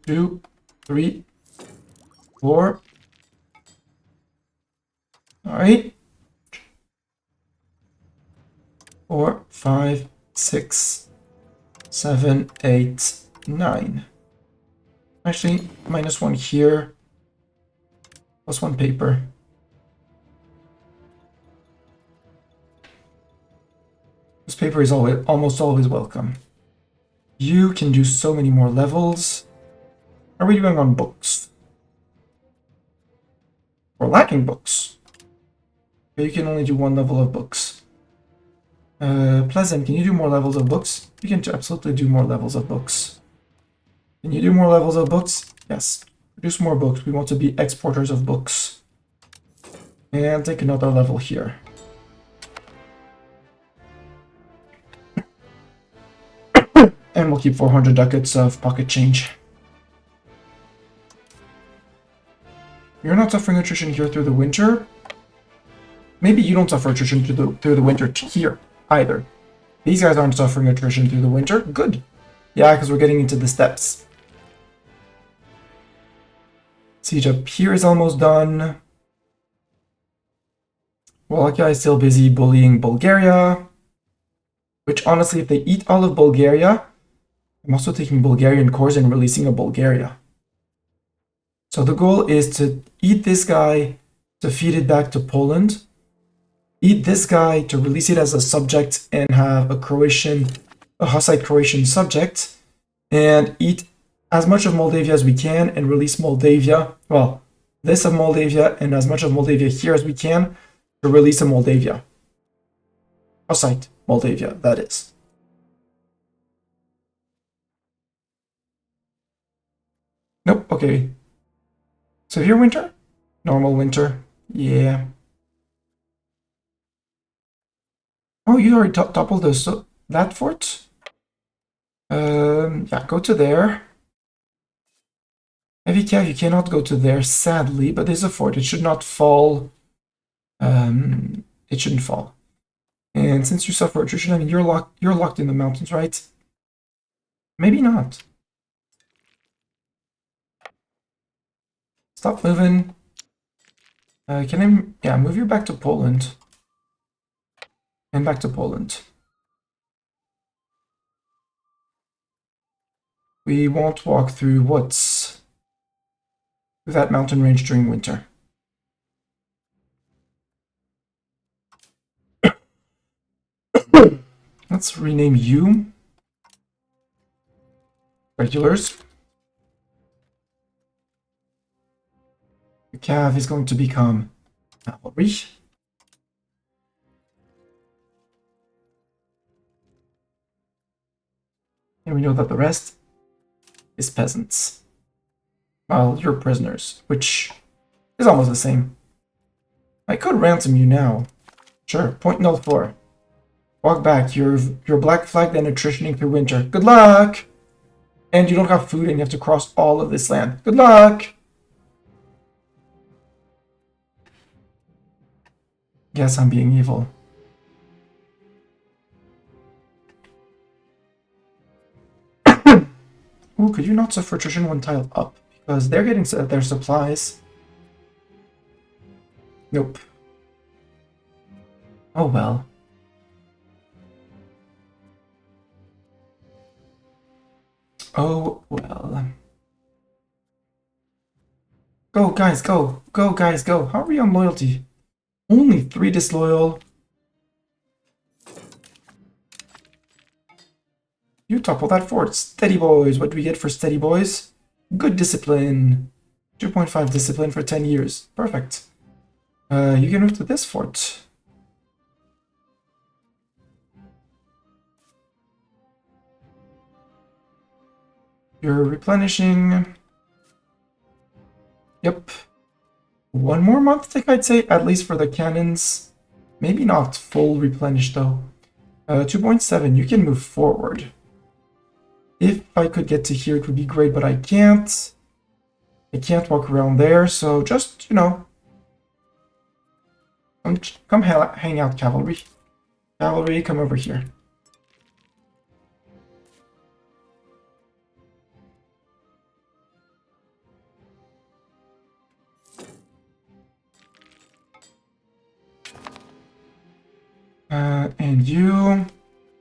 2, 3, 4. Alright. 4, 5, 6, 7, 8, 9. Actually, -1 here. +1 paper. This paper is almost always welcome. You can do so many more levels. How are we doing on books? We're lacking books. You can only do 1 level of books. Pleasant, can you do more levels of books? You can absolutely do more levels of books. Can you do more levels of books? Yes. Produce more books. We want to be exporters of books. And take another level here. And we'll keep 400 ducats of pocket change. You're not suffering attrition here through the winter. Maybe you don't suffer attrition through the winter here either. These guys aren't suffering attrition through the winter. Good. Yeah, because we're getting into the steppes. Siege up here is almost done. Wallachia is still busy bullying Bulgaria. Which honestly, if they eat all of Bulgaria, I'm also taking Bulgarian cores and releasing a Bulgaria. So the goal is to eat this guy, to feed it back to Poland, eat this guy to release it as a subject and have a Hussite Croatian subject, and eat as much of Moldavia as we can and release Moldavia, well, this of Moldavia and as much of Moldavia here as we can to release a Moldavia. Hussite Moldavia, that is. Nope, okay. Severe winter? Normal winter? Yeah. Oh, you already toppled that fort? Yeah, go to there. Heavy cav, you cannot go to there, sadly, but there's a fort. It should not fall. It shouldn't fall. And since you suffer attrition, I mean, you're locked in the mountains, right? Maybe not. Stop moving. Yeah, move you back to Poland. And back to Poland. We won't walk through woods. Through that mountain range during winter. Let's rename you. Regulars. The cav is going to become cavalry. And we know that the rest is peasants. Well, you're prisoners, which is almost the same. I could ransom you now. Sure, point 04. Walk back, you're black flagged and attritioning through winter. Good luck! And you don't have food and you have to cross all of this land. Good luck! Guess I'm being evil. Ooh, could you not suffer attrition one tile up? Because they're getting their supplies. Nope. Oh well. Oh well. Go, guys, go! Go, guys, go! How are we on loyalty? Only 3 disloyal. You topple that fort. Steady boys. What do we get for steady boys? Good discipline. 2.5 discipline for 10 years. Perfect. You can move to this fort. You're replenishing. Yep. 1 more month tick, I'd say, at least for the cannons. Maybe not full replenish, though. 2.7, you can move forward. If I could get to here, it would be great, but I can't. I can't walk around there, so just, you know, come hang out, cavalry. Cavalry, come over here. And you're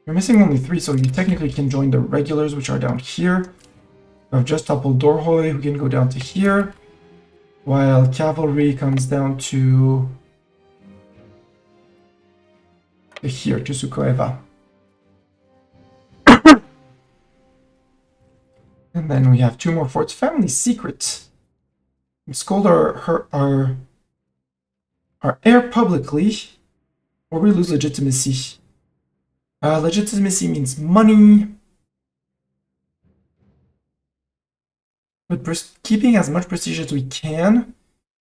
missing only 3, so you technically can join the regulars, which are down here. I've just toppled Dorhoy, who can go down to here, while cavalry comes down to here, to Sukoeva. And then we have 2 more forts. Family secret. Scold our heir publicly, or we lose legitimacy. Legitimacy means money. But keeping as much prestige as we can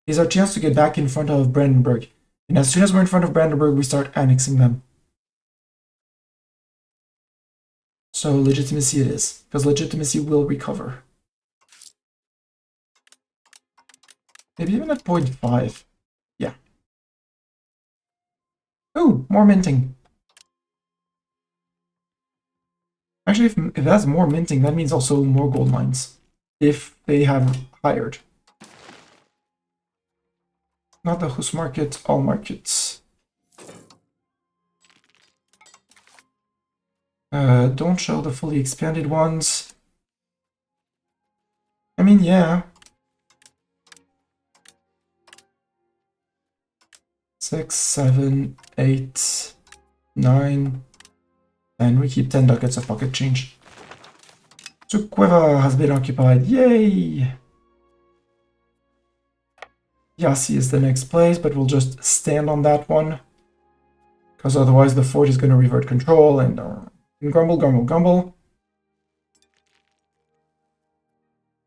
is our chance to get back in front of Brandenburg. And as soon as we're in front of Brandenburg, we start annexing them. So legitimacy it is, because legitimacy will recover. Maybe even at 0.5. Yeah. Ooh, more minting. Actually, if that's more minting, that means also more gold mines. If they have hired. Not the Hus market, all markets. Don't show the fully expanded ones. I mean, yeah. 6, 7, 8, 9, and we keep 10 ducats of pocket change. Sukweva has been occupied. Yay! Yasi is the next place, but we'll just stand on that one. Because otherwise the fort is going to revert control and grumble, grumble, grumble.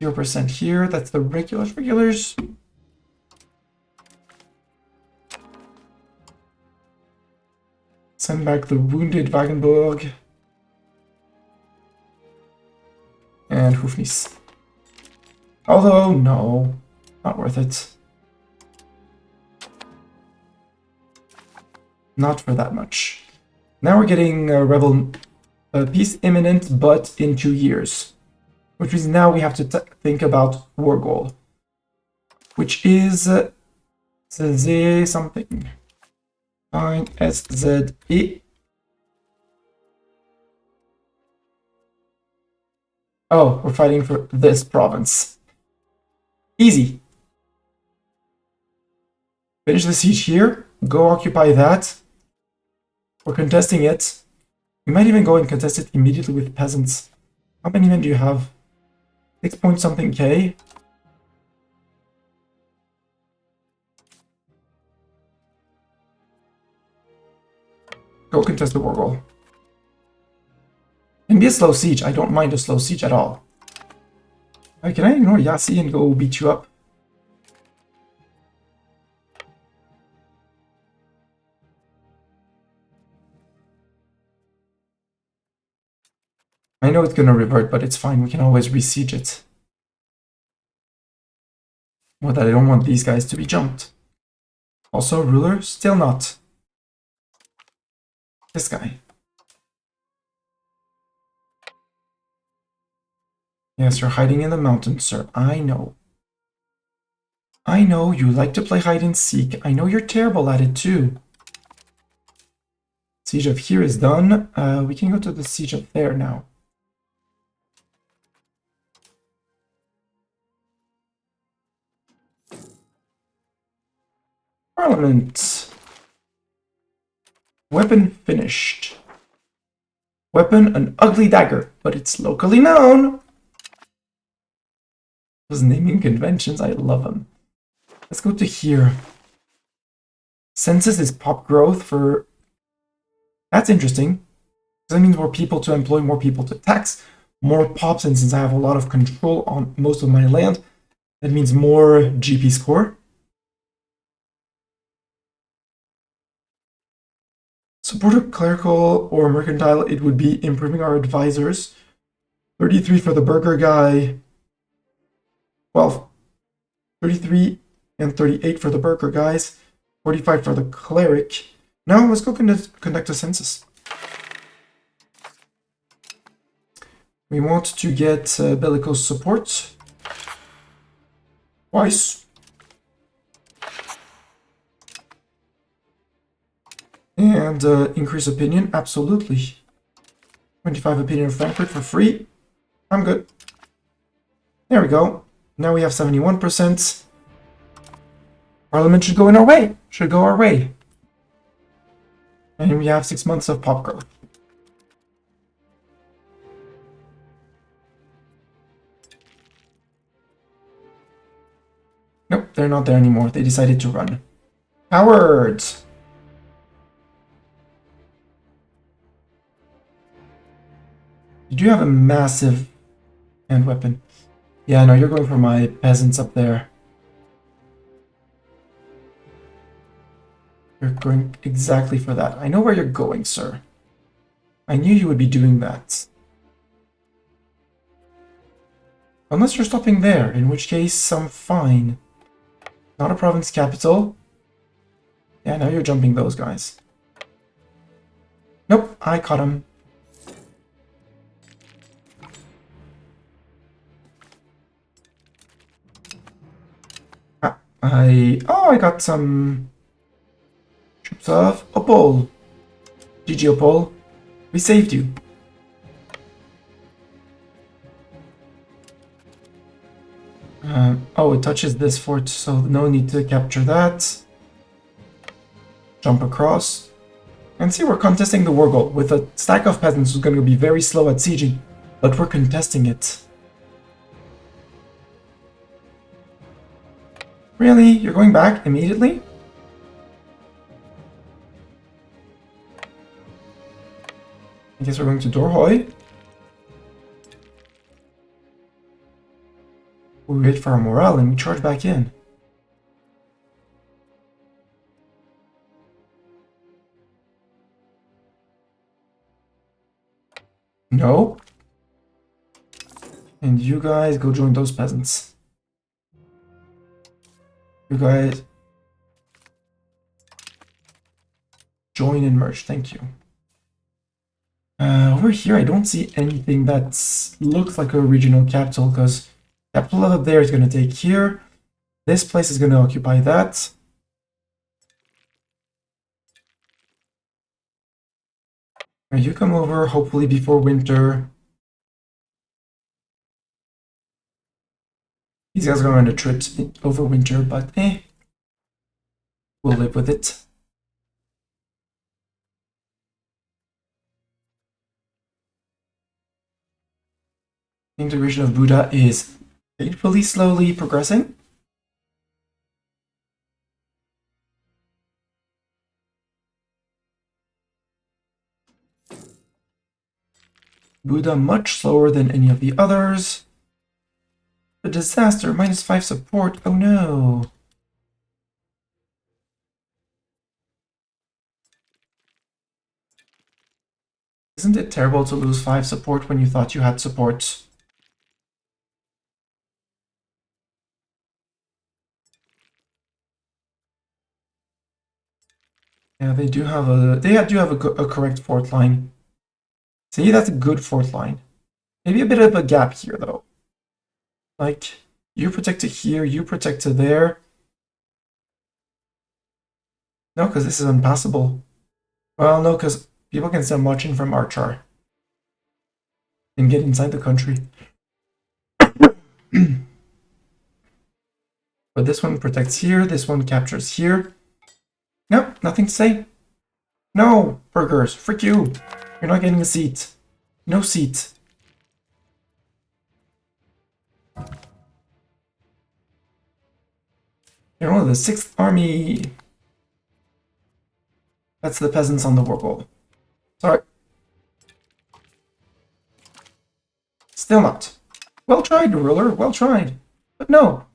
0% here, that's the regulars. Send back the wounded Wagenburg. And Hufnis. Although, no, not worth it. Not for that much. Now we're getting rebel peace imminent, but in 2 years. Which means now we have to think about war goal. Which is Z something. Fine, SZE. Oh, we're fighting for this province. Easy. Finish the siege here. Go occupy that. We're contesting it. We might even go and contest it immediately with peasants. How many men do you have? 6 point something K. Go contest the war goal. And be a slow siege. I don't mind a slow siege at all. Can I ignore Yasi and go beat you up? I know it's gonna revert, but it's fine. We can always re-siege it. Well, that I don't want these guys to be jumped. Also, ruler, still not. This guy. Yes, you're hiding in the mountains, sir. I know. I know you like to play hide and seek. I know you're terrible at it too. Siege of here is done. We can go to the siege of there now. Parliament. Weapon finished. Weapon, an ugly dagger, but it's locally known. Those naming conventions, I love them. Let's go to here. Census is pop growth for... That's interesting. That means more people to employ, more people to tax, more pops, and since I have a lot of control on most of my land, that means more GP score. Supporter clerical or mercantile, it would be improving our advisors. 33 for the burger guy. Well, 33 and 38 for the burger guys. 45 for the cleric. Now let's go conduct a census. We want to get bellicose support. Twice. And increase opinion, absolutely. 25 opinion of Frankfurt for free. I'm good. There we go. Now we have 71%. Parliament should go in our way. Should go our way. And we have 6 months of pop growth. Nope, they're not there anymore. They decided to run. Cowards! You do have a massive hand weapon. Yeah, no, you're going for my peasants up there. You're going exactly for that. I know where you're going, sir. I knew you would be doing that. Unless you're stopping there, in which case I'm fine. Not a province capital. Yeah, now you're jumping those guys. Nope, I caught him. I got some troops of Opol. GG Opol. We saved you. Oh, it touches this fort, so no need to capture that. Jump across. And see, we're contesting the war goal with a stack of peasants who's going to be very slow at sieging, but we're contesting it. Really? You're going back immediately? I guess we're going to Dorhoy. We wait for our morale and we charge back in. No. And you guys go join those peasants. You guys join and merge. Thank you. Over here, I don't see anything that looks like a regional capital because capital up there is going to take here. This place is going to occupy that. You come over, hopefully before winter. These guys are going on a trip over winter, but we'll live with it. The integration of Buddha is painfully slowly progressing. Buddha much slower than any of the others. A disaster, -5 support, oh no. Isn't it terrible to lose 5 support when you thought you had support? Yeah, they do have a correct fort line. See, that's a good fort line. Maybe a bit of a gap here though. Like you protect it here, you protect it there. No, because this is unpassable. Well, no, because people can still march in from Archar and get inside the country. But this one protects here, this one captures here. Nope, nothing to say. No, burgers, frick you. You're not getting a seat. No seat. You're one of the 6th Army. That's the peasants on the war goal. Sorry. Still not. Well tried, ruler, well tried. But no.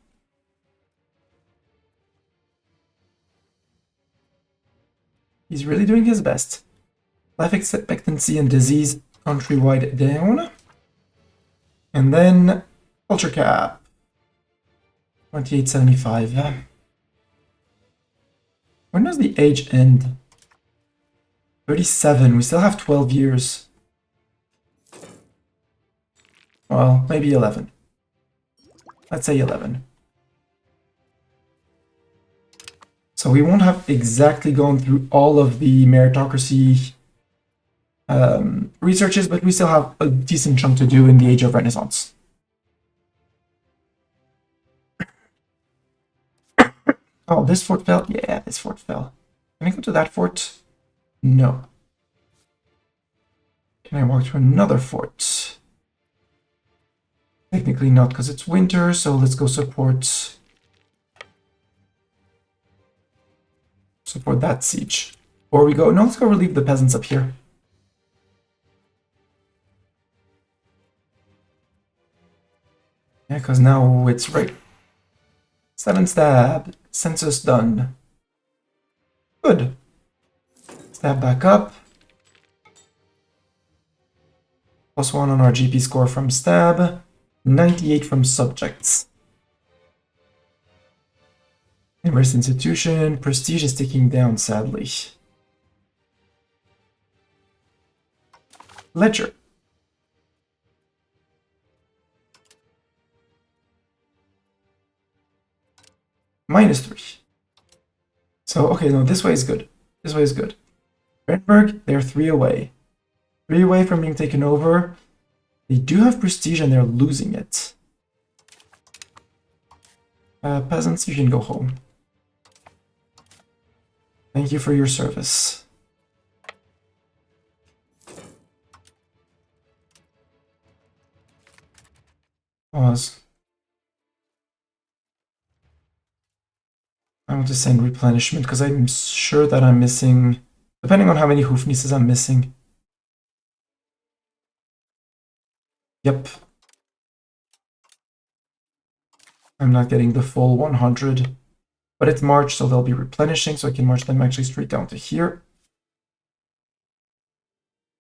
He's really doing his best. Life expectancy and disease countrywide down. And then culture cap. 2875. When does the age end? 37. We still have 12 years. Well, maybe 11. Let's say 11. So we won't have exactly gone through all of the meritocracy researches, but we still have a decent chunk to do in the Age of Renaissance. Oh, this fort fell? Yeah, this fort fell. Can I go to that fort? No. Can I walk to another fort? Technically not, because it's winter, so let's go support that siege. Or we go, no, let's go relieve the peasants up here. Yeah, because now it's right. 7 stab. Census done. Good. Stab back up. +1 on our GP score from stab. 98 from subjects. Inverse institution. Prestige is ticking down, sadly. Ledger. -3. So, okay, no, this way is good. This way is good. Redberg, they're 3 away. 3 away from being taken over. They do have prestige and they're losing it. Peasants, you can go home. Thank you for your service. Pause. I want to send replenishment because I'm sure that I'm missing, depending on how many Hoofnieces I'm missing. Yep. I'm not getting the full 100, but it's March, so they'll be replenishing, so I can march them actually straight down to here.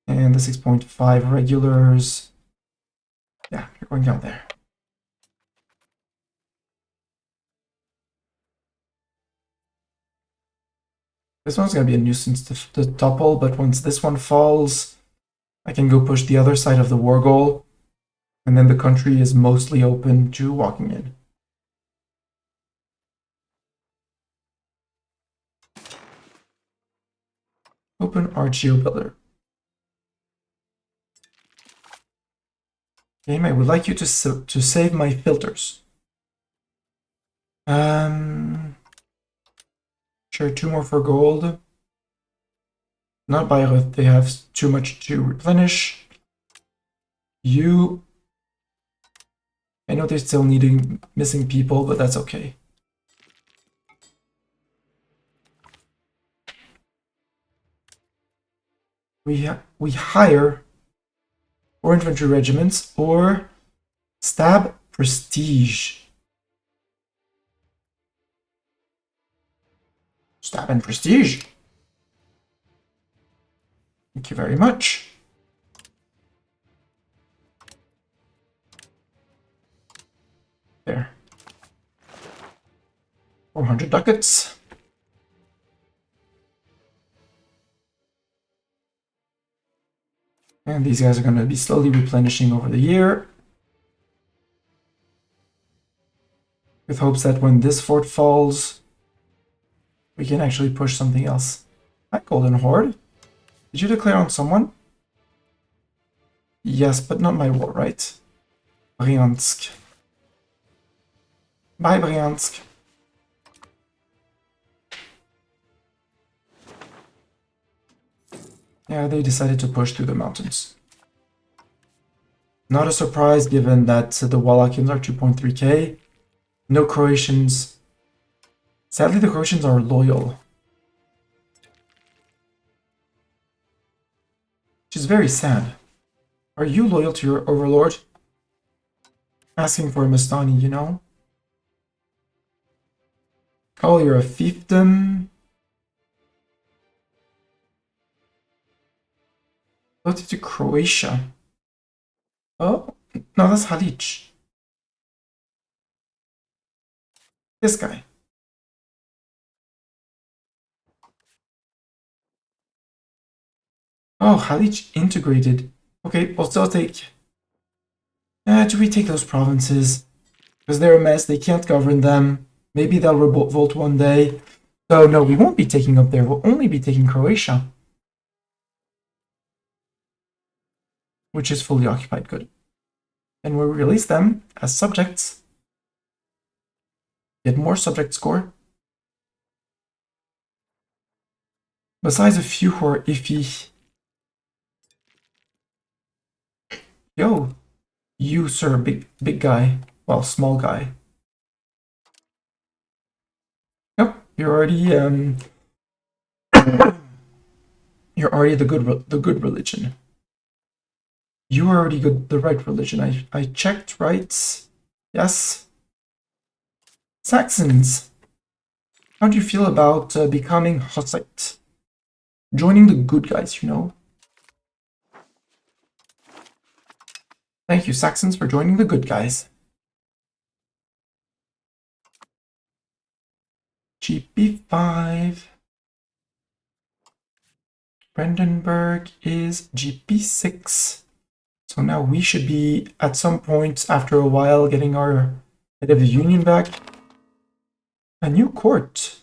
And the 6.5 regulars. Yeah, you're going down there. This one's going to be a nuisance to topple, but once this one falls, I can go push the other side of the war goal, and then the country is mostly open to walking in. Open Archeo Builder. Game, I would like you to save my filters. Sure, 2 more for gold. Not Bayreuth, they have too much to replenish. You... I know they're still missing people, but that's okay. We hire 4 infantry regiments or stab prestige. Stab and prestige. Thank you very much. There. 400 ducats. And these guys are going to be slowly replenishing over the year, with hopes that when this fort falls, we can actually push something else. Hi, Golden Horde. Did you declare on someone? Yes, but not my war, right? Bryansk. Bye, Bryansk. Yeah, they decided to push through the mountains. Not a surprise given that the Wallachians are 2.3k. No Croatians. Sadly, the Croatians are loyal. Which is very sad. Are you loyal to your overlord? Asking for a Mastani, you know? Oh, you're a fiefdom. Go to Croatia. Oh, no, that's Halic. This guy. Oh, Halic integrated. Okay, we'll still take... do we take those provinces? Because they're a mess, they can't govern them. Maybe they'll revolt one day. So no, we won't be taking up there. We'll only be taking Croatia. Which is fully occupied. Good. And we'll release them as subjects. Get more subject score. Besides a few who are iffy. Yo, you sir, big guy. Well, small guy. Yep, you're already you're already the good religion. You are already the right religion. I checked, right? Yes. Saxons. How do you feel about becoming Hussite? Joining the good guys, you know? Thank you, Saxons, for joining the good guys. GP5. Brandenburg is GP6. So now we should be, at some point, after a while, getting our head of the union back. A new court.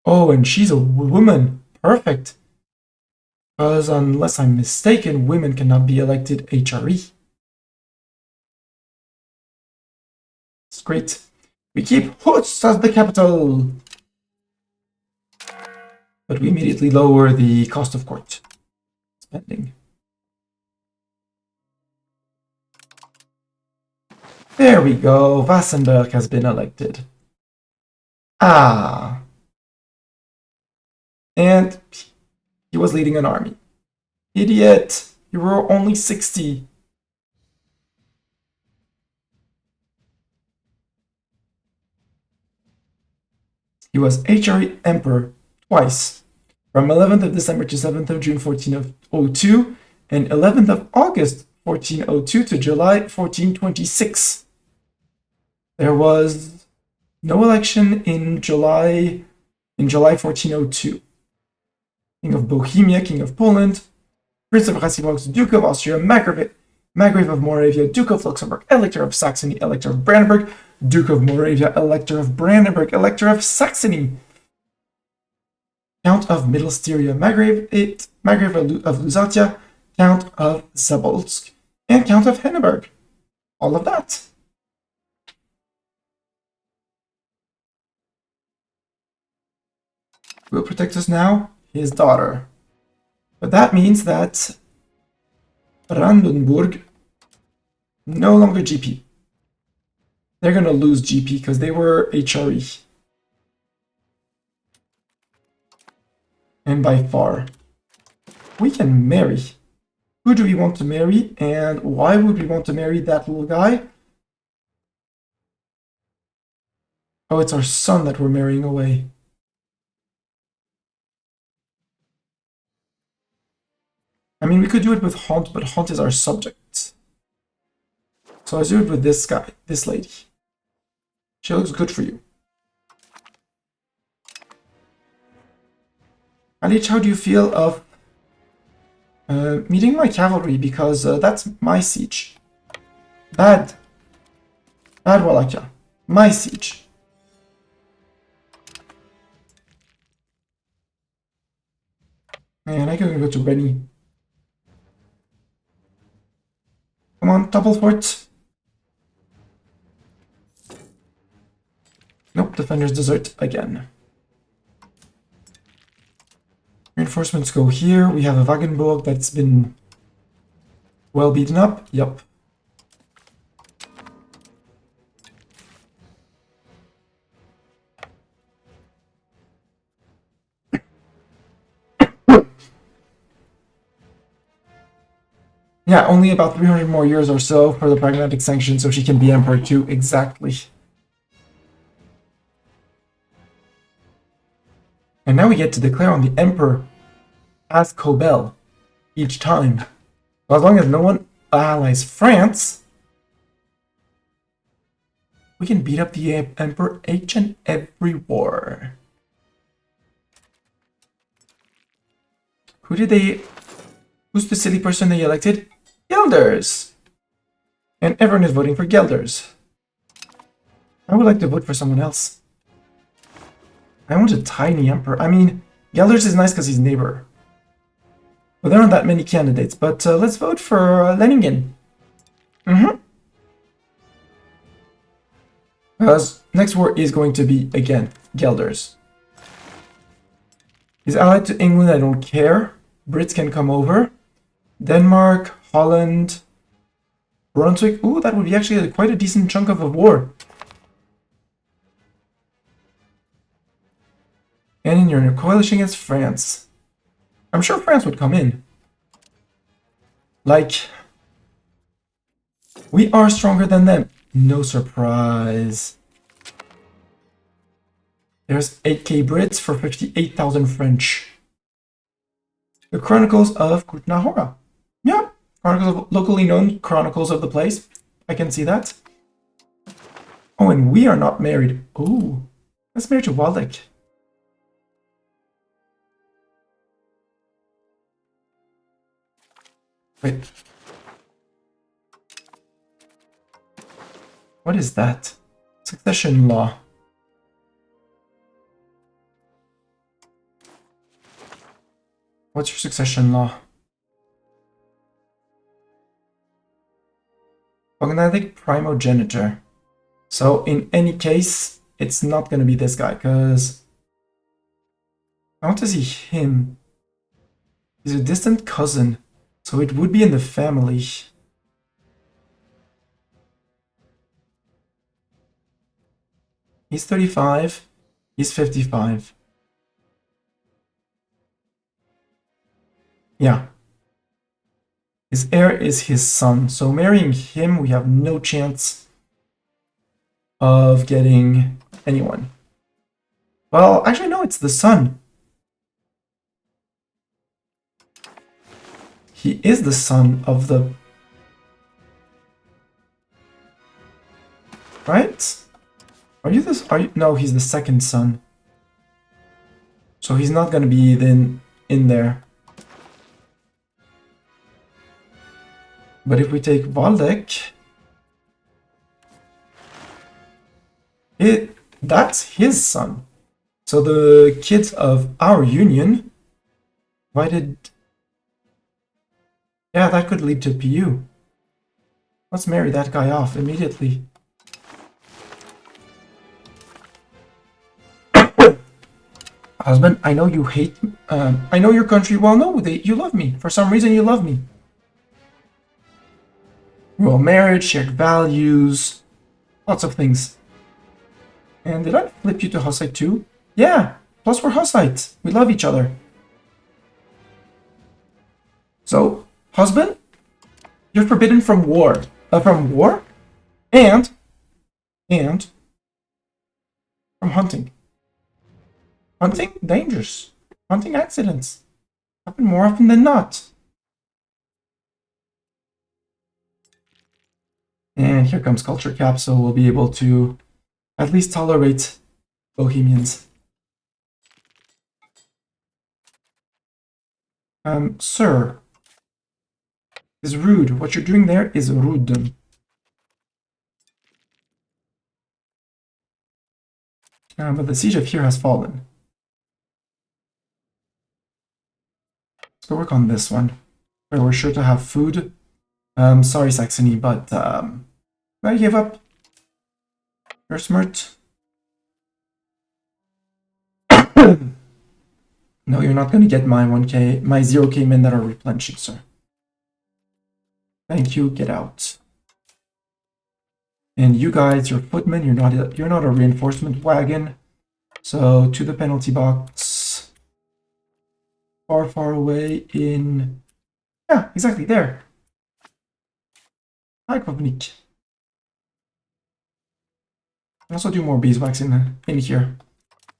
Oh, and she's a woman. Perfect. Because unless I'm mistaken, women cannot be elected HRE. It's great. We keep Hus as the capital. But we immediately lower the cost of court spending. There we go. Wassenberg has been elected. Ah. And he was leading an army. Idiot. You were only 60. He was HRE Emperor twice. From 11th of December to 7th of June 1402 and 11th of August 1402 to July 1426. There was no election in July 1402. King of Bohemia, King of Poland, Prince of Hesse, Duke of Austria, Margrave of Moravia, Duke of Luxembourg, Elector of Saxony, Elector of Brandenburg, Duke of Moravia, Elector of Brandenburg, Elector of Saxony, Count of Middle Styria, Margrave of Lusatia, Count of Zabolsk, and Count of Henneberg. All of that. Who will protect us now? His daughter. But that means that Brandenburg no longer GP. They're going to lose GP because they were HRE. And by far. We can marry. Who do we want to marry? And why would we want to marry that little guy? Oh, it's our son that we're marrying away. I mean, we could do it with Haunt, but Haunt is our subject. So let's do it with this guy, this lady. She looks good for you. Alich, how do you feel of Meeting my cavalry, because that's my siege. Bad. Bad Wallachia. My siege. And I can go to Rennie. Come on, double fort. Nope, defenders desert again. Reinforcements go here. We have a Wagenburg that's been well beaten up. Yep. Yeah, only about 300 more years or so for the pragmatic sanction, so she can be emperor too. Exactly. And now we get to declare on the emperor as Cobel each time. So as long as no one allies France, we can beat up the emperor each and every war. Who's the silly person they elected? Gelders! And everyone is voting for Gelders. I would like to vote for someone else. I want a tiny emperor. I mean, Gelders is nice because he's neighbor. But there aren't that many candidates. But let's vote for Leningen. Because next war is going to be, again, Gelders. He's allied to England, I don't care. Brits can come over. Denmark, Holland, Brunswick. Ooh, that would be actually quite a decent chunk of a war. And you're in a coalition against France. I'm sure France would come in. Like, we are stronger than them. No surprise. There's 8k Brits for 58,000 French. The Chronicles of Kutnahora. Yeah, Chronicles of locally known chronicles of the place. I can see that. Oh, and we are not married. Ooh, let's marry to Waldeck. Wait. What is that? Succession law. What's your succession law? Cognatic primogeniture. So in any case, it's not going to be this guy, because I want to see him. He's a distant cousin, so it would be in the family. He's 35, he's 55. Yeah. His heir is his son, so marrying him, we have no chance of getting anyone. Well, actually, no, it's the son. He is the son of the... Right? Are you this? Are you? No, he's the second son. So he's not gonna be then in there. But if we take Waldeck, that's his son. So the kids of our union invited... Yeah, that could lead to PU. Let's marry that guy off immediately. Husband, I know you hate... I know your country well. No, you love me. For some reason, you love me. Royal marriage, shared values, lots of things. And did I flip you to Hussite too? Yeah, plus we're Hussites. We love each other. So, husband, you're forbidden from war. And from hunting. Hunting, dangerous. Hunting accidents happen more often than not. And here comes culture cap, so we'll be able to at least tolerate Bohemians. Sir, is rude. What you're doing there is rude. But the siege of here has fallen. Let's go work on this one, where we're sure to have food. Sorry, Saxony, but I give up. You're smart. No, you're not going to get my 1k, my 0k men that are replenishing, sir. Thank you, get out. And you guys, you're footmen, you're not a reinforcement wagon. So to the penalty box. Far, far away in... Yeah, exactly, there. Hi, Kovnik. Also do more beeswax in here.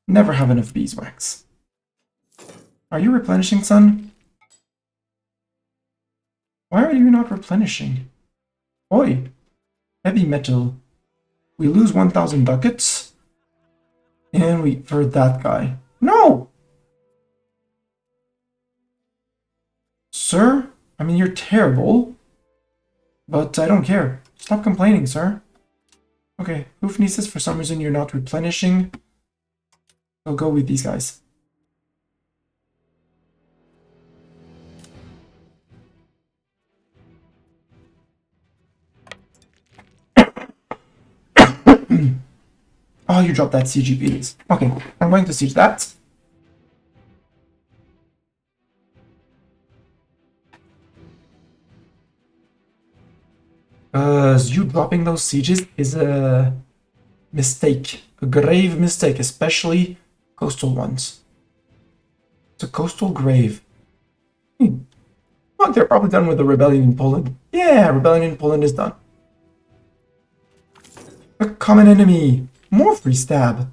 Never have enough beeswax. Are you replenishing, son? Why are you not replenishing? Oi! Heavy metal. We lose 1,000 ducats. And we for that guy. No! Sir? I mean, you're terrible. But I don't care. Stop complaining, sir. Okay, Hoofnesis, for some reason you're not replenishing. I'll go with these guys. Oh, you dropped that CGPs. Okay, I'm going to siege that. You dropping those sieges is a mistake. A grave mistake, especially coastal ones. It's a coastal grave. Well, they're probably done with the rebellion in Poland. Yeah, rebellion in Poland is done. A common enemy. More free stab.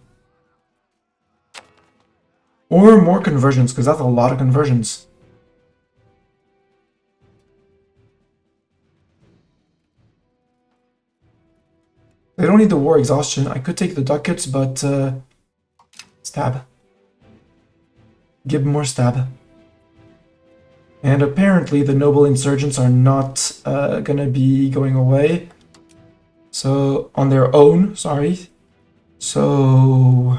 Or more conversions, because that's a lot of conversions. They don't need the war exhaustion. I could take the ducats, but stab. Give more stab. And apparently the noble insurgents are not gonna be going away. So, on their own, sorry. So...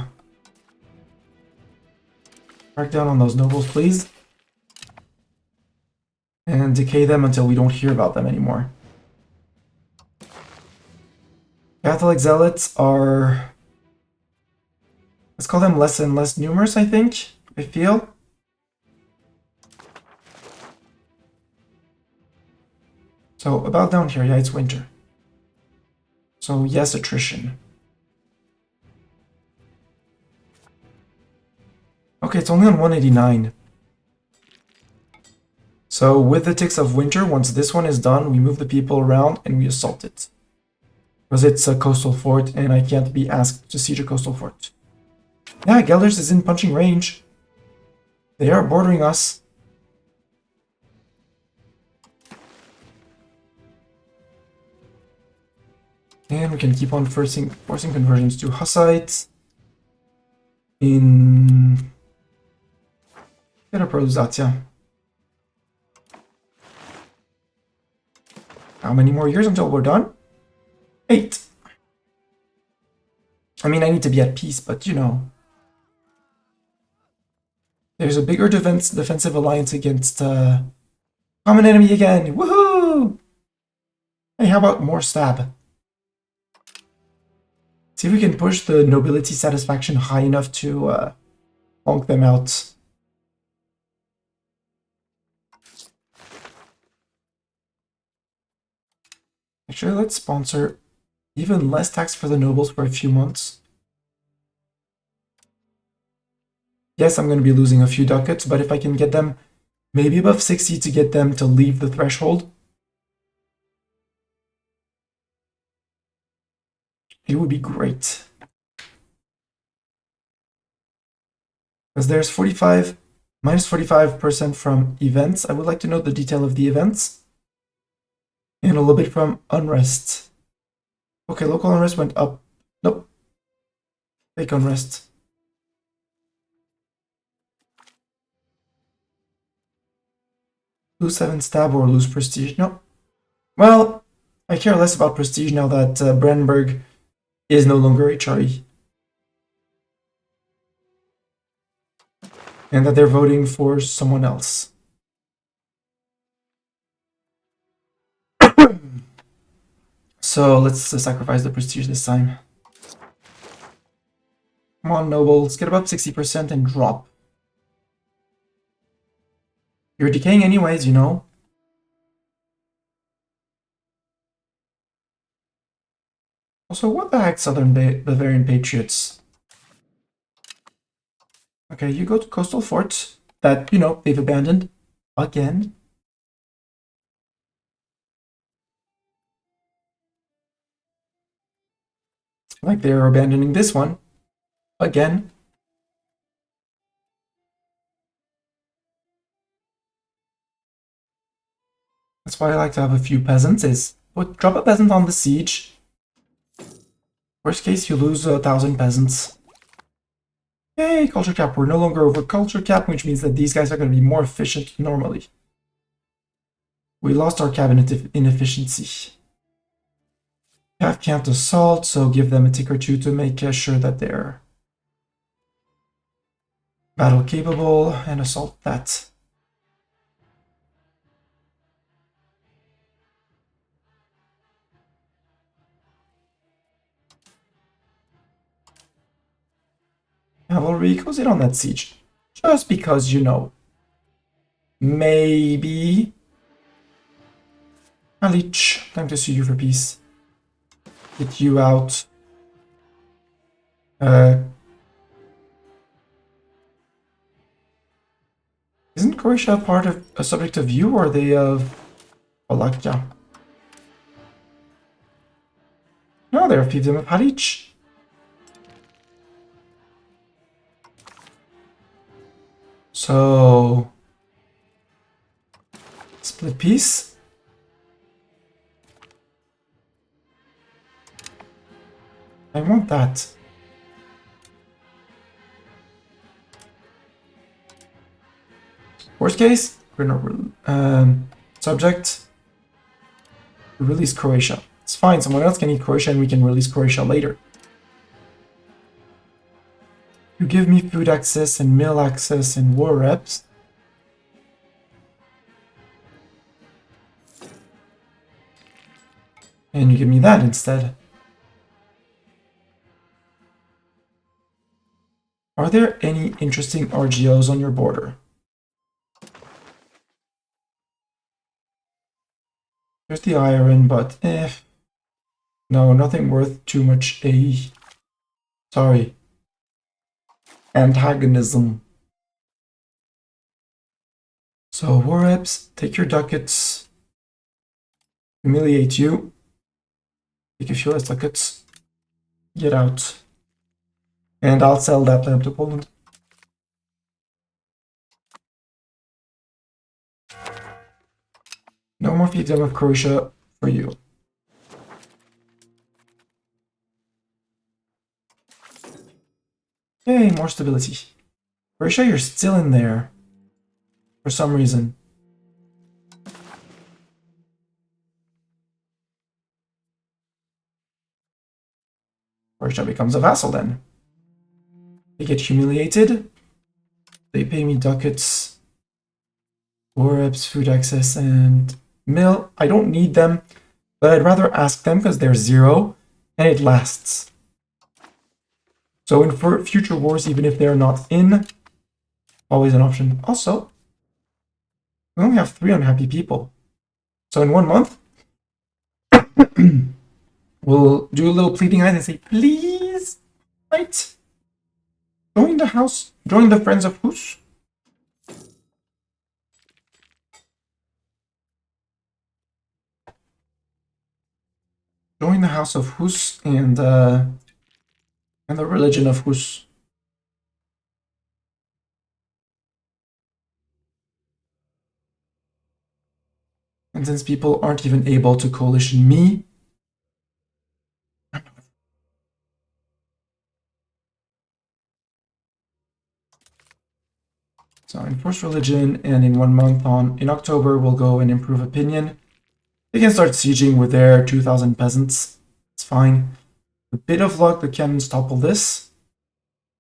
crack down on those nobles, please. And decay them until we don't hear about them anymore. Catholic zealots are... let's call them less and less numerous, I think. I feel. So, about down here, yeah, it's winter. So, yes, attrition. Okay, it's only on 189. So, with the ticks of winter, once this one is done, we move the people around and we assault it. Because it's a coastal fort, and I can't be asked to siege a coastal fort. Yeah, Gelders is in punching range. They are bordering us. And we can keep on forcing conversions to Hussites. In... Reproduzacja. How many more years until we're done? 8. I mean, I need to be at peace, but you know. There's a bigger defensive alliance against common enemy again. Woohoo! Hey, how about more stab? See if we can push the nobility satisfaction high enough to honk them out. Actually, let's sponsor even less tax for the nobles for a few months. Yes, I'm going to be losing a few ducats, but if I can get them maybe above 60 to get them to leave the threshold, it would be great. Because there's 45, minus 45% from events. I would like to know the detail of the events. And a little bit from unrest. Okay, local unrest went up. Nope. Fake unrest. Lose 7 stab or lose prestige. Nope. Well, I care less about prestige now that Brandenburg is no longer HRE. And that they're voting for someone else. So let's sacrifice the prestige this time. Come on, nobles, get above 60% and drop. You're decaying anyways, you know. Also, what the heck, Southern Bavarian Patriots? Okay, you go to coastal forts that, you know, they've abandoned again. Like they're abandoning this one again. That's why I like to have a few peasants is drop a peasant on the siege. Worst case, you lose 1,000 peasants. Yay, culture cap. We're no longer over culture cap, which means that these guys are going to be more efficient normally. We lost our cabinet inefficiency. Can't assault, so give them a tick or two to make sure that they're battle capable and assault that. Cavalry goes in on that siege. Just because, you know, maybe. Alich, time to sue you for peace. Get you out. Isn't Croatia part of a subject of you, or are they of Wallachia? No, they're a fiefdom of Halic. So split peace. I want that. Worst case, we're gonna subject release Croatia. It's fine, someone else can eat Croatia and we can release Croatia later. You give me food access and mill access and war reps. And you give me that instead. Are there any interesting RGOs on your border? There's the iron, but no, nothing worth too much AE. Sorry. Antagonism. So, war reps, take your ducats. Humiliate you. Take a few less ducats. Get out. And I'll sell that lamp to Poland. No more fiefdom of Croatia for you. Yay, more stability. Croatia, you're still in there. For some reason. Croatia becomes a vassal then. They get humiliated. They pay me ducats, war reps, food access, and mill. I don't need them, but I'd rather ask them because they're 0 and it lasts. So in future wars, even if they're not in, always an option. Also, we only have 3 unhappy people. So in 1 month, we'll do a little pleading eyes and say, please, right? Join the house, join the Friends of Hus. Join the House of Hus and the religion of Hus. And since people aren't even able to coalition me, so enforce religion, and in 1 month in October, we'll go and improve opinion. They can start sieging with their 2,000 peasants. It's fine. With a bit of luck, the cannons topple this.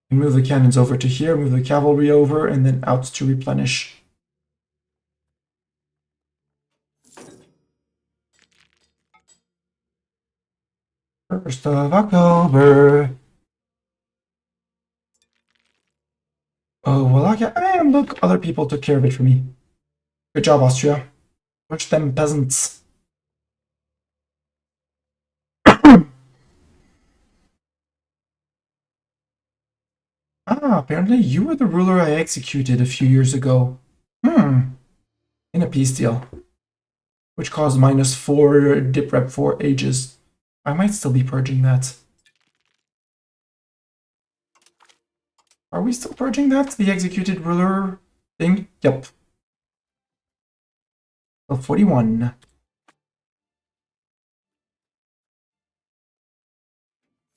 And move the cannons over to here, move the cavalry over, and then out to replenish. First of October. Oh, Wallachia. And look, other people took care of it for me. Good job, Austria. Push them peasants. Apparently you were the ruler I executed a few years ago. In a peace deal. Which caused -4 dip rep for ages. I might still be purging that. Are we still purging that? The executed ruler thing? Yep. Well, 41.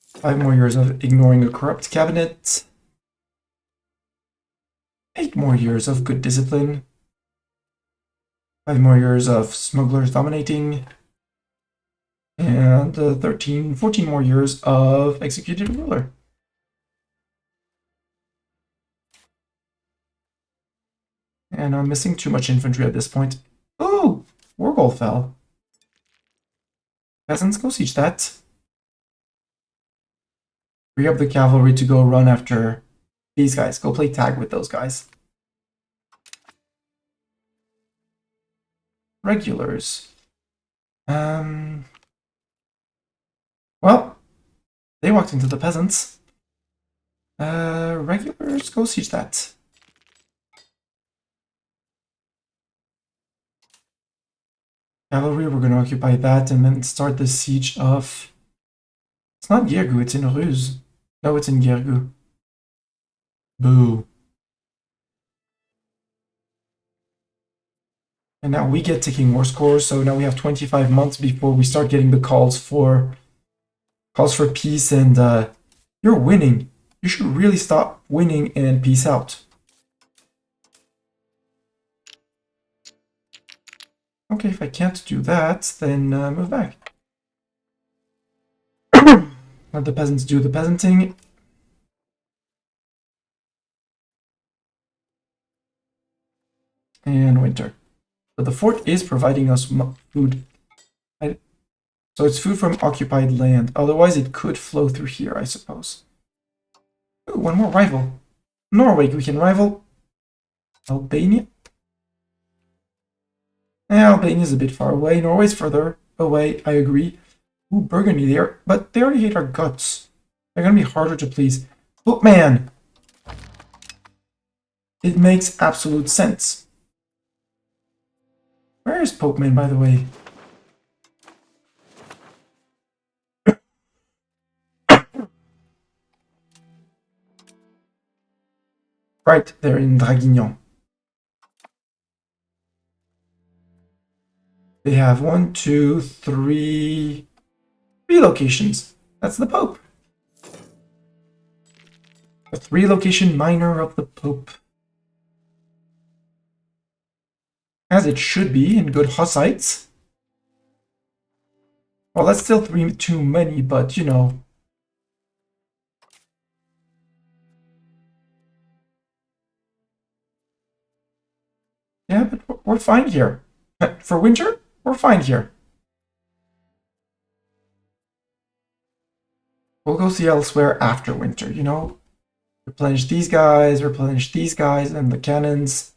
Five more years of ignoring a corrupt cabinet. 8 more years of good discipline. 5 more years of smugglers dominating. And 14 more years of executed ruler. And I'm missing too much infantry at this point. Oh, war goal fell. Peasants, go siege that. Free up the cavalry to go run after these guys. Go play tag with those guys. Regulars. Well, they walked into the peasants. Regulars, go siege that. Cavalry, we're going to occupy that and then start the siege of... It's not Girgu, it's in Ruse. No, it's in Girgu. Boo. And now we get ticking war scores, so now we have 25 months before we start getting the calls for peace, and you're winning. You should really stop winning and peace out. Okay, if I can't do that, then move back. Let the peasants do the peasanting. And winter. But the fort is providing us food. So it's food from occupied land. Otherwise, it could flow through here, I suppose. Ooh, one more rival. Norway, we can rival. Albania. Albania's a bit far away. Norway's further away, I agree. Ooh, Burgundy there. But they already hate our guts. They're gonna be harder to please. But man! It makes absolute sense. Where is Pope Man, by the way? Right, they're in Draguignan. They have 1, 2, 3 locations. That's the Pope. A 3-location minor of the Pope. As it should be in good Hussites. Well, that's still 3 too many, but you know. Yeah, but we're fine here. For winter, we're fine here. We'll go see elsewhere after winter, you know? Replenish these guys, and the cannons.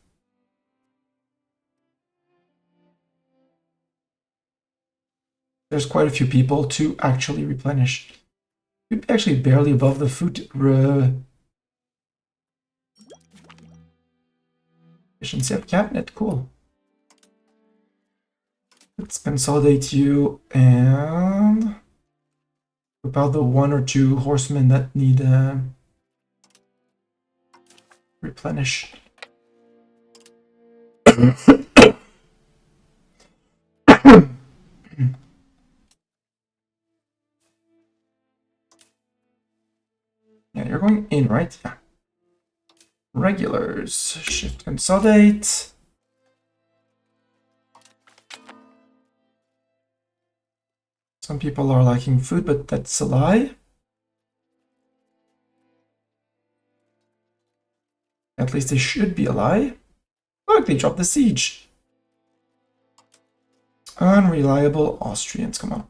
There's quite a few people to actually replenish. We'd be actually barely above the food efficiency of cabinet. Cool. Let's consolidate you and about the 1 or 2 horsemen that need replenish. Yeah, you're going in, right? Yeah. Regulars. Shift consolidate. Some people are lacking food, but that's a lie. At least they should be a lie. Look, they dropped the siege. Unreliable Austrians, come on.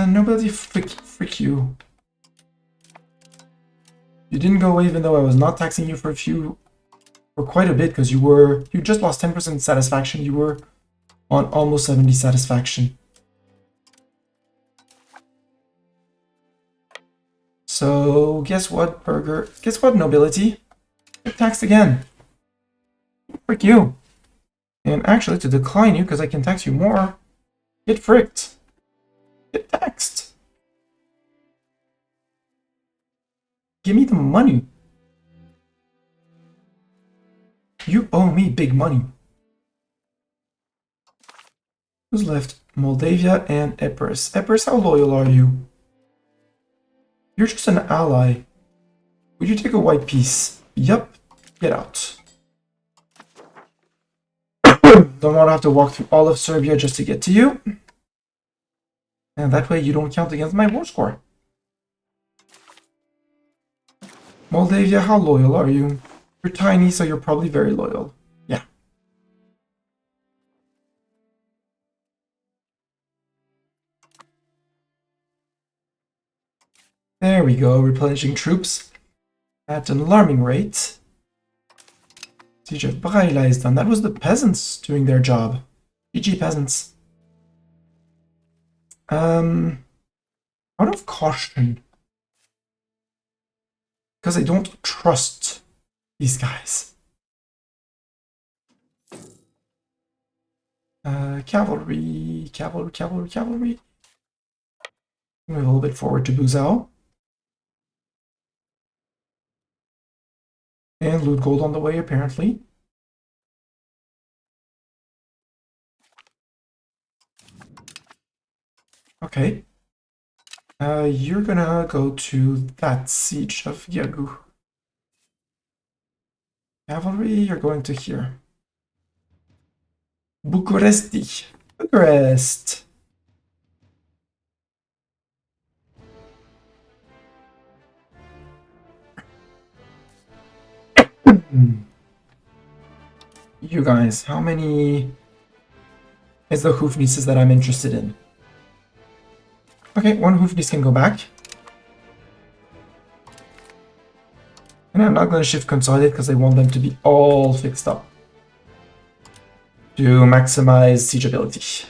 Nobody freak you. You didn't go away even though I was not taxing you for quite a bit, because you just lost 10% satisfaction. You were on almost 70 satisfaction. So guess what, Burger? Guess what, nobility? Get taxed again. Frick you. And actually, to decline you, because I can tax you more, get fricked. Get taxed. Give me the money. You owe me big money. Who's left? Moldavia and Epirus. Epirus, how loyal are you? You're just an ally. Would you take a white piece? Yup. Get out. Don't want to have to walk through all of Serbia just to get to you. And that way you don't count against my war score. Moldavia, how loyal are you? You're tiny, so you're probably very loyal. Yeah. There we go, replenishing troops at an alarming rate. Siege of Braila is done. That was the peasants doing their job. GG peasants. Out of caution, because I don't trust these guys. Cavalry. Move a little bit forward to Buzao. And loot gold on the way, apparently. Okay. You're gonna go to that siege of Yagu. Cavalry, you're going to here. Bucuresti. Bucharest. You guys, how many is the Hoofnieces that I'm interested in? Okay, one Hoofniece can go back. And I'm not going to shift consolidate because I want them to be all fixed up to maximize siege ability.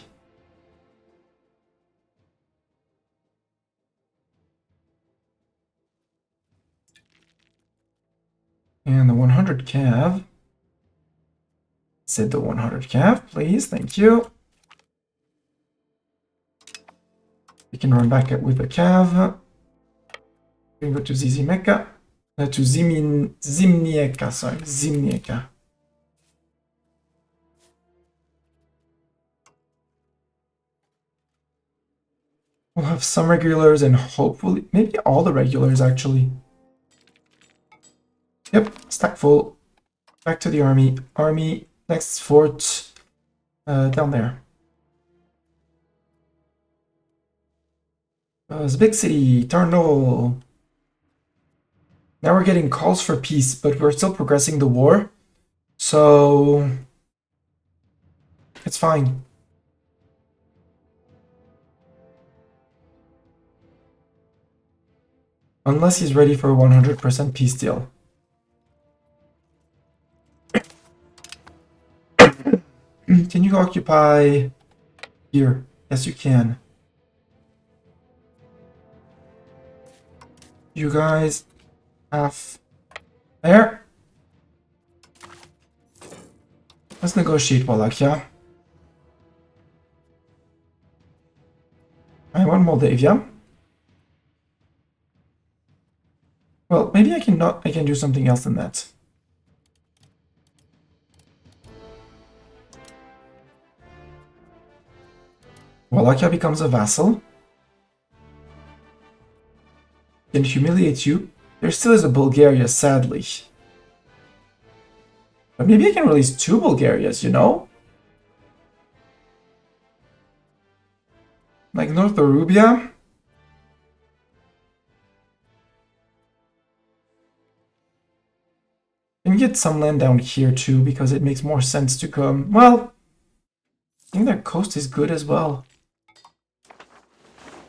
And the 100 cav. Set the 100 cav, please. Thank you. We can run back with the cav. We can go to Zizimeka. To Zimnieka, sorry. Zimnieka. We'll have some regulars and hopefully, maybe all the regulars actually. Yep, stack full. Back to the army. Army, next fort, down there. It's a big city, Tarnov. Now we're getting calls for peace, but we're still progressing the war. So it's fine. Unless he's ready for a 100% peace deal. Can you occupy here? Yes, you can. You guys have there. Let's negotiate Wallachia. I want Moldavia. Well, maybe I can do something else than that. Wallachia becomes a vassal. Can humiliate you. There still is a Bulgaria, sadly. But maybe I can release 2 Bulgarias, you know? Like North Dorubia. And get some land down here too, because it makes more sense to come. Well, I think their coast is good as well.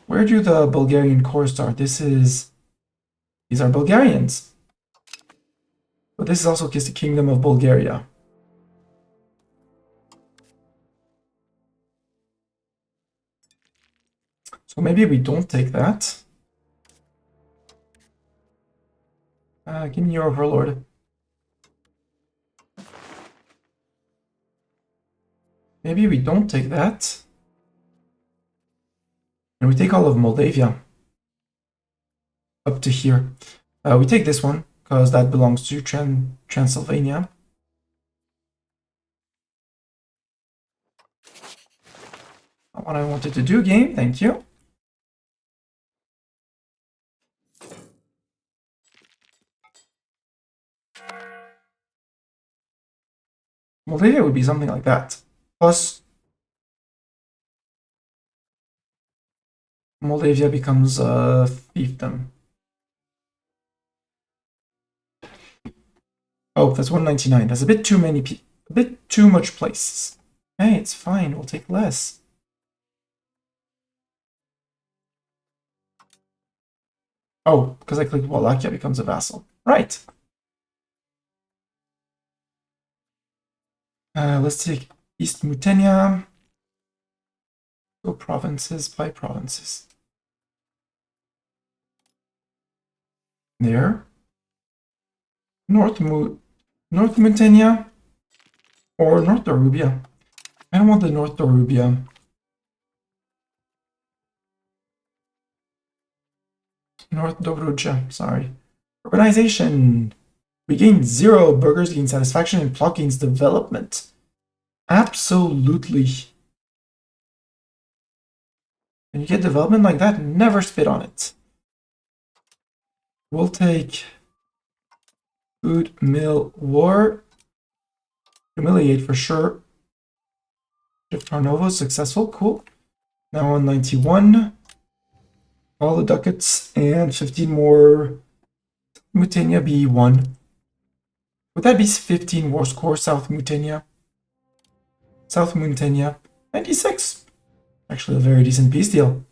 Where do the Bulgarian corps start? These are Bulgarians. But this is also just the Kingdom of Bulgaria. So maybe we don't take that. Give me your overlord. Maybe we don't take that. And we take all of Moldavia. Up to here. We take this one, because that belongs to Transylvania. Not what I wanted to do, game. Thank you. Moldavia would be something like that. Plus, Moldavia becomes a fiefdom. Oh, that's 199. That's a bit too many people. A bit too much places. Hey, it's fine. We'll take less. Oh, because I clicked Wallachia becomes a vassal. Right. Let's take East Mutenia. Go provinces by provinces. There. North Mutenia or North Dorubia. I don't want the North Dorubia. North Dobruja, sorry. Urbanization. We gain 0. Burghers gain satisfaction and plot gains development. Absolutely. When you get development like that, never spit on it. We'll take food, mill, war. Humiliate for sure. Shift Tarnovo, successful, cool. Now on 91. All the ducats and 15 more Mutania B1. Would that be 15 war score, South Mutania? South Mutania, 96. Actually a very decent peace deal.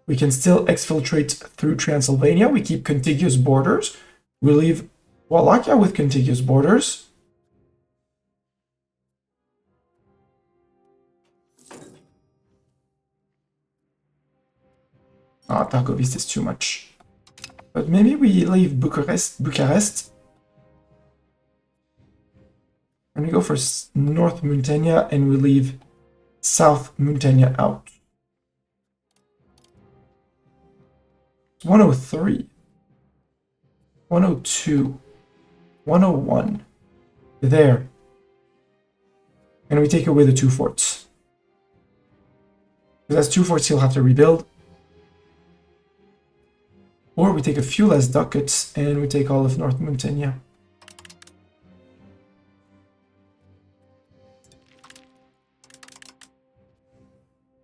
We can still exfiltrate through Transylvania. We keep contiguous borders. We leave Wallachia with contiguous borders. Ah, Targovist is too much. But maybe we leave Bucharest. And we go for North Muntenia and we leave South Muntenia out. 103. 102. 101. There. And we take away the 2 forts. Because that's 2 forts he'll have to rebuild. Or we take a few less ducats and we take all of North Muntenia.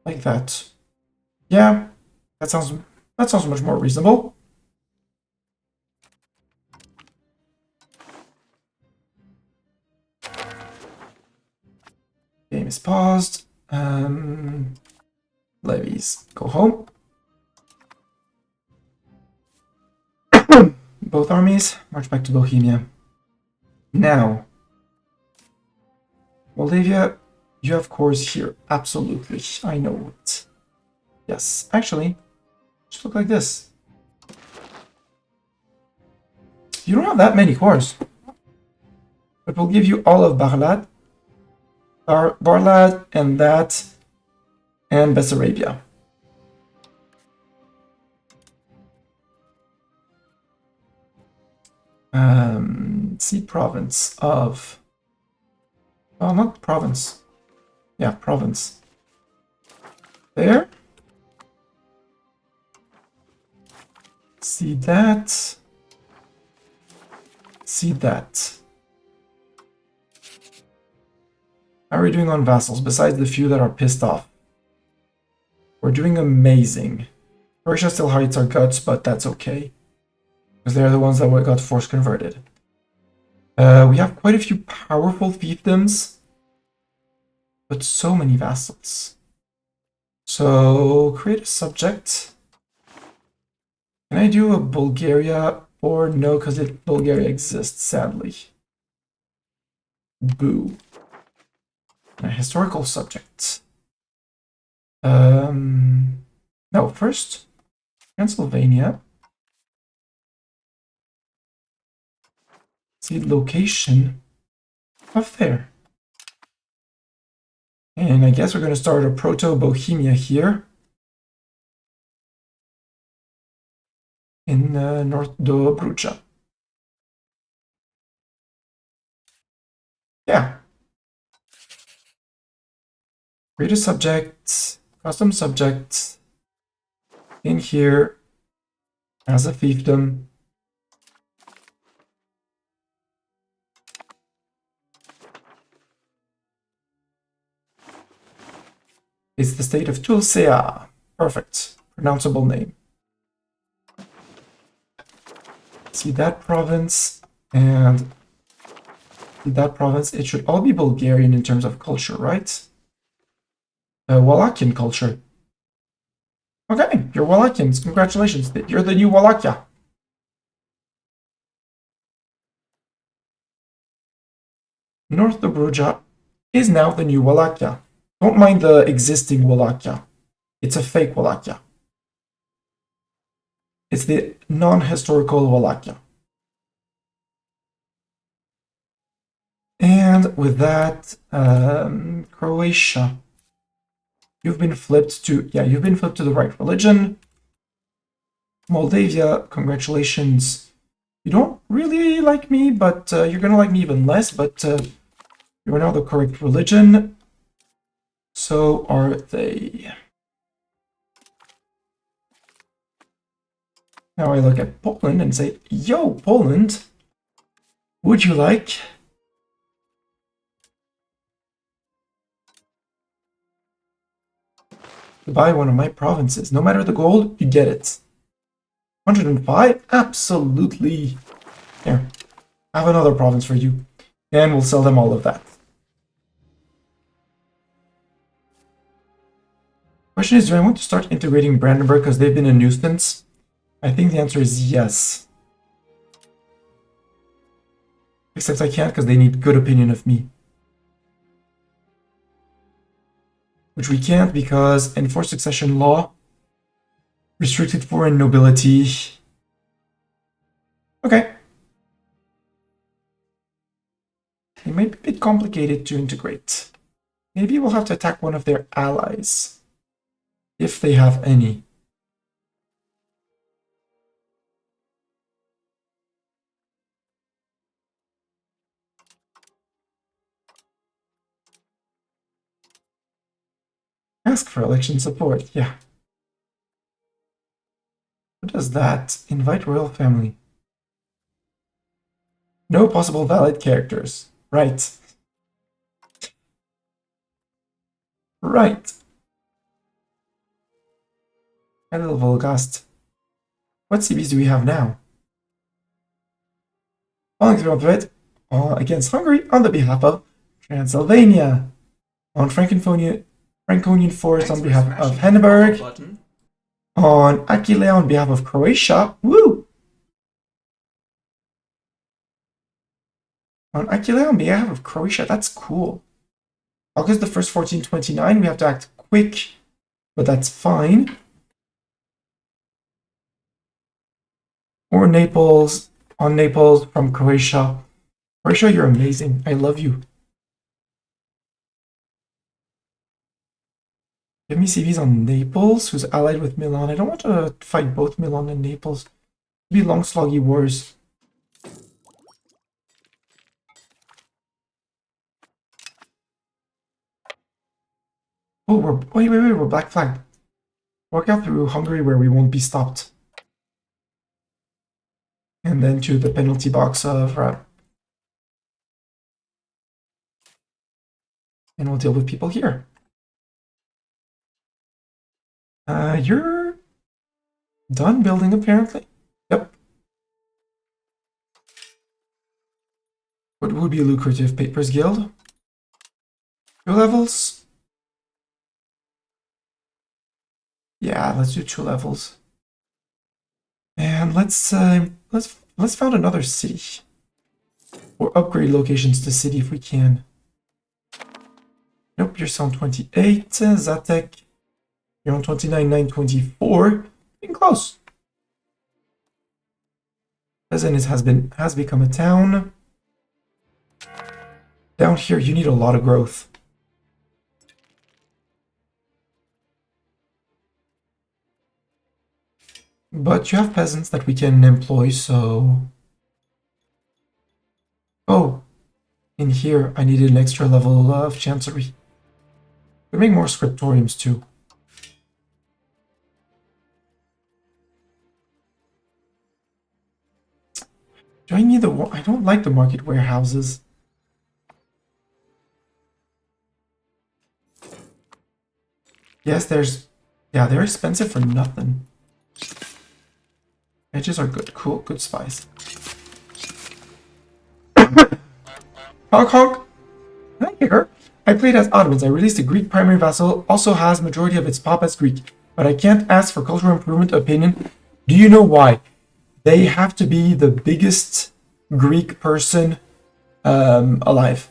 Like that. Yeah, that sounds much more reasonable. Game is paused. Levies go home. Both armies march back to Bohemia. Now, Moldavia, you have cores here. Absolutely, I know it. Yes, actually, just look like this. You don't have that many cores, but we'll give you all of Barlad, Barlad, and that, and Bessarabia. See province of... Oh, not province. Yeah, province. There. See that. See that. How are we doing on vassals, besides the few that are pissed off? We're doing amazing. Persia still hides our guts, but that's okay. Because they're the ones that got force converted. We have quite a few powerful fiefdoms, but so many vassals. So, create a subject. Can I do a Bulgaria or no, because Bulgaria exists, sadly. Boo. A historical subject. No, first, Transylvania. See location of there. And I guess we're going to start a proto-Bohemia here. In North Dobruja. Yeah. Create a subject, custom subject in here as a fiefdom. It's the state of Tulcea. Perfect. Pronounceable name. See that province and that province. It should all be Bulgarian in terms of culture, right? Wallachian culture. Okay, you're Wallachians. Congratulations. You're the new Wallachia. North Dobruja is now the new Wallachia. Don't mind the existing Wallachia. It's a fake Wallachia. It's the non-historical Wallachia. And with that, Croatia. You've been flipped to, you've been flipped to the right religion. Moldavia, congratulations. You don't really like me, but you're gonna like me even less, but you are now the correct religion. So are they. Now I look at Poland and say, yo, Poland, would you like to buy one of my provinces? No matter the gold, you get it. 105? Absolutely. Here, I have another province for you. And we'll sell them all of that. Question is, do I want to start integrating Brandenburg because they've been a nuisance? I think the answer is yes. Except I can't because they need good opinion of me. Which we can't because enforced succession law, restricted foreign nobility. Okay. It might be a bit complicated to integrate. Maybe we'll have to attack one of their allies. If they have any. Ask for election support, yeah. What does that? Invite royal family. No possible valid characters. Right. Right. A little Volgast. What CBs do we have now? Following through on threat against Hungary on the behalf of Transylvania. On Franconian force on behalf of Henneberg. On Aquilea on behalf of Croatia. Woo! On Aquilea on behalf of Croatia. That's cool. August the 1st, 1429. We have to act quick, but that's fine. Or Naples. On Naples from Croatia. Croatia, you're amazing. I love you. Give me CVs on Naples, who's allied with Milan. I don't want to fight both Milan and Naples. It'll be long, sloggy wars. Oh, wait, we're black flagged. Walk out through Hungary where we won't be stopped. And then to the penalty box of And we'll deal with people here. You're done building, apparently. Yep. What would be lucrative? Papers Guild? 2 levels? Yeah, let's do 2 levels. And let's found another city. Or upgrade locations to city if we can. Nope, you're on 28. Zatek, you're on 29,924. Getting close. Peasant has become a town. Down here, you need a lot of growth. But you have peasants that we can employ, so... Oh, in here, I needed an extra level of chancery. We make more scriptoriums too. Do I need the... I don't like the market warehouses. Yes, there's... Yeah, they're expensive for nothing. Edges are good. Cool. Good spice. Honk honk! Hi, Kicker. I played as Ottomans. I released a Greek primary vassal. Also has majority of its pop as Greek. But I can't ask for cultural improvement opinion. Do you know why? They have to be the biggest Greek person alive.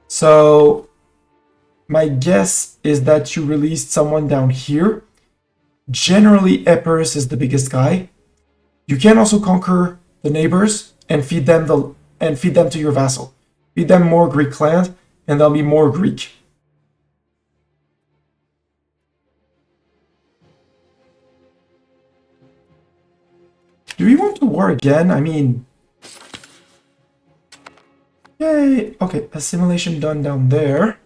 So my guess is that you released someone down here. Generally, Epirus is the biggest guy. You can also conquer the neighbors and feed them to your vassal. Feed them more Greek land, and they'll be more Greek. Do we want to war again? I mean... Yay! Okay, assimilation done down there.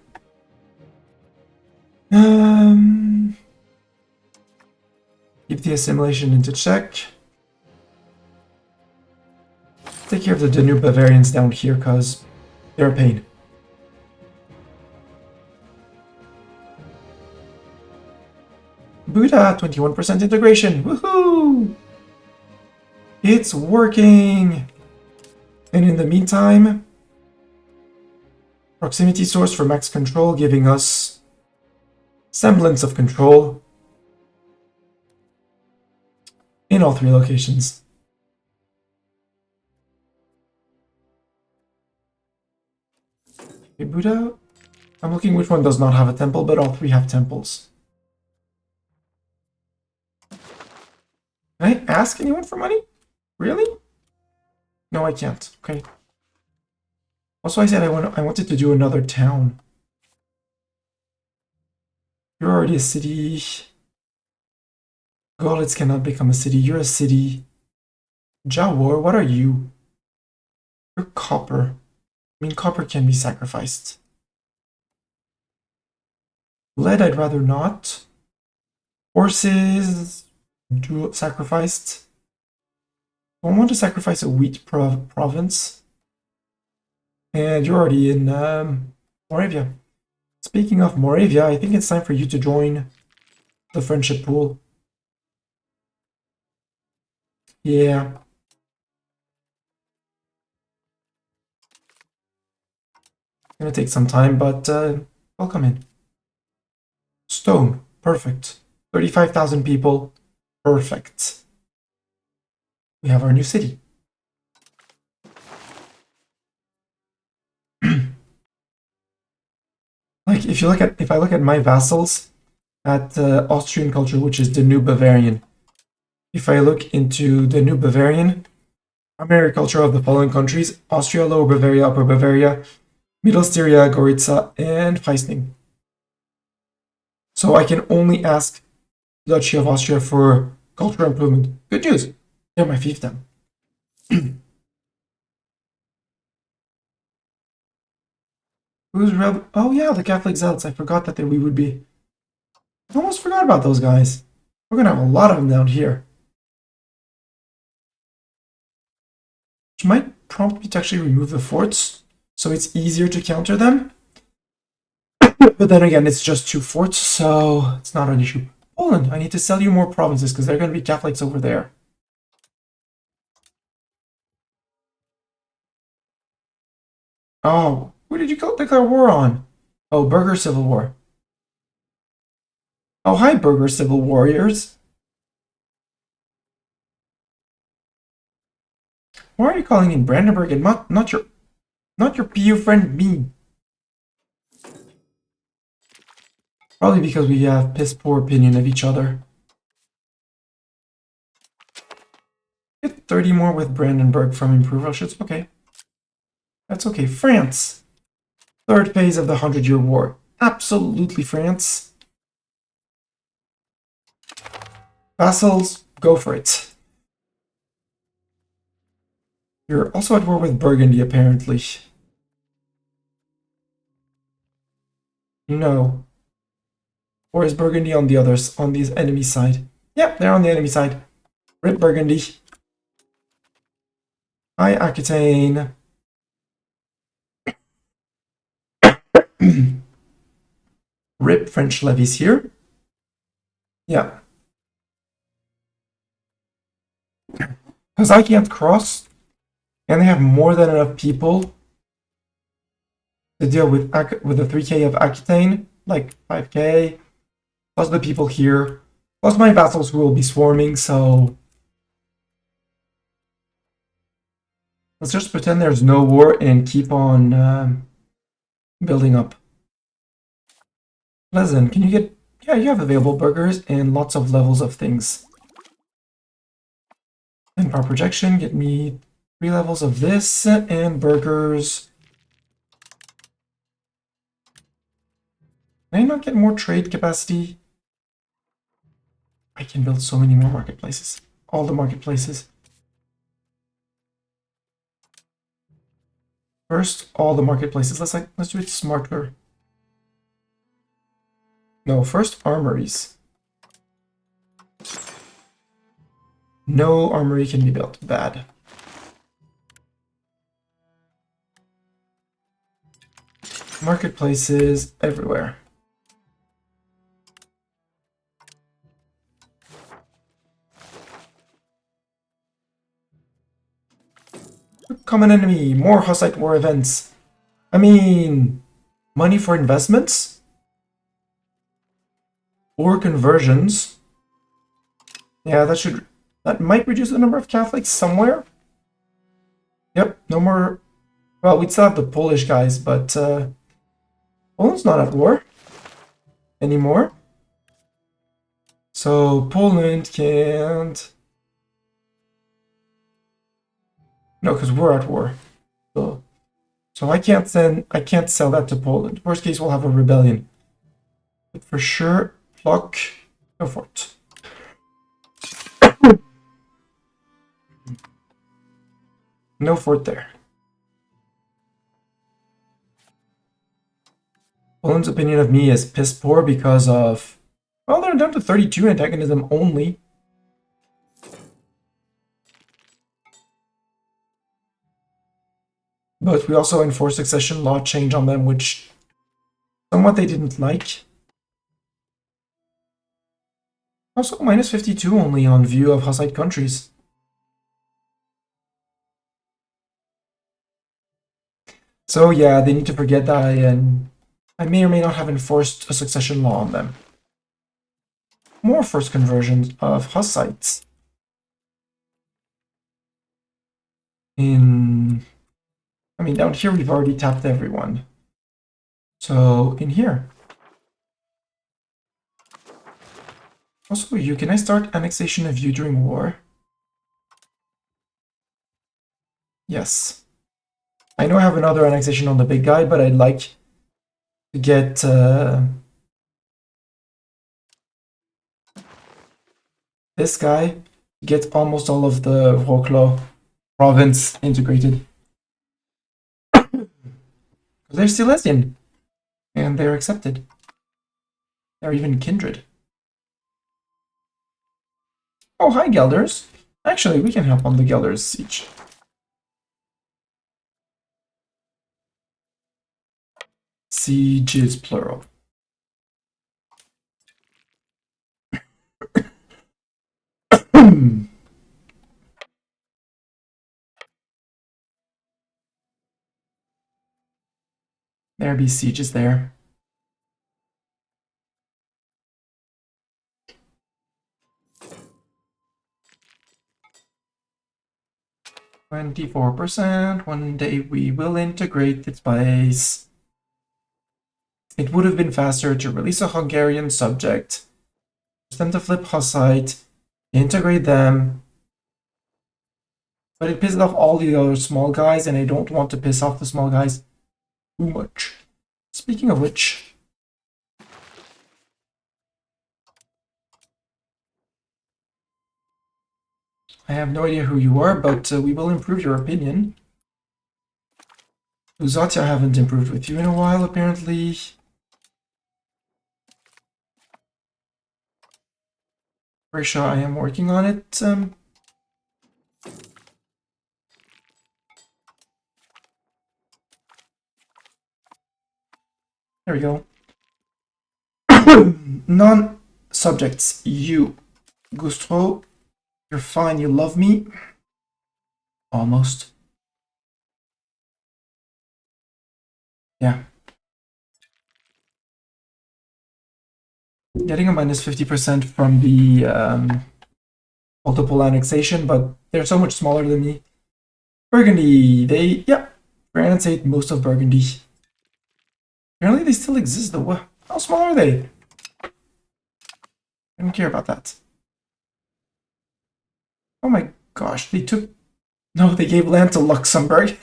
Keep the assimilation into check. Take care of the Danube Bavarians down here, because they're a pain. Buddha, 21% integration. Woohoo! It's working! And in the meantime, proximity source for max control, giving us semblance of control in all 3 locations. Okay, Buddha. I'm looking which one does not have a temple, but all 3 have temples. Can I ask anyone for money? Really? No, I can't. Okay. Also, I said I wanted to do another town. You're already a city. Gorlitz cannot become a city. You're a city. Jawar, what are you? You're copper. I mean, copper can be sacrificed. Lead, I'd rather not. Horses, do sacrificed. I want to sacrifice a wheat province. And you're already in Moravia. Speaking of Moravia, I think it's time for you to join the friendship pool. Yeah. Gonna take some time, but welcome in. Stone, perfect. 35,000 people, perfect. We have our new city. Like if I look at my vassals at Austrian culture, which is the New Bavarian. If I look into the New Bavarian, primary culture of the following countries: Austria, Lower Bavaria, Upper Bavaria, Middle Styria, Gorica, and Feisning. So I can only ask Duchy of Austria for cultural improvement. Good news. They're my fiefdom. Who's Reb? Oh yeah, the Catholic Zealots. I forgot that we would be. I almost forgot about those guys. We're gonna have a lot of them down here. Which might prompt me to actually remove the forts, so it's easier to counter them. But then again, it's just 2 forts, so it's not an issue. Poland, I need to sell you more provinces because they're going to be Catholics over there. Oh, who did you declare war on? Oh, Burger Civil War. Oh, hi, Burger Civil Warriors. Why are you calling in Brandenburg and not your PU friend me? Probably because we have piss poor opinion of each other. Get 30 more with Brandenburg from improved Russians. Okay. That's okay. France. Third phase of the 100-Year War. Absolutely, France. Vassals, go for it. You're also at war with Burgundy, apparently. No. Or is Burgundy on the others, on the enemy side? Yep, they're on the enemy side. Rip Burgundy. Hi, Aquitaine. Rip French levies here. Yeah. Because I can't cross, and they have more than enough people to deal with the 3k of Aquitaine, like 5k, plus the people here, plus my vassals who will be swarming, so let's just pretend there's no war and keep on building up. Pleasant, can you get... Yeah, you have available burgers and lots of levels of things. And power projection, get me 3 levels of this, and burgers. Can I not get more trade capacity? I can build so many more marketplaces. All the marketplaces. First, all the marketplaces. Let's do it smarter. No, first armories. No armory can be built. Bad. Marketplaces everywhere. Common enemy. More Hussite war events. I mean, money for investments? Or conversions. Yeah, that might reduce the number of Catholics somewhere. Yep, no more. Well, we'd still have the Polish guys, but Poland's not at war anymore. So Poland can't... No, because we're at war. So I can't sell that to Poland. Worst case, we'll have a rebellion. But for sure, block, go for it. No fort there. Poland's opinion of me is piss poor because of... Well, they're down to 32 antagonism only. But we also enforced succession law change on them, which somewhat they didn't like. Also, minus 52 only on view of Hussite countries. So yeah, they need to forget that I may or may not have enforced a succession law on them. More first conversions of Hussites. I mean, down here we've already tapped everyone. So, in here. Also, can I start annexation of you during war? Yes. I know I have another annexation on the big guy, but I'd like to get... this guy, get almost all of the Wroclaw province integrated. They're Silesian, and they're accepted. They're even kindred. Oh, hi, Gelders. Actually, we can help on the Gelders siege. Sieges, plural. There be sieges there. "24%. One day we will integrate its place. It would have been faster to release a Hungarian subject, force them to flip Hussite, integrate them. But it pisses off all the other small guys, and I don't want to piss off the small guys too much. Speaking of which, I have no idea who you are, but we will improve your opinion. Hussite, I haven't improved with you in a while, apparently. Very sure I am working on it. There we go. Non-subjects. You, Gustro, you're fine, you love me. Almost. Yeah. Getting a minus 50% from the multiple annexation, but they're so much smaller than me. Burgundy, France ate most of Burgundy. Apparently they still exist though. How small are they? I don't care about that. Oh my gosh, they took... No, they gave land to Luxembourg.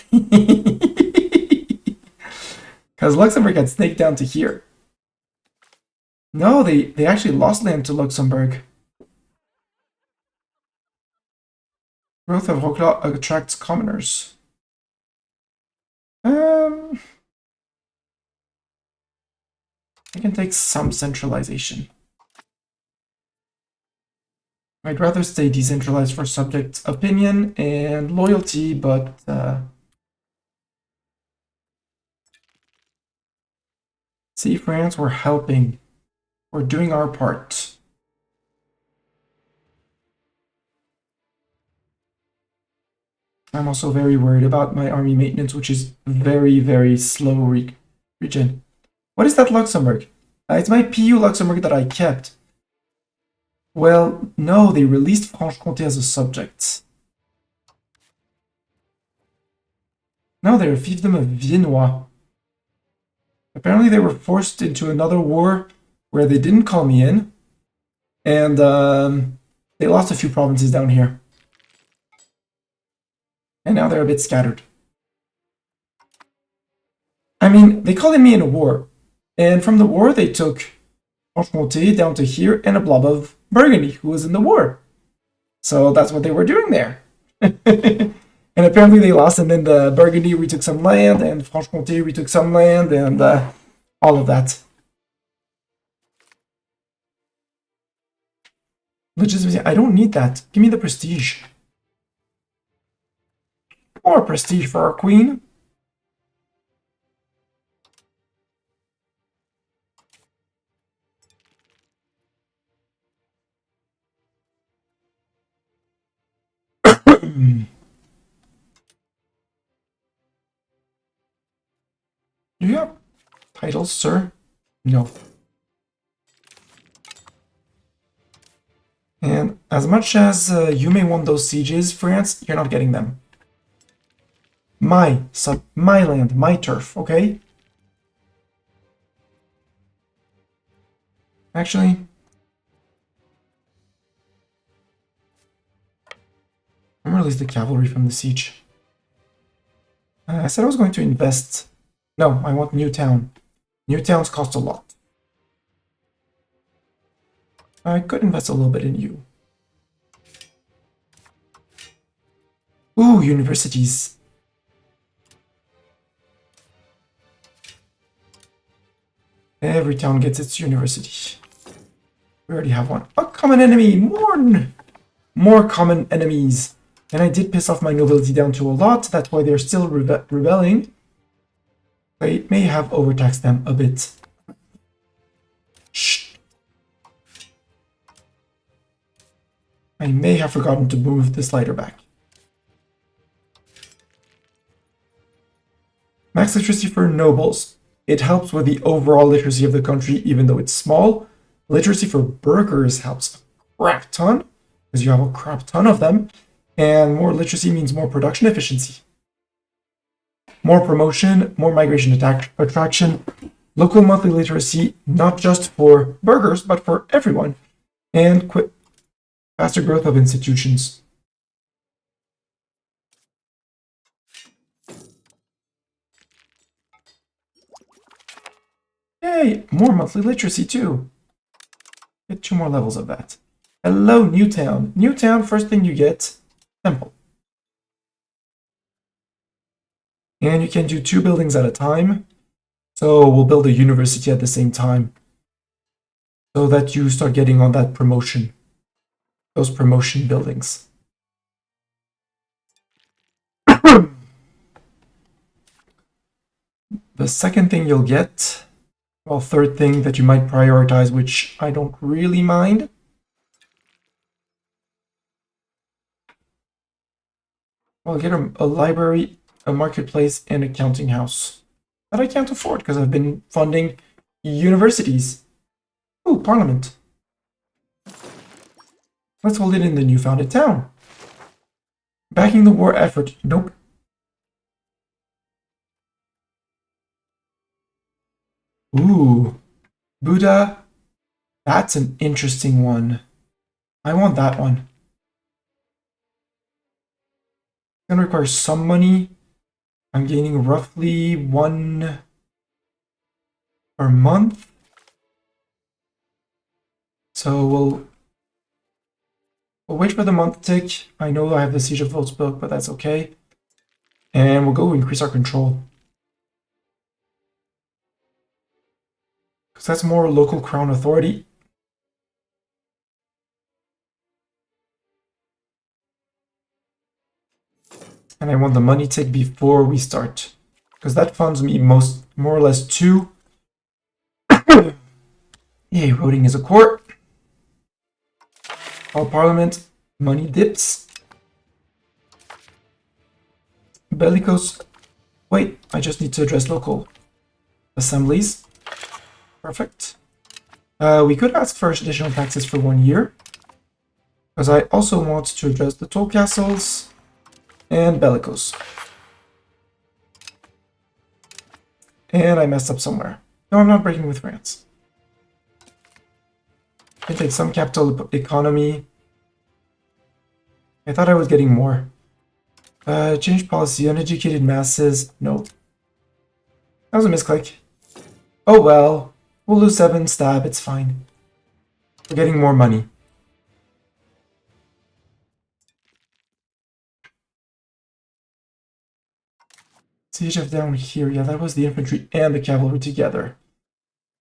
Because Luxembourg had snaked down to here. No, they actually lost land to Luxembourg. Growth of Rocla attracts commoners. I can take some centralization. I'd rather stay decentralized for subject opinion and loyalty, but see, France, we're helping. We're doing our part. I'm also very worried about my army maintenance, which is very, very slow regen. What is that Luxembourg? It's my PU Luxembourg that I kept. Well, no, they released Franche-Comté as a subject. No, they're fiefdom of Viennois. Apparently they were forced into another war where they didn't call me in, and they lost a few provinces down here. And now they're a bit scattered. I mean, they called me in a war, and from the war they took Franche-Comté down to here and a blob of Burgundy, who was in the war. So that's what they were doing there. And apparently they lost, and then the Burgundy retook some land, and Franche-Comté retook some land, and all of that. Legitimacy, I don't need that. Give me the prestige. More prestige for our queen. Do you have titles, sir? No. And as much as you may want those sieges, France, you're not getting them. My land, my turf, okay? Actually, I'm gonna release the cavalry from the siege. I said I was going to invest. No, I want new town. New towns cost a lot. I could invest a little bit in you. Ooh, universities. Every town gets its university. We already have one. A common enemy! More common enemies. And I did piss off my nobility down to a lot. That's why they're still rebelling. I may have overtaxed them a bit. Shh. I may have forgotten to move the slider back. Max electricity for nobles. it helps with the overall literacy of the country, even though it's small. Literacy for burgers helps a crap ton, because you have a crap ton of them, and more literacy means more production efficiency. More promotion, more migration attraction, local monthly literacy, not just for burgers, but for everyone, and faster growth of institutions. Yay, more monthly literacy too. Get 2 more levels of that. Hello, Newtown. Newtown, first thing you get, temple. And you can do 2 buildings at a time. So we'll build a university at the same time, so that you start getting on that promotion, those promotion buildings. The second thing you'll get, well, third thing that you might prioritize, which I don't really mind. I'll get a library, a marketplace, and a counting house that I can't afford because I've been funding universities. Ooh, parliament. Let's hold it in the new founded town. Backing the war effort. Nope. Ooh, Buddha. That's an interesting one. I want that one. It's gonna require some money. I'm gaining roughly 1 per month. So we'll wait for the month to tick. I know I have the Siege of Wolfsburg, but that's okay. And we'll go increase our control. Because that's more local crown authority. And I want the money tick before we start, because that funds me more or less 2. Yay, voting is a court. All parliament, money dips. Bellicose. Wait, I just need to address local assemblies. Perfect. We could ask for additional taxes for 1 year, because I also want to address the toll castles. And bellicose. And I messed up somewhere. No, I'm not breaking with France. I take some capital economy. I thought I was getting more. Change policy, uneducated masses. No. That was a misclick. Oh well. We'll lose 7 stab, it's fine. We're getting more money. Siege of down here. Yeah, that was the infantry and the cavalry together.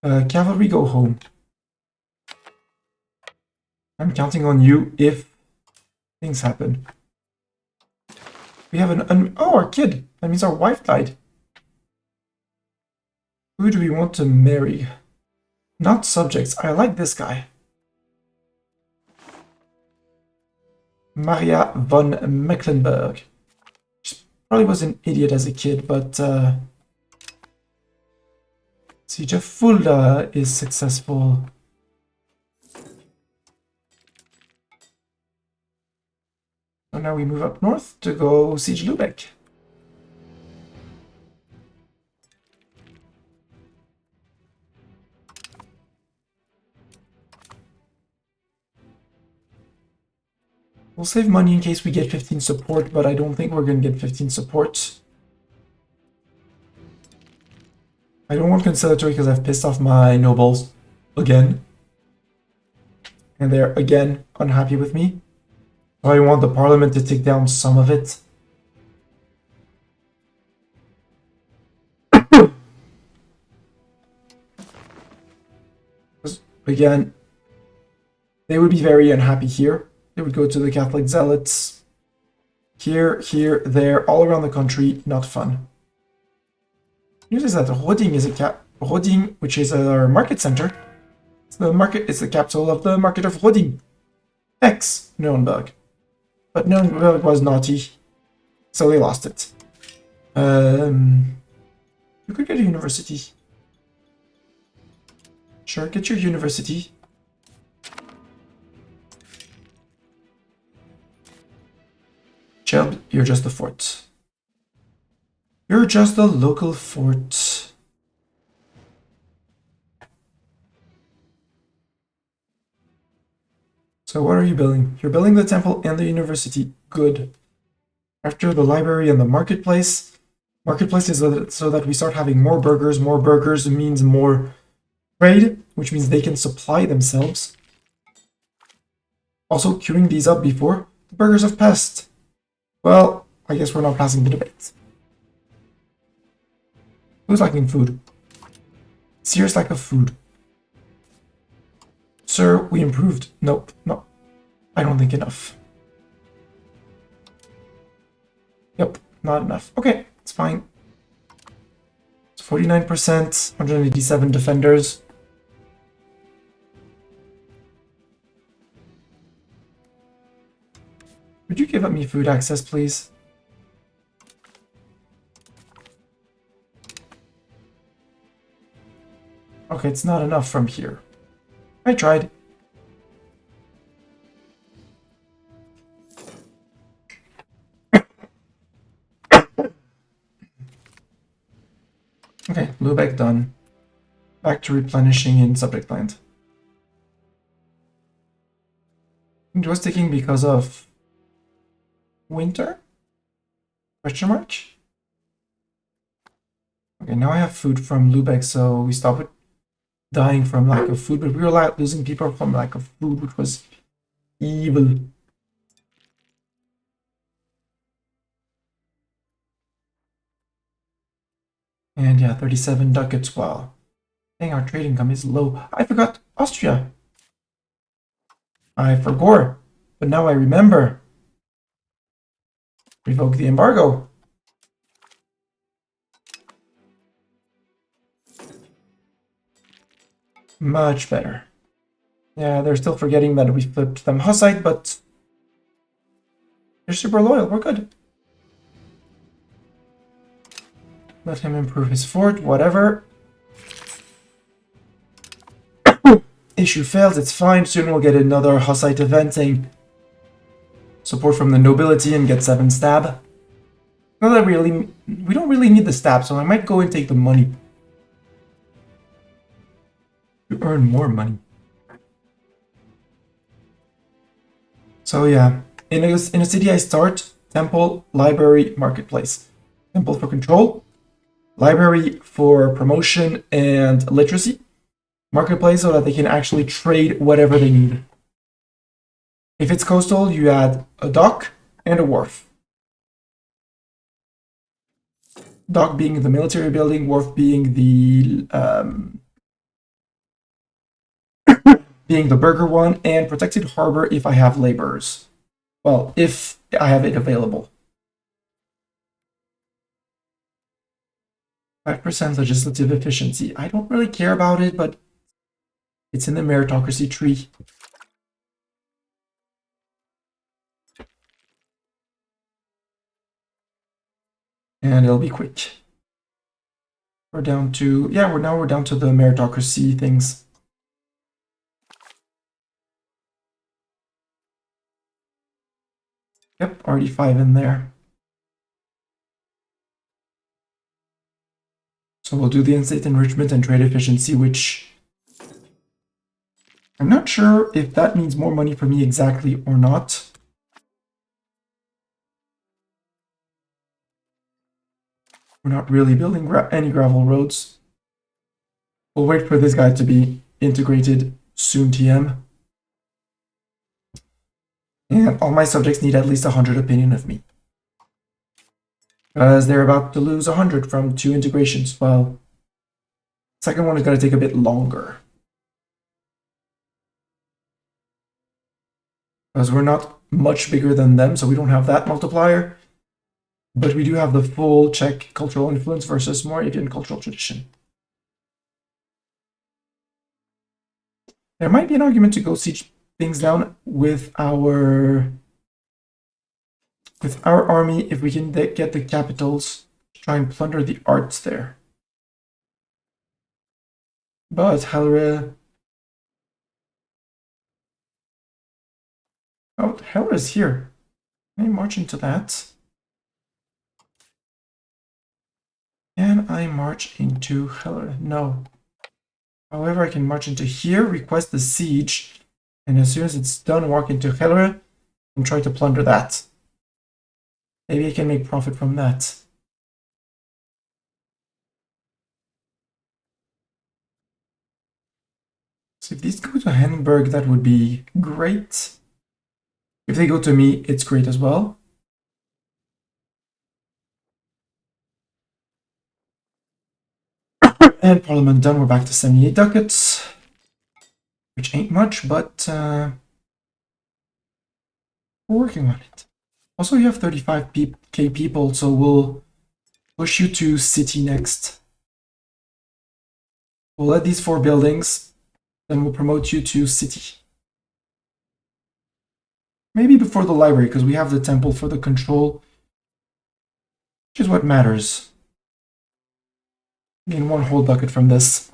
Cavalry, go home. I'm counting on you if things happen. We have an oh, our kid. That means our wife died. Who do we want to marry? Not subjects. I like this guy. Maria von Mecklenburg. Probably was an idiot as a kid, but Siege of Fulda is successful. So now we move up north to go siege Lubeck. We'll save money in case we get 15 support, but I don't think we're going to get 15 support. I don't want conciliatory because I've pissed off my nobles again. And they're again unhappy with me. So I want the parliament to take down some of it. Again, they would be very unhappy here. They would go to the Catholic zealots. Here, here, there, all around the country. Not fun. News is that Roding is Roding, which is our market center. It's the capital of the market of Roding. Ex Nuremberg. But Nuremberg was naughty, so they lost it. You could get a university. Sure, get your university. Chill, you're just a fort. You're just a local fort. So what are you building? You're building the temple and the university. Good. After the library and the marketplace. Marketplace is so that we start having more burgers. More burgers means more trade, which means they can supply themselves. Also, queuing these up before the burgers of pest. Well, I guess we're not passing the debate. Who's lacking food? Serious lack of food. Sir, we improved. Nope, no. I don't think enough. Yep, not enough. Okay, it's fine. It's 49%, 187 defenders. Would you give up me food access, please? Okay, it's not enough from here. I tried. Okay, Lubeck done. Back to replenishing in subject land. It was taking because of winter? Question mark? Okay, now I have food from Lubeck, so we stop it dying from lack of food, but we were losing people from lack of food, which was evil. And yeah, 37 ducats. Wow. Dang, our trade income is low. I forgot Austria. I forgot, but now I remember. Revoke the embargo. Much better. Yeah, they're still forgetting that we flipped them Hussite, but they're super loyal. We're good. Let him improve his fort, whatever. Issue fails, it's fine. Soon we'll get another Hussite event saying support from the nobility and get 7 stab. Not that we don't really need the stab, so I might go and take the money. To earn more money. So yeah, in a city I start, temple, library, marketplace. Temple for control, library for promotion and literacy, marketplace so that they can actually trade whatever they need. If it's coastal, you add a dock and a wharf. Dock being the military building, wharf being the burger one, and protected harbor if I have laborers. Well, if I have it available. 5% legislative efficiency. I don't really care about it, but it's in the meritocracy tree. And it'll be quick. We're down to, yeah, we're down to the meritocracy things. Yep, already 5 in there. So we'll do the in-state enrichment and trade efficiency, which I'm not sure if that means more money for me exactly or not. We're not really building any gravel roads. We'll wait for this guy to be integrated soon, TM. And all my subjects need at least 100 opinion of me. Because they're about to lose 100 from 2 integrations. Well, second one is going to take a bit longer. Because we're not much bigger than them, so we don't have that multiplier. But we do have the full Czech cultural influence versus Moravian cultural tradition. There might be an argument to go siege things down with our army if we can get the capitals to try and plunder the arts there. But Halre, Oh, the hell is here? Can I march into that? Can I march into Heller? No. However, I can march into here, request the siege, and as soon as it's done, walk into Heller and try to plunder that. Maybe I can make profit from that. So if these go to Hamburg, that would be great. If they go to me, it's great as well. And Parliament done, we're back to 78 ducats, which ain't much, but we're working on it. Also, you have 35k people, so we'll push you to city next. We'll add these 4 buildings, then we'll promote you to city. Maybe before the library, because we have the temple for the control, which is what matters. I mean, 1 whole ducat from this.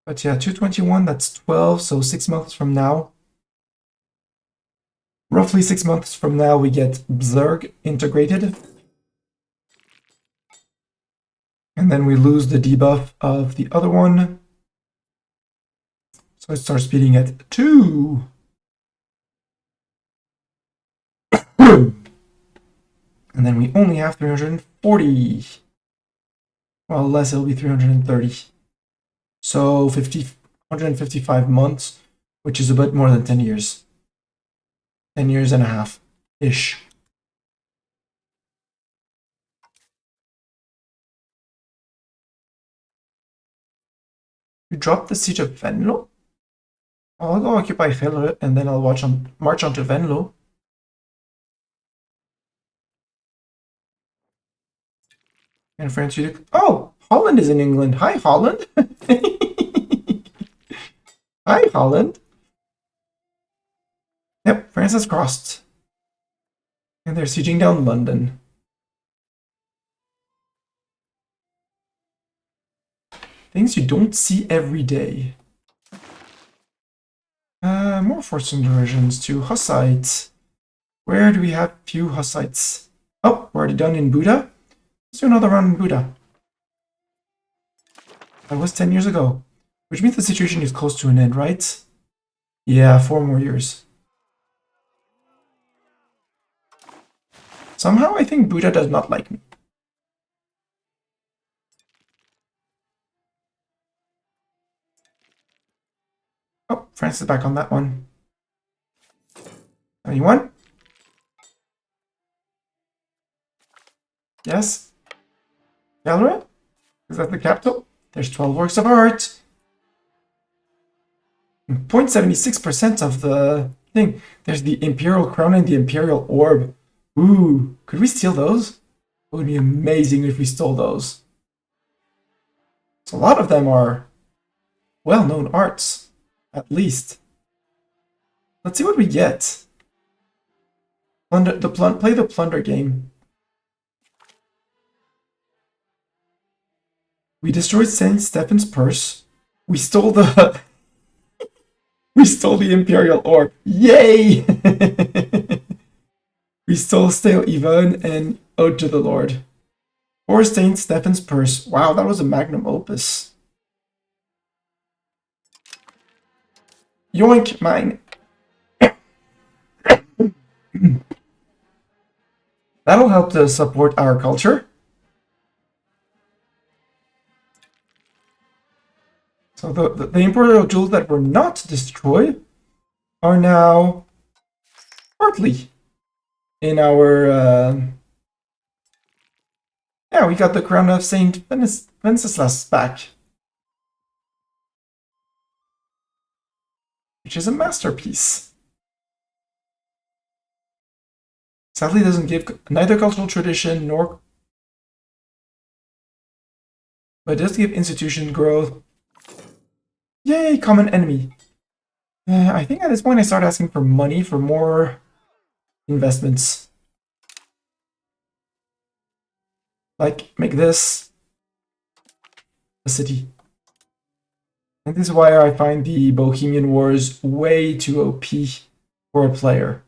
But yeah, 221, that's 12, so 6 months from now. Roughly 6 months from now, we get Bzurg integrated. And then we lose the debuff of the other one. So it starts speeding at 2. And then we only have 340. Well, less, it'll be 330. So 155 months, which is a bit more than 10 years. 10 years and a half-ish. You drop the siege of Venlo? I'll go occupy Hiller and then I'll march onto Venlo. And France, oh, Holland is in England. Hi, Holland. Hi, Holland. Yep, France has crossed. And they're sieging down London. Things you don't see every day. More forcing diversions to Hussite. Where do we have few Hussites? Oh, we're already done in Buda. Let's do another run in Buda. That was 10 years ago. Which means the situation is close to an end, right? Yeah, 4 more years. Somehow I think Buda does not like me. Oh, France is back on that one. 71? Yes? Gallery? Is that the capital? There's 12 works of art. 0.76% of the thing. There's the Imperial Crown and the Imperial Orb. Ooh, could we steal those? It would be amazing if we stole those. So a lot of them are well-known arts, at least. Let's see what we get. Play the plunder game. We destroyed Saint Stephen's purse. We stole the we stole the Imperial Orb. Yay! We stole Stale Yvonne and Ode to the Lord. Or Saint Stephen's purse. Wow, that was a magnum opus. Yoink, mine. That'll help to support our culture. So the Imperial jewels that were not destroyed are now partly in our... Yeah, we got the crown of Saint Wenceslas back. Which is a masterpiece. Sadly, doesn't give neither cultural tradition nor... But it does give institution growth. Yay, common enemy. I think at this point I start asking for money for more investments. Like, make this a city. And this is why I find the Bohemian Wars way too OP for a player.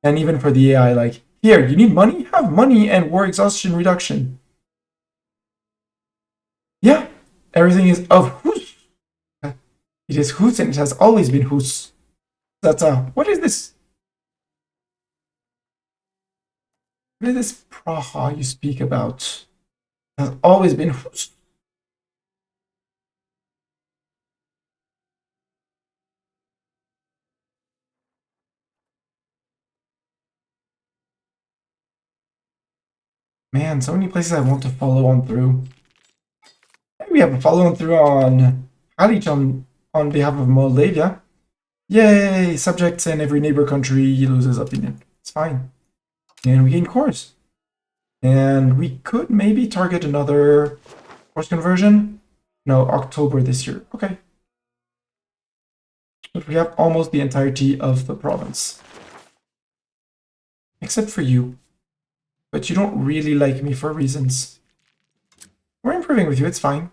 And even for the AI, like, here, you need money? Have money and war exhaustion reduction. Yeah, everything is of Hus. It is Hus and it has always been Hus. That's what is this? What is this Praha you speak about? It has always been Hus. Man, so many places I want to follow on through. Maybe we have a follow on through on Halich on behalf of Moldavia. Yay! Subjects in every neighbor country loses opinion. It's fine. And we gain cores. And we could maybe target another force conversion. No, October this year. Okay. But we have almost the entirety of the province. Except for you. But you don't really like me for reasons. We're improving with you, it's fine.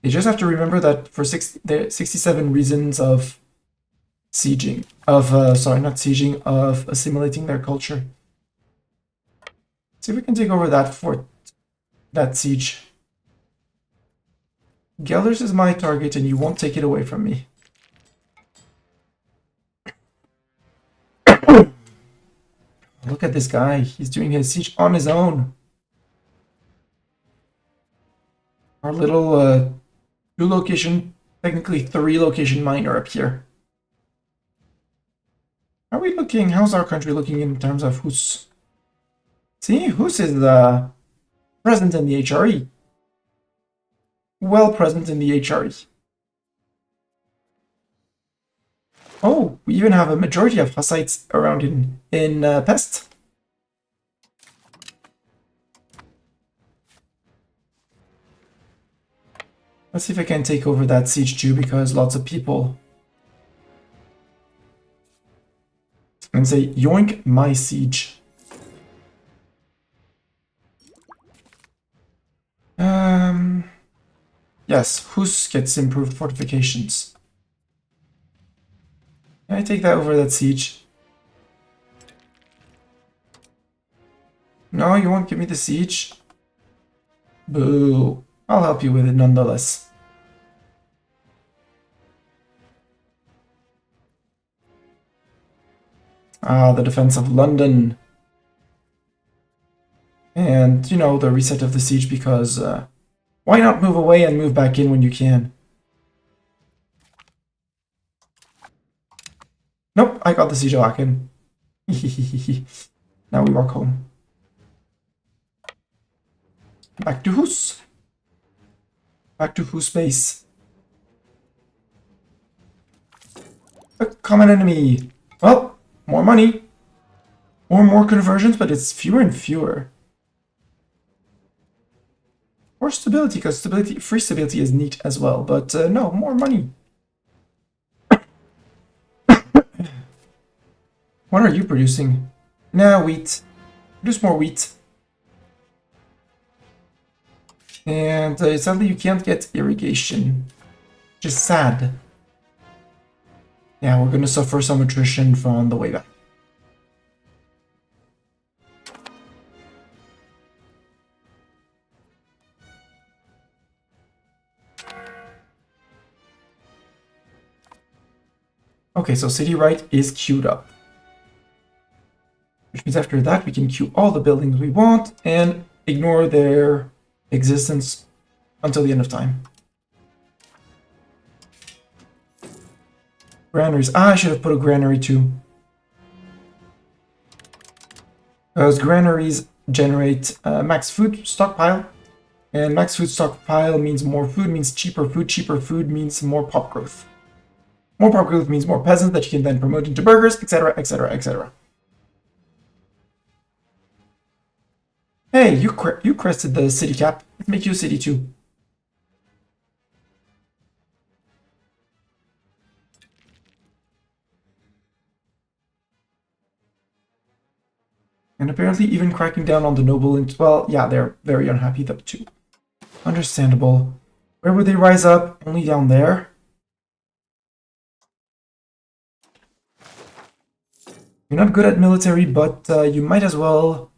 You just have to remember that for 67 reasons of sieging, sorry, not sieging, of assimilating their culture. See if we can take over that fort, that siege. Gelders is my target and you won't take it away from me. Look at this guy, he's doing his siege on his own. Our little 2-location, technically 3-location miner up here. How are we looking? How's our country looking in terms of Hus? See, Hus is present in the HRE. Well present in the HRE. Oh, we even have a majority of Hussites around in Pest. Let's see if I can take over that siege too, because lots of people. And say, yoink my siege. Yes, Hus gets improved fortifications. Can I take that over that siege? No, you won't give me the siege? Boo. I'll help you with it nonetheless. Ah, the defense of London. And, you know, the reset of the siege because why not move away and move back in when you can? Nope, I got the siege of Aachen. Now we walk home. Back to Hus. Back to Hus base. A common enemy. Well, more money. Or more conversions, but it's fewer and fewer. Or stability, because stability, free stability is neat as well. But no, more money. What are you producing? Nah, wheat. Produce more wheat. And sadly you can't get irrigation. Which is sad. Yeah, we're gonna suffer some attrition from the way back. Okay, so city right is queued up. Which means after that we can queue all the buildings we want and ignore their existence until the end of time. Granaries. Ah, I should have put a granary too. Because granaries generate max food stockpile. And max food stockpile means more food, means cheaper food. Cheaper food means more pop growth. More pop growth means more peasants that you can then promote into burgers, etc., etc., etc. Hey, you crested the city cap. Let's make you a city too. And apparently even cracking down on the noble, well, yeah, they're very unhappy though too. Understandable. Where would they rise up? Only down there? You're not good at military, but you might as well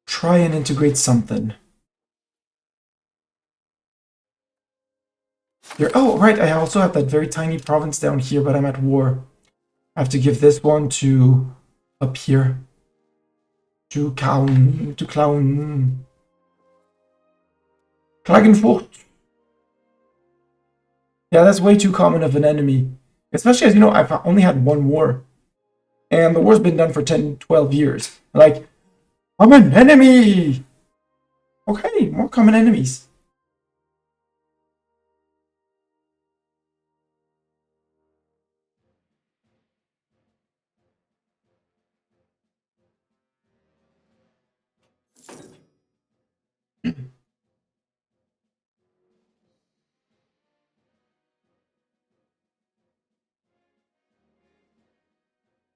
try and integrate something. Oh, right, I also have that very tiny province down here, but I'm at war. I have to give this one to up here. To Klagenfurt. Yeah, that's way too common of an enemy. Especially as, you know, I've only had one war. And the war's been done for 10, 12 years. Like, I'm an enemy! Okay, more common enemies.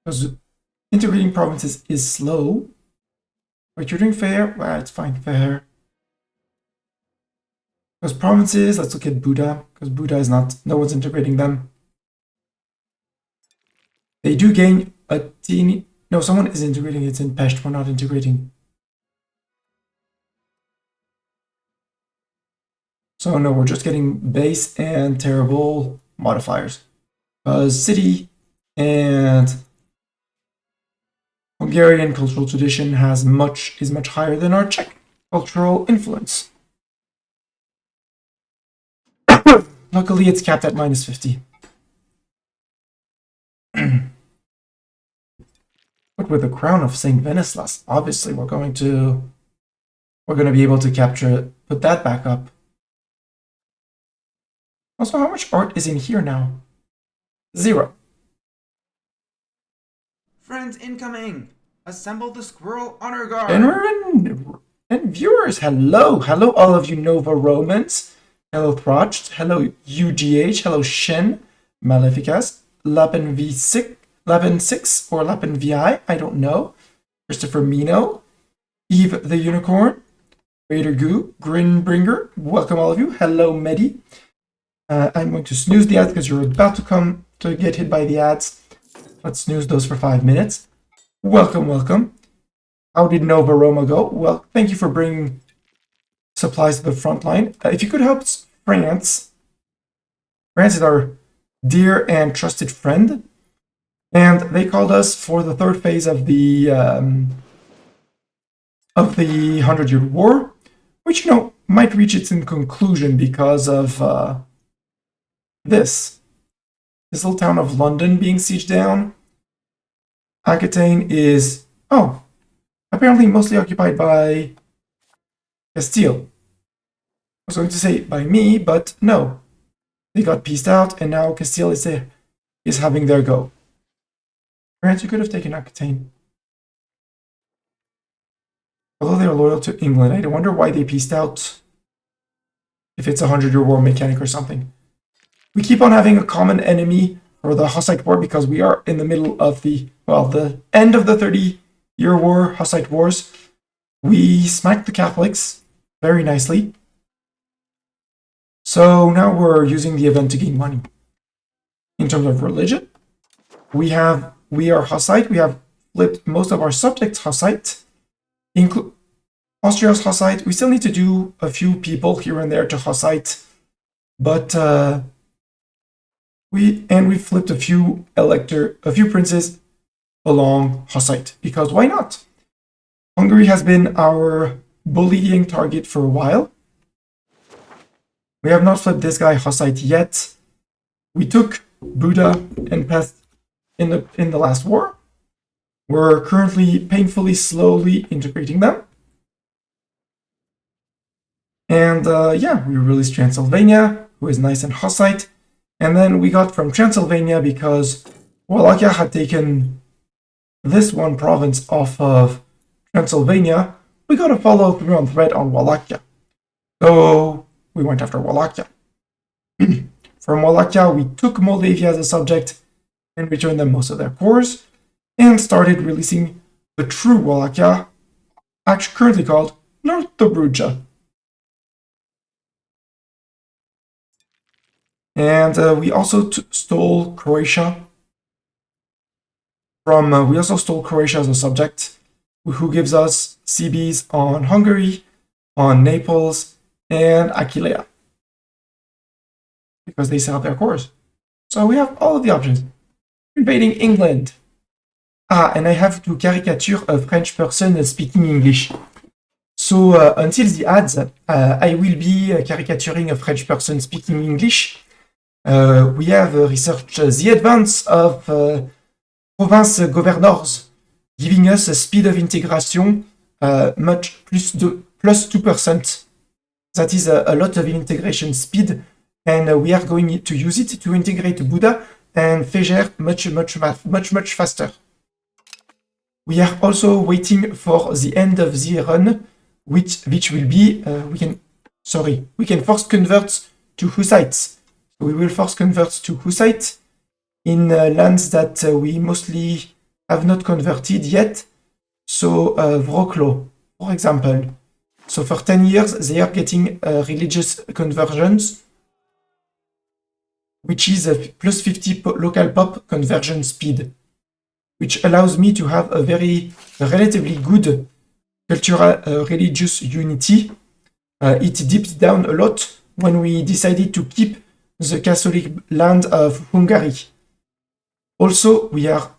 Because integrating provinces is slow. Wait, you're doing fair? Well, it's fine, fair. Because provinces, let's look at Buddha. Because Buddha is not, no one's integrating them. They do gain a teeny, no, someone is integrating, it's in Pest, we're not integrating. So no, we're just getting base and terrible modifiers. Because city and Hungarian cultural tradition is much higher than our Czech cultural influence. Luckily, it's capped at -50. But with the crown of Saint Venislas, obviously we're going to be able to capture, put that back up. Also, how much art is in here now? 0. Friends incoming! Assemble the squirrel honor guard! And viewers, hello! Hello, all of you Nova Romans. Hello, Throcht. Hello, UGH. Hello, Shen. Maleficas. Lapin V6. Lapin 6 or Lapin VI. I don't know. Christopher Mino. Eve the Unicorn. Raider Goo. Grinbringer. Welcome, all of you. Hello, Medi. I'm going to snooze the ads because you're about to come to get hit by the ads. Let's snooze those for 5 minutes. Welcome, welcome. How did Nova Roma go? Well, thank you for bringing supplies to the front line. If you could help France. France is our dear and trusted friend. And they called us for the third phase of the 100-Year War, which, you know, might reach its conclusion because of this little town of London being sieged down. Aquitaine is, apparently mostly occupied by Castile. I was going to say by me, but no. They got pieced out, and now Castile is having their go. France, you could have taken Aquitaine. Although they are loyal to England, I wonder why they pieced out. If it's a 100-Year War mechanic or something. We keep on having a common enemy for the Hussite War because we are in the middle of the end of the 30-Year War, Hussite Wars. We smacked the Catholics very nicely. So now we're using the event to gain money. In terms of religion, we are Hussite. We have flipped most of our subjects Hussite. Austria's Hussite. We still need to do a few people here and there to Hussite. But we flipped a few princes along Hussite, because why not? Hungary has been our bullying target for a while. We have not flipped this guy Hussite yet. We took Buda and Pest in the last war. We're currently painfully slowly integrating them. And we released Transylvania, who is nice and Hussite. And then we got from Transylvania, because Wallachia had taken this one province off of Transylvania, we got a follow through on thread on Wallachia. So we went after Wallachia. From Wallachia, we took Moldavia as a subject and returned them most of their cores, and started releasing the true Wallachia, actually currently called North Dobruja. And we also stole Croatia from. We also stole Croatia as a subject, who gives us CBs on Hungary, on Naples, and Aquileia, because they set up their cores. So we have all of the options. Invading England. And I have to caricature a French person speaking English. So until the ads, I will be caricaturing a French person speaking English. We have researched the advance of province governors, giving us a speed of integration much plus 2%. That is a lot of integration speed, and we are going to use it to integrate Buddha and Fejer much faster. We are also waiting for the end of the run, which will be we can force convert to Hussites. We will force convert to Hussite in lands that we mostly have not converted yet. So Wroclaw, for example. So for 10 years, they are getting religious conversions, which is a plus 50 local pop conversion speed, which allows me to have a relatively good cultural religious unity. It dipped down a lot when we decided to keep the Catholic land of Hungary. Also, we are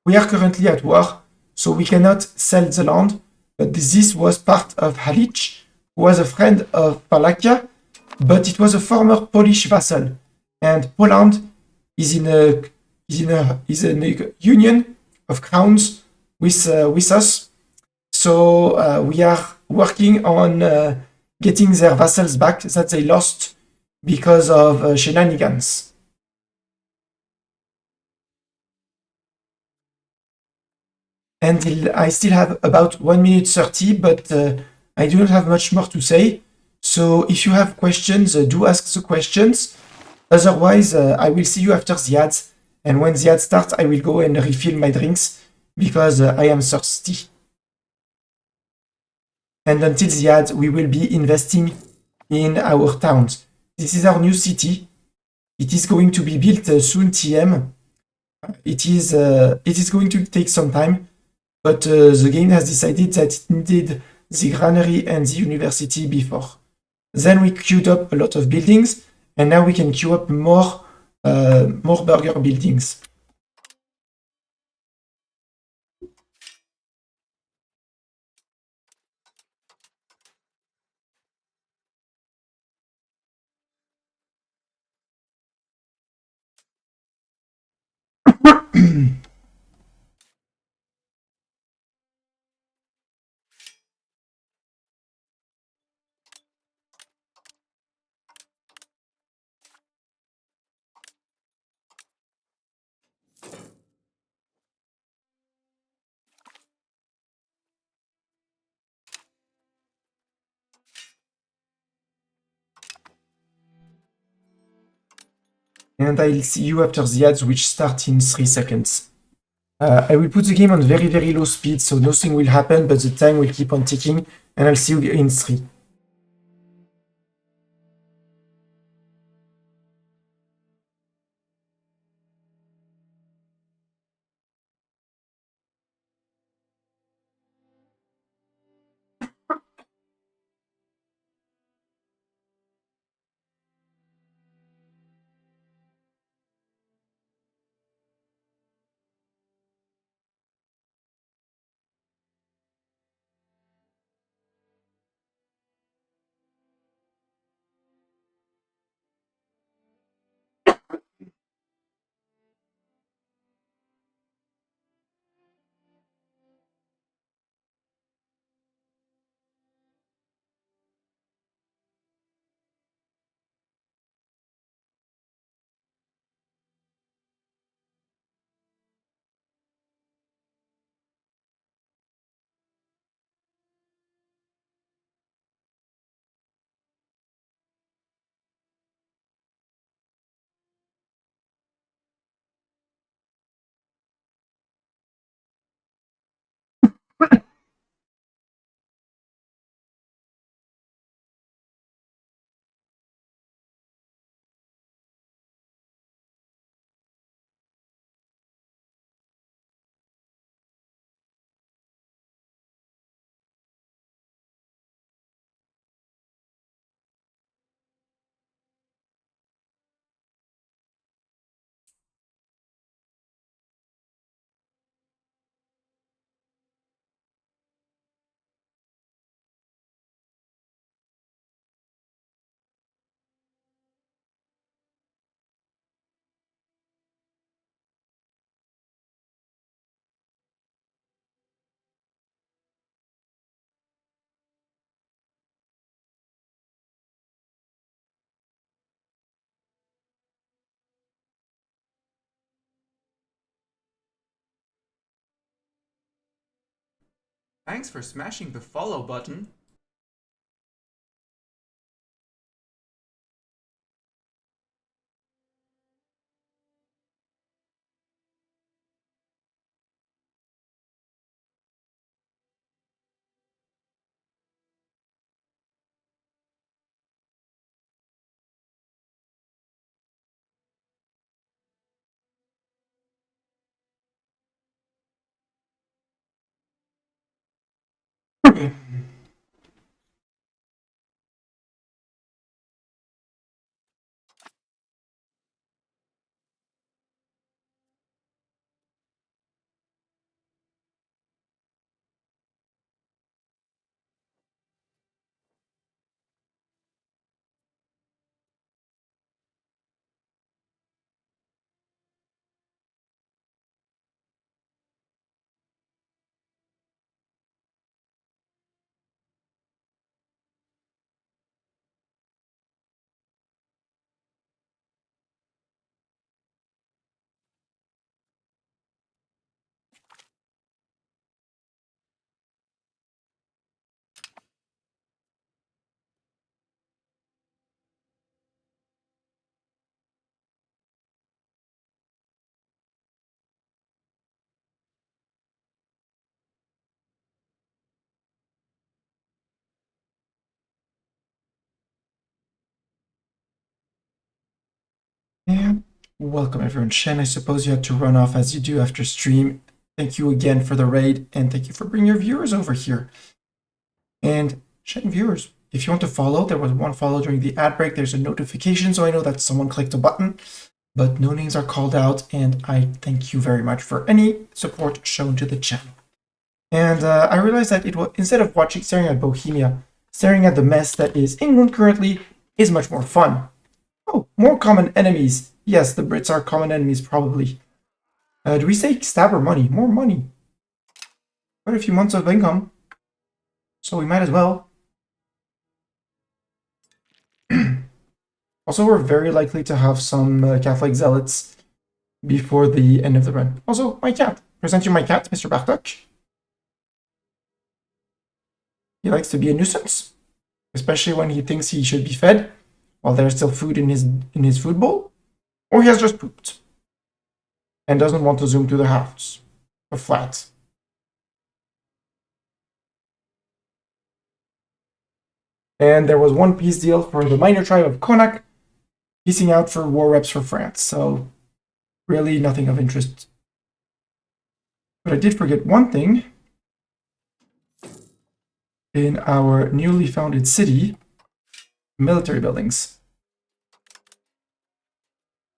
currently at war, so we cannot sell the land, but this was part of Halich, who was a friend of Wallachia, but it was a former Polish vassal, and Poland is in a union of crowns with us. So we are working on getting their vassals back that they lost because of shenanigans. And I still have about 1 minute 30, but I do not have much more to say. So if you have questions, do ask the questions. Otherwise, I will see you after the ads. And when the ads start, I will go and refill my drinks because I am thirsty. And until the ads, we will be investing in our towns. This is our new city. It is going to be built soon, TM. It is going to take some time, but the game has decided that it needed the granary and the university before. Then we queued up a lot of buildings, and now we can queue up more burger buildings. And I'll see you after the ads, which start in 3 seconds. I will put the game on very low speed, so nothing will happen, but the time will keep on ticking, and I'll see you in 3. Thanks for smashing the follow button. Okay. And welcome everyone. Shen, I suppose you had to run off as you do after stream. Thank you again for the raid, and thank you for bringing your viewers over here. And Shen viewers, if you want to follow, there was one follow during the ad break. There's a notification, so I know that someone clicked a button, but no names are called out, and I thank you very much for any support shown to the channel. And I realized that it was, instead of staring at Bohemia, staring at the mess that is England currently is much more fun. Oh, more common enemies. Yes, the Brits are common enemies, probably. Do we say stab or money? More money. Quite a few months of income. So we might as well. Also, we're very likely to have some Catholic zealots before the end of the run. Also, my cat. Present you my cat, Mr. Bartok. He likes to be a nuisance, especially when he thinks he should be fed while there's still food in his food bowl, or he has just pooped and doesn't want to zoom to the house or flat. And there was one peace deal for the minor tribe of Konak, piecing out for war reps for France. So really nothing of interest. But I did forget one thing. In our newly founded city, military buildings.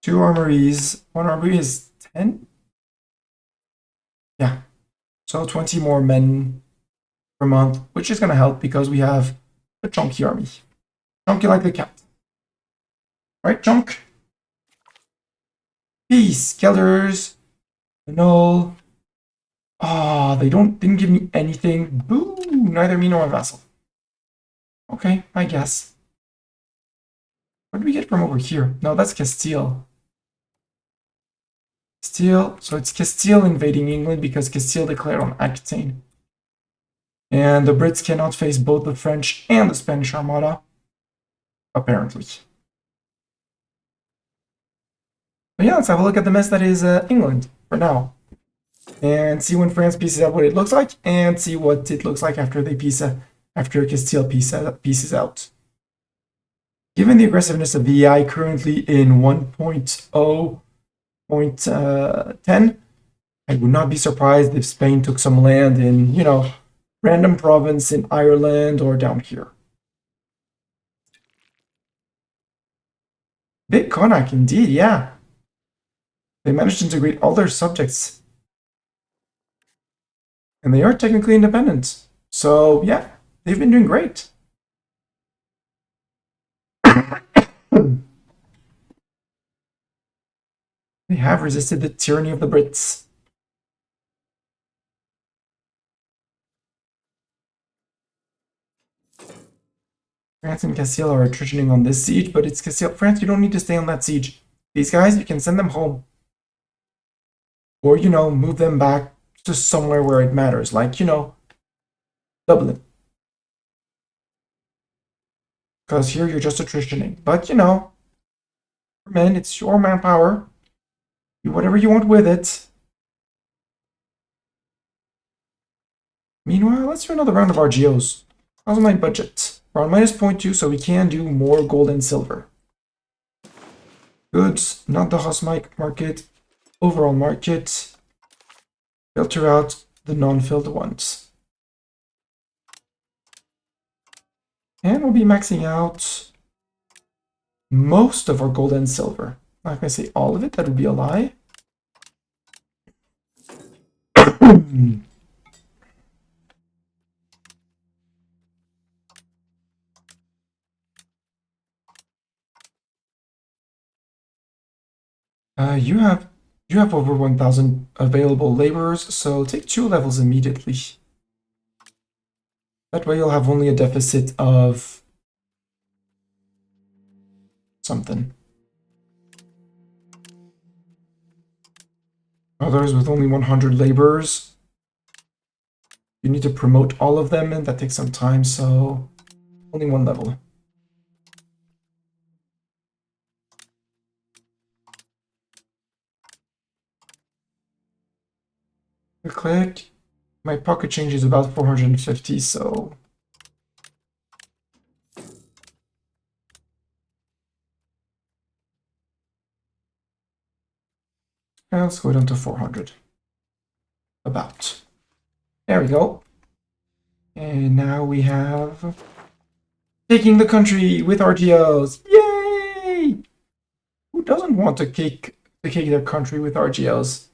2 armories. 1 armory is 10? Yeah. So 20 more men per month, which is going to help because we have a chunky army. Chunky like the cat. Right, chunk? Peace, Kelders. Null. Ah, they didn't give me anything. Boo! Neither me nor my vassal. Okay, I guess. What did we get from over here? No, that's Castile. Castile, so it's Castile invading England because Castile declared on Aquitaine. And the Brits cannot face both the French and the Spanish Armada, apparently. But yeah, let's have a look at the mess that is England for now. And see when France pieces out what it looks like, and see what it looks like after after Castile pieces out. Given the aggressiveness of the AI currently in 1.0.10, I would not be surprised if Spain took some land in, random province in Ireland or down here. Big Connacht, indeed, yeah. They managed to integrate all their subjects. And they are technically independent. So, yeah, they've been doing great. They have resisted the tyranny of the Brits. France and Castile are attritioning on this siege, but it's Castile. France, you don't need to stay on that siege. These guys, you can send them home. Or, move them back to somewhere where it matters. Like, Dublin. Because here you're just attritioning. But you know, man, it's your manpower. Do whatever you want with it. Meanwhile, let's do another round of RGOs. How's my budget? We're on minus 0.2, so we can do more gold and silver. Goods, not the Hussite market. Overall market. Filter out the non-filled ones. And we'll be maxing out most of our gold and silver. I'm not going to say all of it, that would be a lie. You have over 1,000 available laborers, so take 2 levels immediately. That way you'll have only a deficit of something. Others with only 100 laborers. You need to promote all of them, and that takes some time, so only 1 level. Click. My pocket change is about 450, so let's go down to 400. About. There we go. And now we have taking the country with RGOs. Yay! Who doesn't want to take their country with RGOs?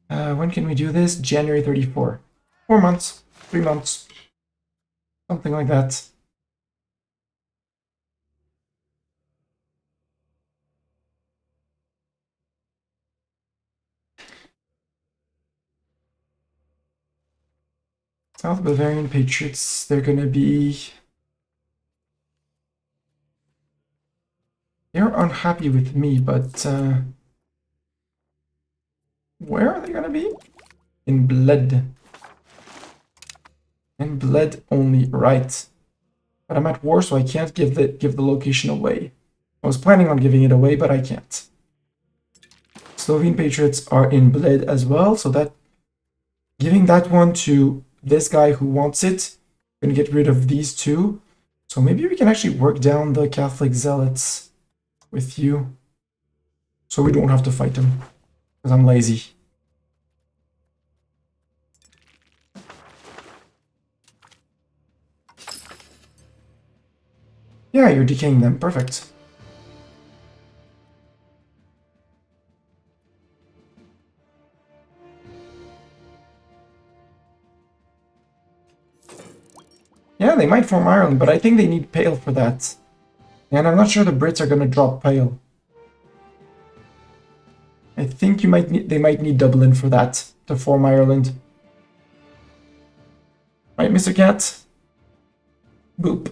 When can we do this? January 34. 4 months, 3 months, something like that. South Bavarian Patriots, they're gonna be... They're unhappy with me, but where are they gonna be? In Bled. And Bled only, right. But I'm at war, so I can't give the location away. I was planning on giving it away, but I can't. Slovene Patriots are in Bled as well, so that giving that one to this guy who wants it, gonna get rid of these 2. So maybe we can actually work down the Catholic Zealots with you. So we don't have to fight them. Because I'm lazy. Yeah, you're decaying them. Perfect. Yeah, they might form Ireland, but I think they need Pale for that. And I'm not sure the Brits are going to drop Pale. I think they might need Dublin for that, to form Ireland. Right, Mr. Cat? Boop.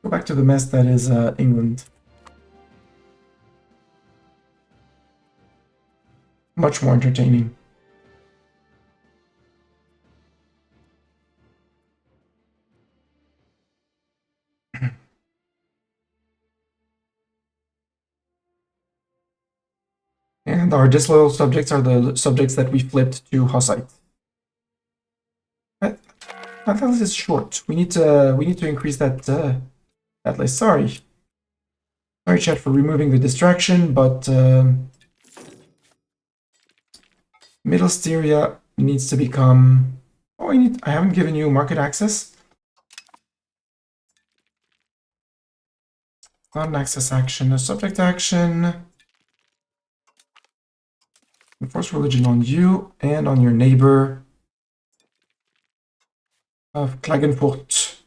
Go back to the mess that is England. Much more entertaining. And our disloyal subjects are the subjects that we flipped to Hussite. That list is short. We need to increase that list. Sorry, chat, for removing the distraction, but Middle Styria needs to become. Oh, I haven't given you market access. Not an access action, a subject action. Enforce religion on you and on your neighbor of Klagenfurt.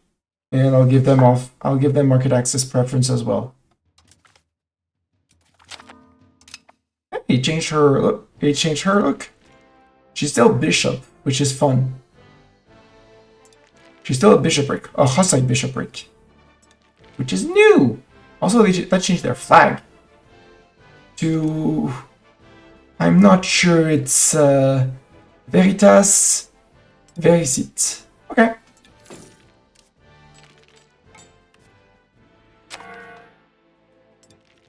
And I'll give them market access preference as well. He changed her look. She's still bishop, which is fun. She's still a bishopric, a Hussite bishopric, which is new. Also, that changed their flag to I'm not sure it's Veritas, Vericit. Okay.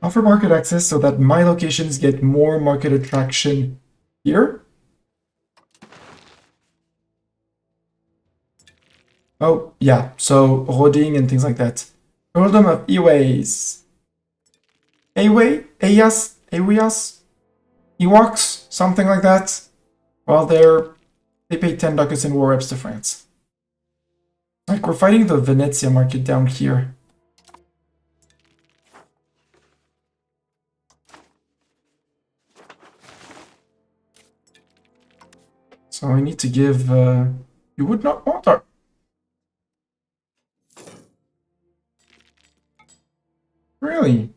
Offer market access so that my locations get more market attraction here. Oh, yeah, so Roding and things like that. Earldom of Eways. Eway? Eyas? Ewias? Ewoks? Something like that. Well, they pay 10 ducats in war reps to France. Like, we're fighting the Venezia market down here. So I need to give... you would not want her. Really?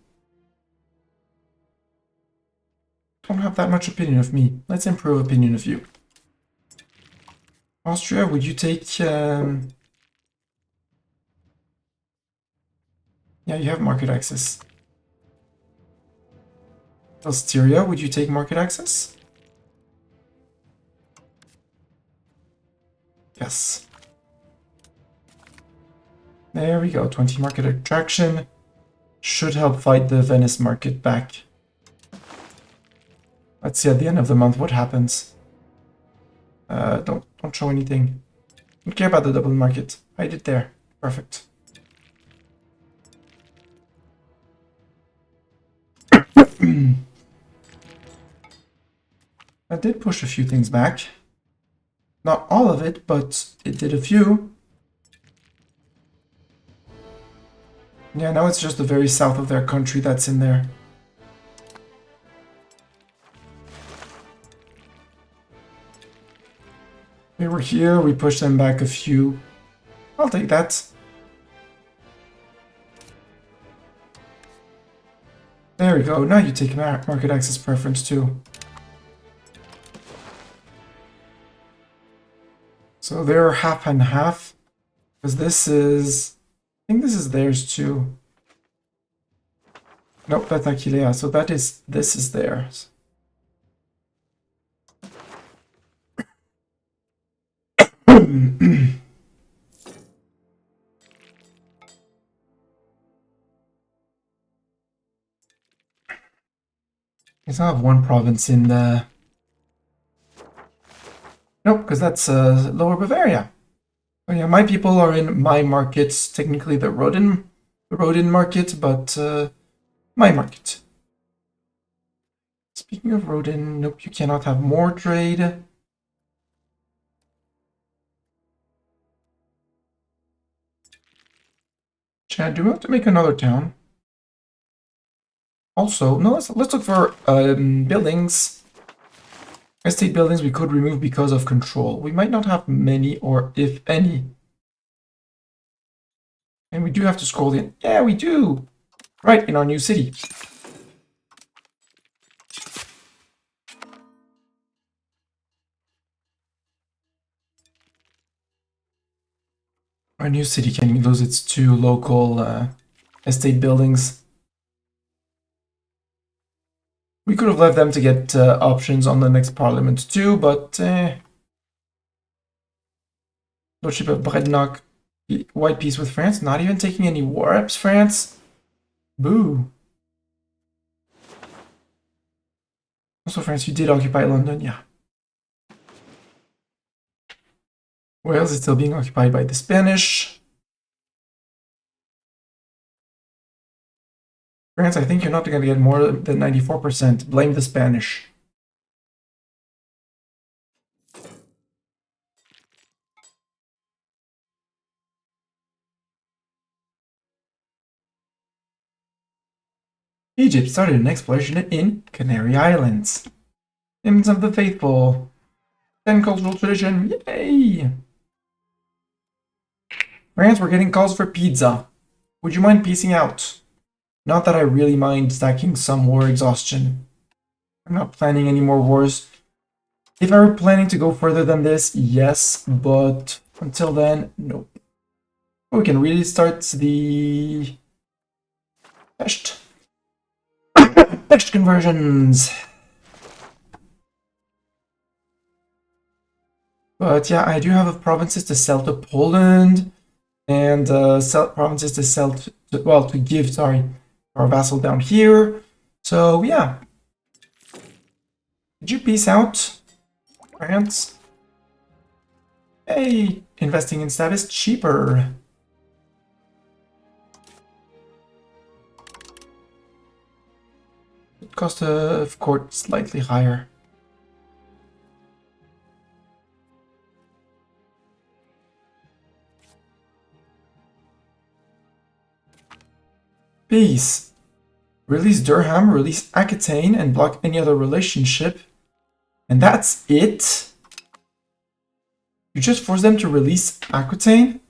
Don't have that much opinion of me. Let's improve opinion of you. Austria, would you take... Yeah, you have market access. Styria, would you take market access? Yes. There we go, 20 market attraction. Should help fight the Venice market back. Let's see at the end of the month what happens. Don't show anything. Don't care about the double market. Hide it there. Perfect. I did push a few things back. Not all of it, but it did a few. Yeah, now it's just the very south of their country that's in there. They were here, we pushed them back a few. I'll take that. There we go, now you take market access preference too. So they're half and half. Because this is... I think this is theirs too. Nope, that's Aquilea, so this is theirs. I still have one province in the... Nope, because that's Lower Bavaria. Oh yeah, my people are in my markets, technically the Rodin market, but my market. Speaking of Rodin, nope, you cannot have more trade. Chad, do we have to make another town? Also, no, let's look for buildings. Estate buildings we could remove because of control. We might not have many, or if any. And we do have to scroll in. Yeah, we do! Right, in our new city. Our new city can lose its 2 local estate buildings. We could have left them to get options on the next parliament too, but Lordship of Brednock, white peace with France, not even taking any war reps, France. Boo. Also, France, you did occupy London, yeah. Wales is still being occupied by the Spanish. France, I think you're not going to get more than 94%. Blame the Spanish. Egypt started an exploration in Canary Islands. Hymns of the Faithful. 10 cultural tradition. Yay! France, we're getting calls for pizza. Would you mind piecing out? Not that I really mind stacking some war exhaustion. I'm not planning any more wars. If I were planning to go further than this, yes, but until then, nope. We can really start the Pest conversions. But yeah, I do have provinces to sell to Poland and provinces to sell to give, sorry, our vassal down here. So yeah. Did you peace out, France? Hey, investing in status cheaper. Cost of court slightly higher. Peace. Release Durham, release Aquitaine, and block any other relationship. And that's it? You just force them to release Aquitaine?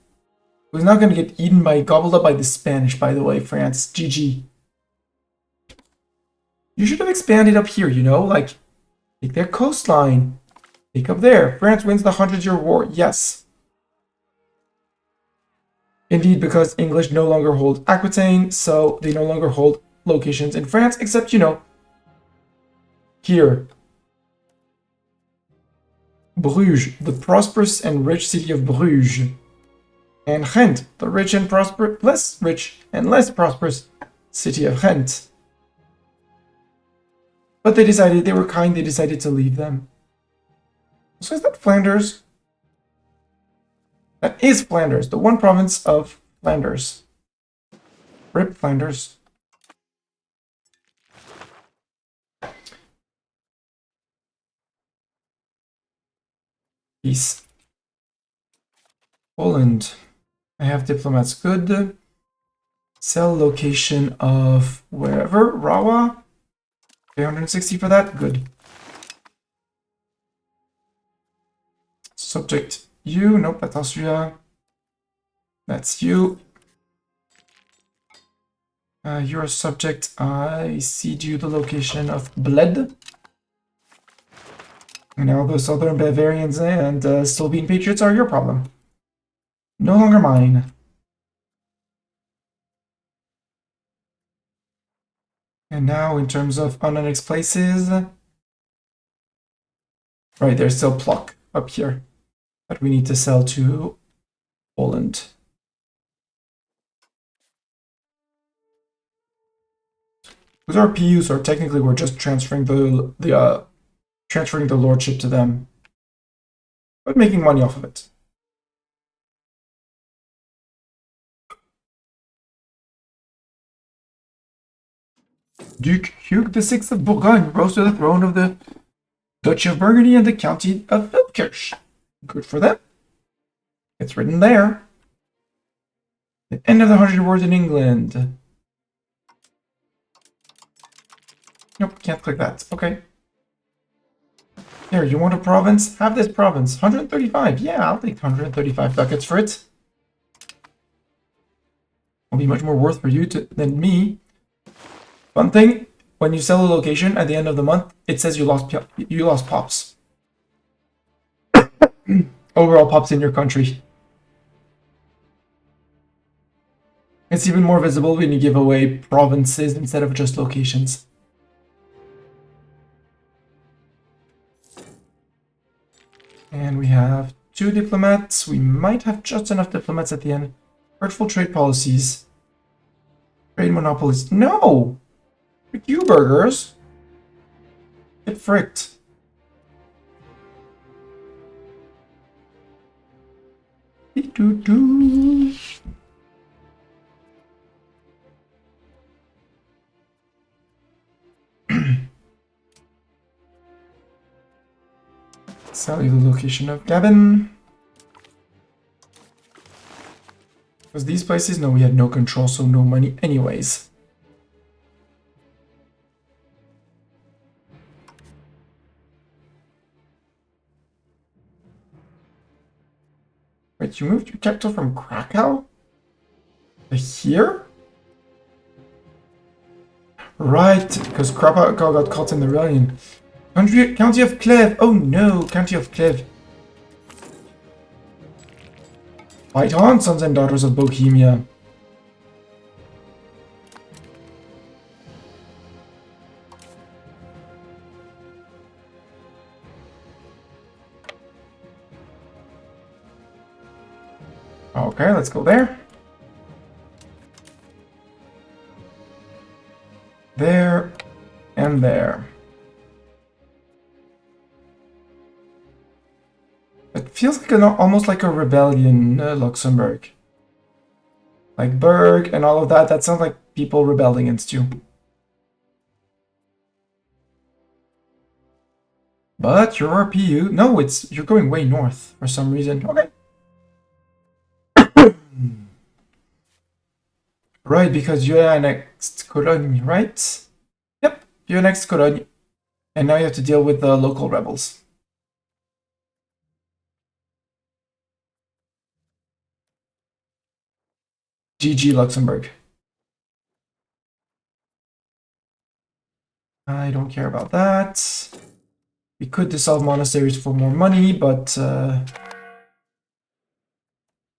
Who's not gonna get eaten gobbled up by the Spanish, by the way, France. GG. You should have expanded up here, you know? Like, take their coastline. Take up there. France wins the 100-Year War. Yes. Indeed, because English no longer hold Aquitaine, so they no longer hold locations in France, except, you know, here. Bruges, the prosperous and rich city of Bruges. And Ghent, the rich and less rich and less prosperous city of Ghent. But they were kind, they decided to leave them. So is that Flanders? That is Flanders, the one province of Flanders. RIP Flanders. Peace. Poland. I have diplomats. Good. Sell location of wherever. Rawa. 360 for that. Good. Subject you. Nope, that's Austria. That's you. You're a subject. I cede you the location of Bled. And now the Southern Bavarians and Slovene Patriots are your problem. No longer mine. And now, in terms of unannexed places, right, there's still Plock up here that we need to sell to Poland. Those are PU, so technically we're just transferring the lordship to them, but making money off of it. Duke Hugh VI of Bourgogne rose to the throne of the Duchy of Burgundy and the County of Feldkirch. Good for them. It's written there. The end of the 100 Wars in England. Nope, can't click that. Okay. Here, you want a province? Have this province. 135. Yeah, I'll take 135 ducats for it. Will be much more worth for you than me. One thing, when you sell a location at the end of the month, it says you lost pops. Overall pops in your country. It's even more visible when you give away provinces instead of just locations. And we have 2 diplomats. We might have just enough diplomats at the end. Hurtful trade policies. Trade monopolies. No! Frick you, burgers. Get fricked. Doo-doo-doo. Sell you the location of Gavin. Because these places, no, we had no control, so no money anyways. Wait, you moved your capital from Krakow to here? Right, because Krakow got caught in the rebellion. County of Cleve. Oh no, County of Cleve. Fight on, sons and daughters of Bohemia. Okay, let's go there. There and there. It feels like almost like a rebellion, Luxembourg. Like Berg and all of that, that sounds like people rebelled against you. But your RPU, no, you're going way north for some reason. Okay. Right, because you annexed Cologne, right? Yep, you annexed Cologne. And now you have to deal with the local rebels. GG Luxembourg. I don't care about that. We could dissolve monasteries for more money, but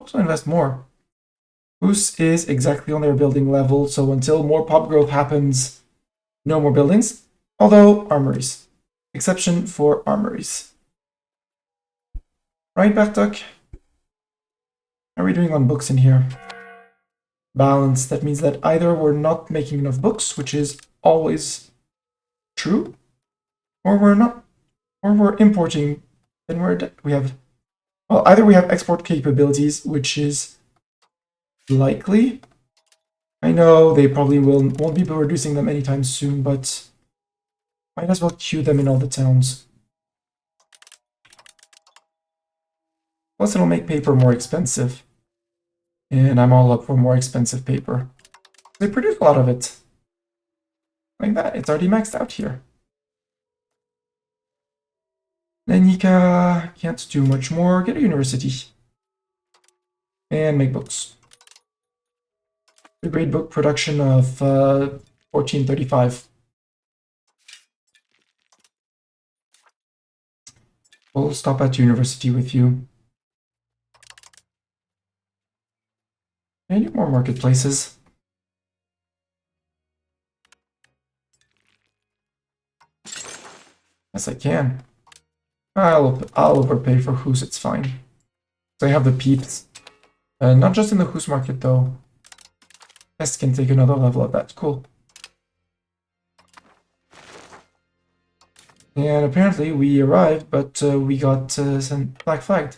also invest more. Hus is exactly on their building level, so until more pop growth happens, no more buildings. Although, armories. Exception for armories. Right, Bartok? How are we doing on books in here? Balance. That means that either we're not making enough books, which is always true, or we're not, or we're importing, then we have, well, either we have export capabilities, which is likely. I know they probably won't be reducing them anytime soon, but might as well queue them in all the towns. Plus it'll make paper more expensive. And I'm all up for more expensive paper. They produce a lot of it. Like that, it's already maxed out here. Lenika can't do much more. Get a university. And make books. The grade book production of 1435. We'll stop at university with you. I need more marketplaces. Yes, I can. I'll overpay for Hus, it's fine. So I have the peeps. Not just in the Hus market though. Pest can take another level of that. Cool. And apparently we arrived, but we got black flagged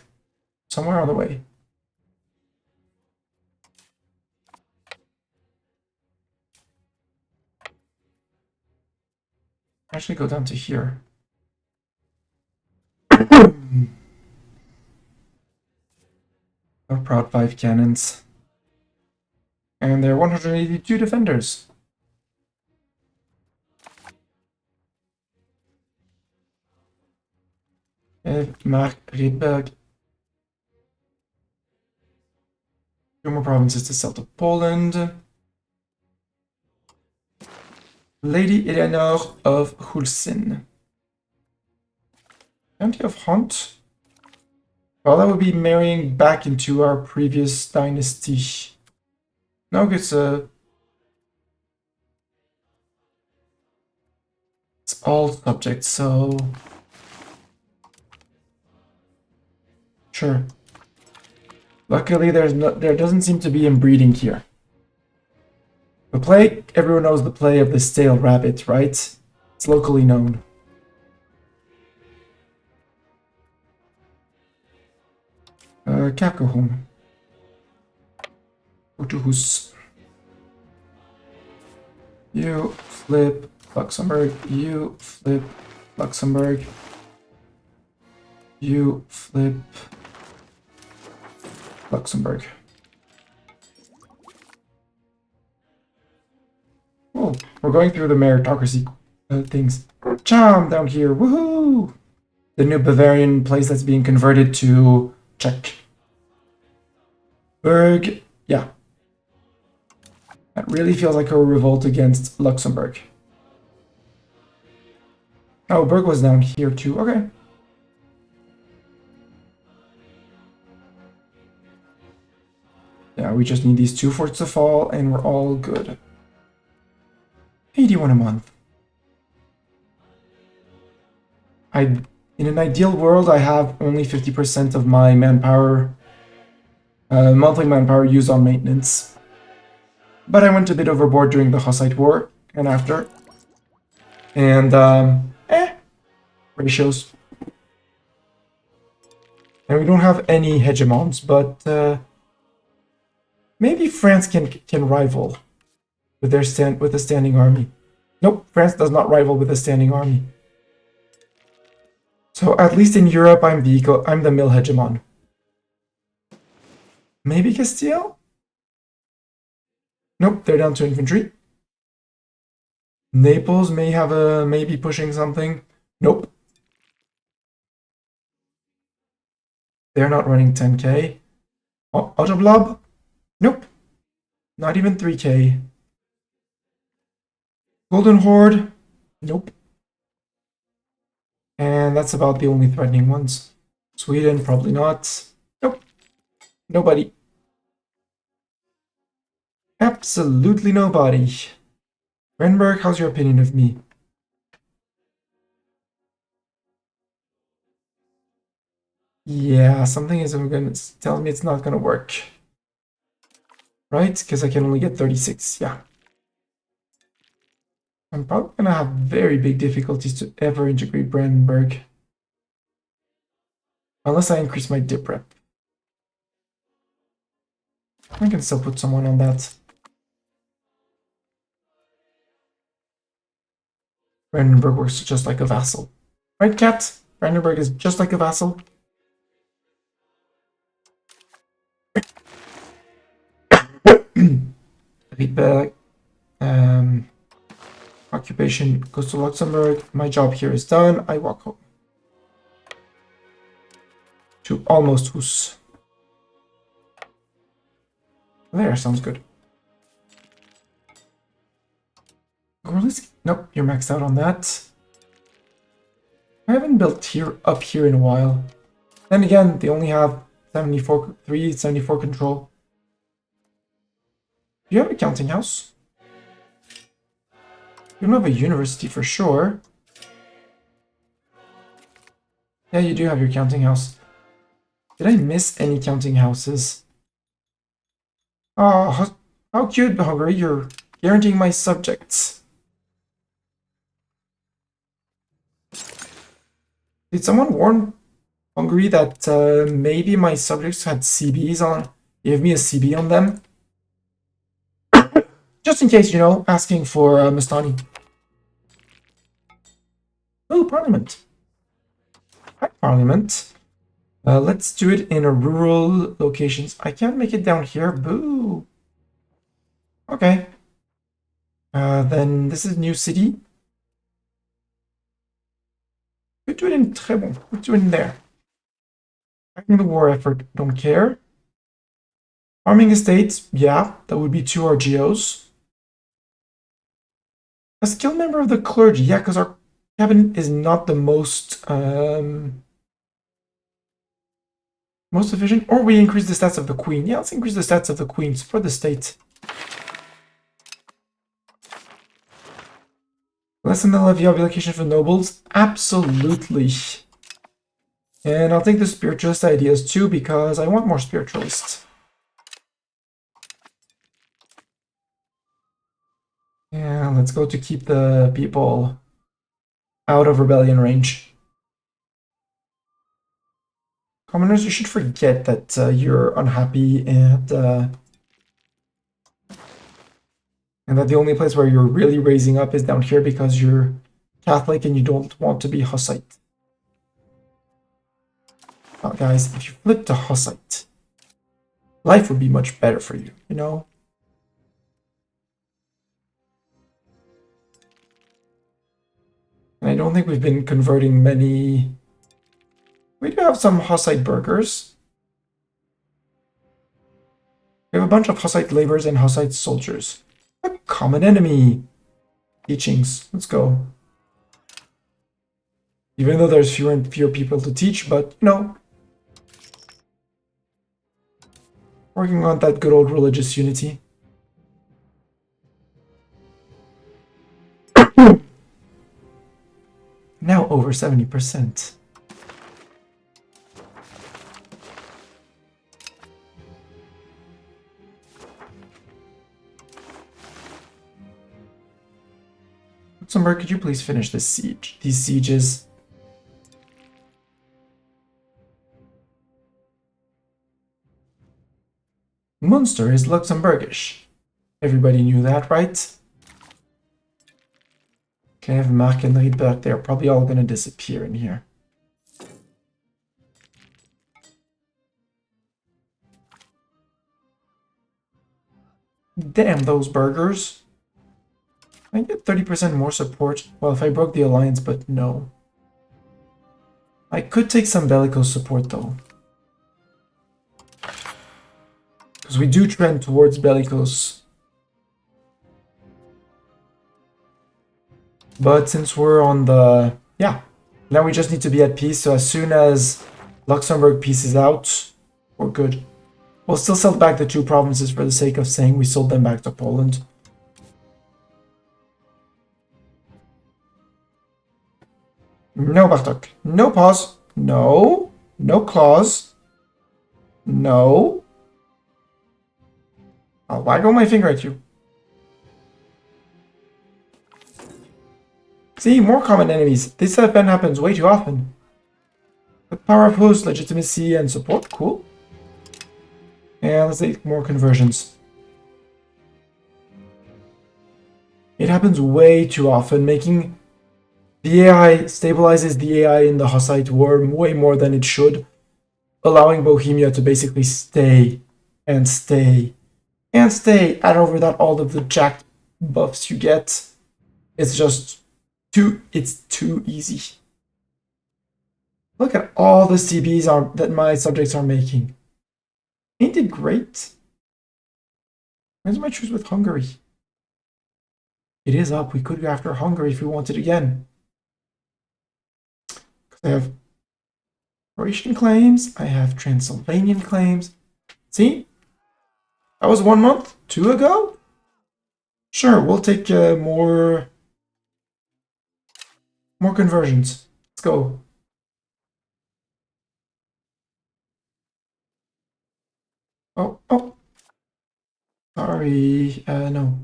somewhere on the way. Actually go down to here. Our proud 5 cannons. And there are 182 defenders. Mark Riedberg. 2 more provinces to sell to Poland. Lady Eleanor of Hulsin. County of Hont. Well, that would be marrying back into our previous dynasty. No, it's all subjects, so sure. Luckily, there doesn't seem to be inbreeding here. The plague, everyone knows the play of the stale rabbit, right? It's locally known. Kakohom. Go to Hus. You flip Luxembourg. You flip Luxembourg. You flip Luxembourg. Oh, we're going through the meritocracy things. Cham down here. Woohoo! The new Bavarian place that's being converted to Czech. Berg, yeah. That really feels like a revolt against Luxembourg. Oh, Berg was down here too. Okay. Yeah, we just need these 2 forts to fall and we're all good. 81 a month. In an ideal world, I have only 50% of my manpower monthly manpower used on maintenance. But I went a bit overboard during the Hussite War and after. And, ratios. And we don't have any hegemons, but maybe France can rival with their with a standing army. Nope, France does not rival with a standing army. So at least in Europe, I'm the mill hegemon. Maybe Castile? Nope, they're down to infantry. Naples may have maybe pushing something. Nope. They're not running 10k. Oh, Autoblob? Nope. Not even 3k. Golden Horde? Nope. And that's about the only threatening ones. Sweden, probably not. Nope. Nobody. Absolutely nobody. Renberg, how's your opinion of me? Yeah, something is going to tell me it's not going to work. Right? Because I can only get 36. Yeah. I'm probably going to have very big difficulties to ever integrate Brandenburg. Unless I increase my dip rep. I can still put someone on that. Brandenburg works just like a vassal. Right, Cat? Brandenburg is just like a vassal. Feedback. Occupation goes to Luxembourg. My job here is done. I walk home. To almost Hus. There, sounds good. Gorliski? Nope, you're maxed out on that. I haven't built up here in a while. Then again, they only have 74 control. Do you have a counting house? You don't have a university for sure. Yeah, you do have your counting house. Did I miss any counting houses? Oh, how cute, Hungary. You're guaranteeing my subjects. Did someone warn Hungary that maybe my subjects had CBs on? Give me a CB on them? Just in case, you know, asking for Mastani. Oh, Parliament. Hi, Parliament. Let's do it in a rural locations. I can't make it down here. Boo. Okay. Then this is new city. We do it in Trebon. We do it in there. Backing the war effort. Don't care. Farming estates. Yeah, that would be 2 RGOs. A skilled member of the clergy. Yeah, because our cabinet is not the most efficient. Or we increase the stats of the queen. Yeah, let's increase the stats of the queens for the state. Lessen the levy obligation for nobles? Absolutely. And I'll take the spiritualist ideas too, because I want more spiritualists. Yeah, let's go to keep the people out of rebellion range. Commoners, you should forget that you're unhappy and that the only place where you're really raising up is down here because you're Catholic and you don't want to be Hussite. Well, guys, if you flip to Hussite, life would be much better for you, you know? And I don't think we've been converting many. We do have some Hussite burghers. We have a bunch of Hussite laborers and Hussite soldiers. A common enemy. Teachings. Let's go. Even though there's fewer and fewer people to teach, but, you know, working on that good old religious unity. Now over 70%. Luxembourg, could you please finish this siege? These sieges. Munster is Luxembourgish. Everybody knew that, right? Okay, I have Mark and Riedberg. They're probably all going to disappear in here. Damn those burgers. I get 30% more support. Well, if I broke the alliance, but no. I could take some bellicose support, though. Because we do trend towards bellicose. But since we're on the... Yeah. Now we just need to be at peace. So as soon as Luxembourg pieces out, we're good. We'll still sell back the 2 provinces for the sake of saying we sold them back to Poland. No, Bartok. No pause. No. No clause. No. I'll waggle my finger at you. See, more common enemies. This event happens way too often. The power of host, legitimacy, and support. Cool. And let's take more conversions. It happens way too often, making the AI stabilizes the AI in the Hussite war way more than it should, allowing Bohemia to basically stay and stay and stay. Add over that all of the jacked buffs you get. It's just it's too easy. Look at all the CBs that my subjects are making. Ain't it great? Where's my truce with Hungary? It is up. We could go after Hungary if we wanted again. I have Croatian claims. I have Transylvanian claims. See? That was 1 month? 2 ago? Sure, we'll take more conversions. Let's go. Oh. Sorry. No.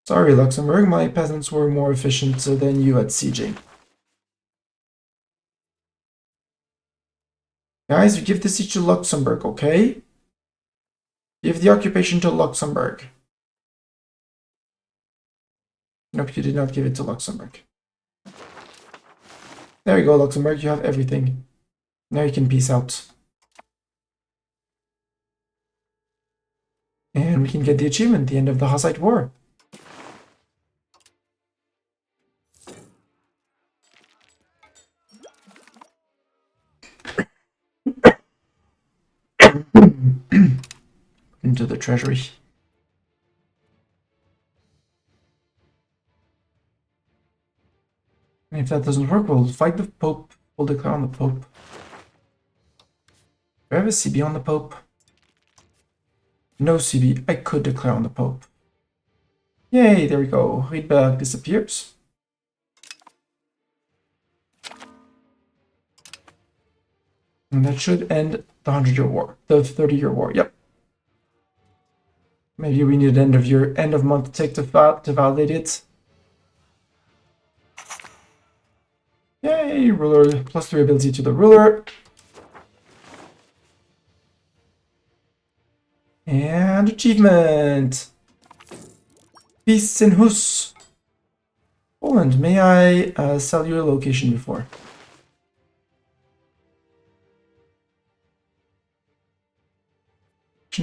Sorry, Luxembourg. My peasants were more efficient than you at sieging. Guys, you give the siege to Luxembourg, okay? Give the occupation to Luxembourg. Nope, you did not give it to Luxembourg. There you go, Luxembourg. You have everything. Now you can peace out. And we can get the achievement, the end of the Hussite War. Into the treasury. And if that doesn't work, we'll fight the Pope. We'll declare on the Pope. Do I have a CB on the Pope? No CB. I could declare on the Pope. Yay, there we go. Riedberg disappears. And that should end the 100-year war. The 30-year war, yep. Maybe we need an end of month take to validate it. Yay, ruler, +3 ability to the ruler. And achievement. Peace in Hus. Poland, may I sell you a location before?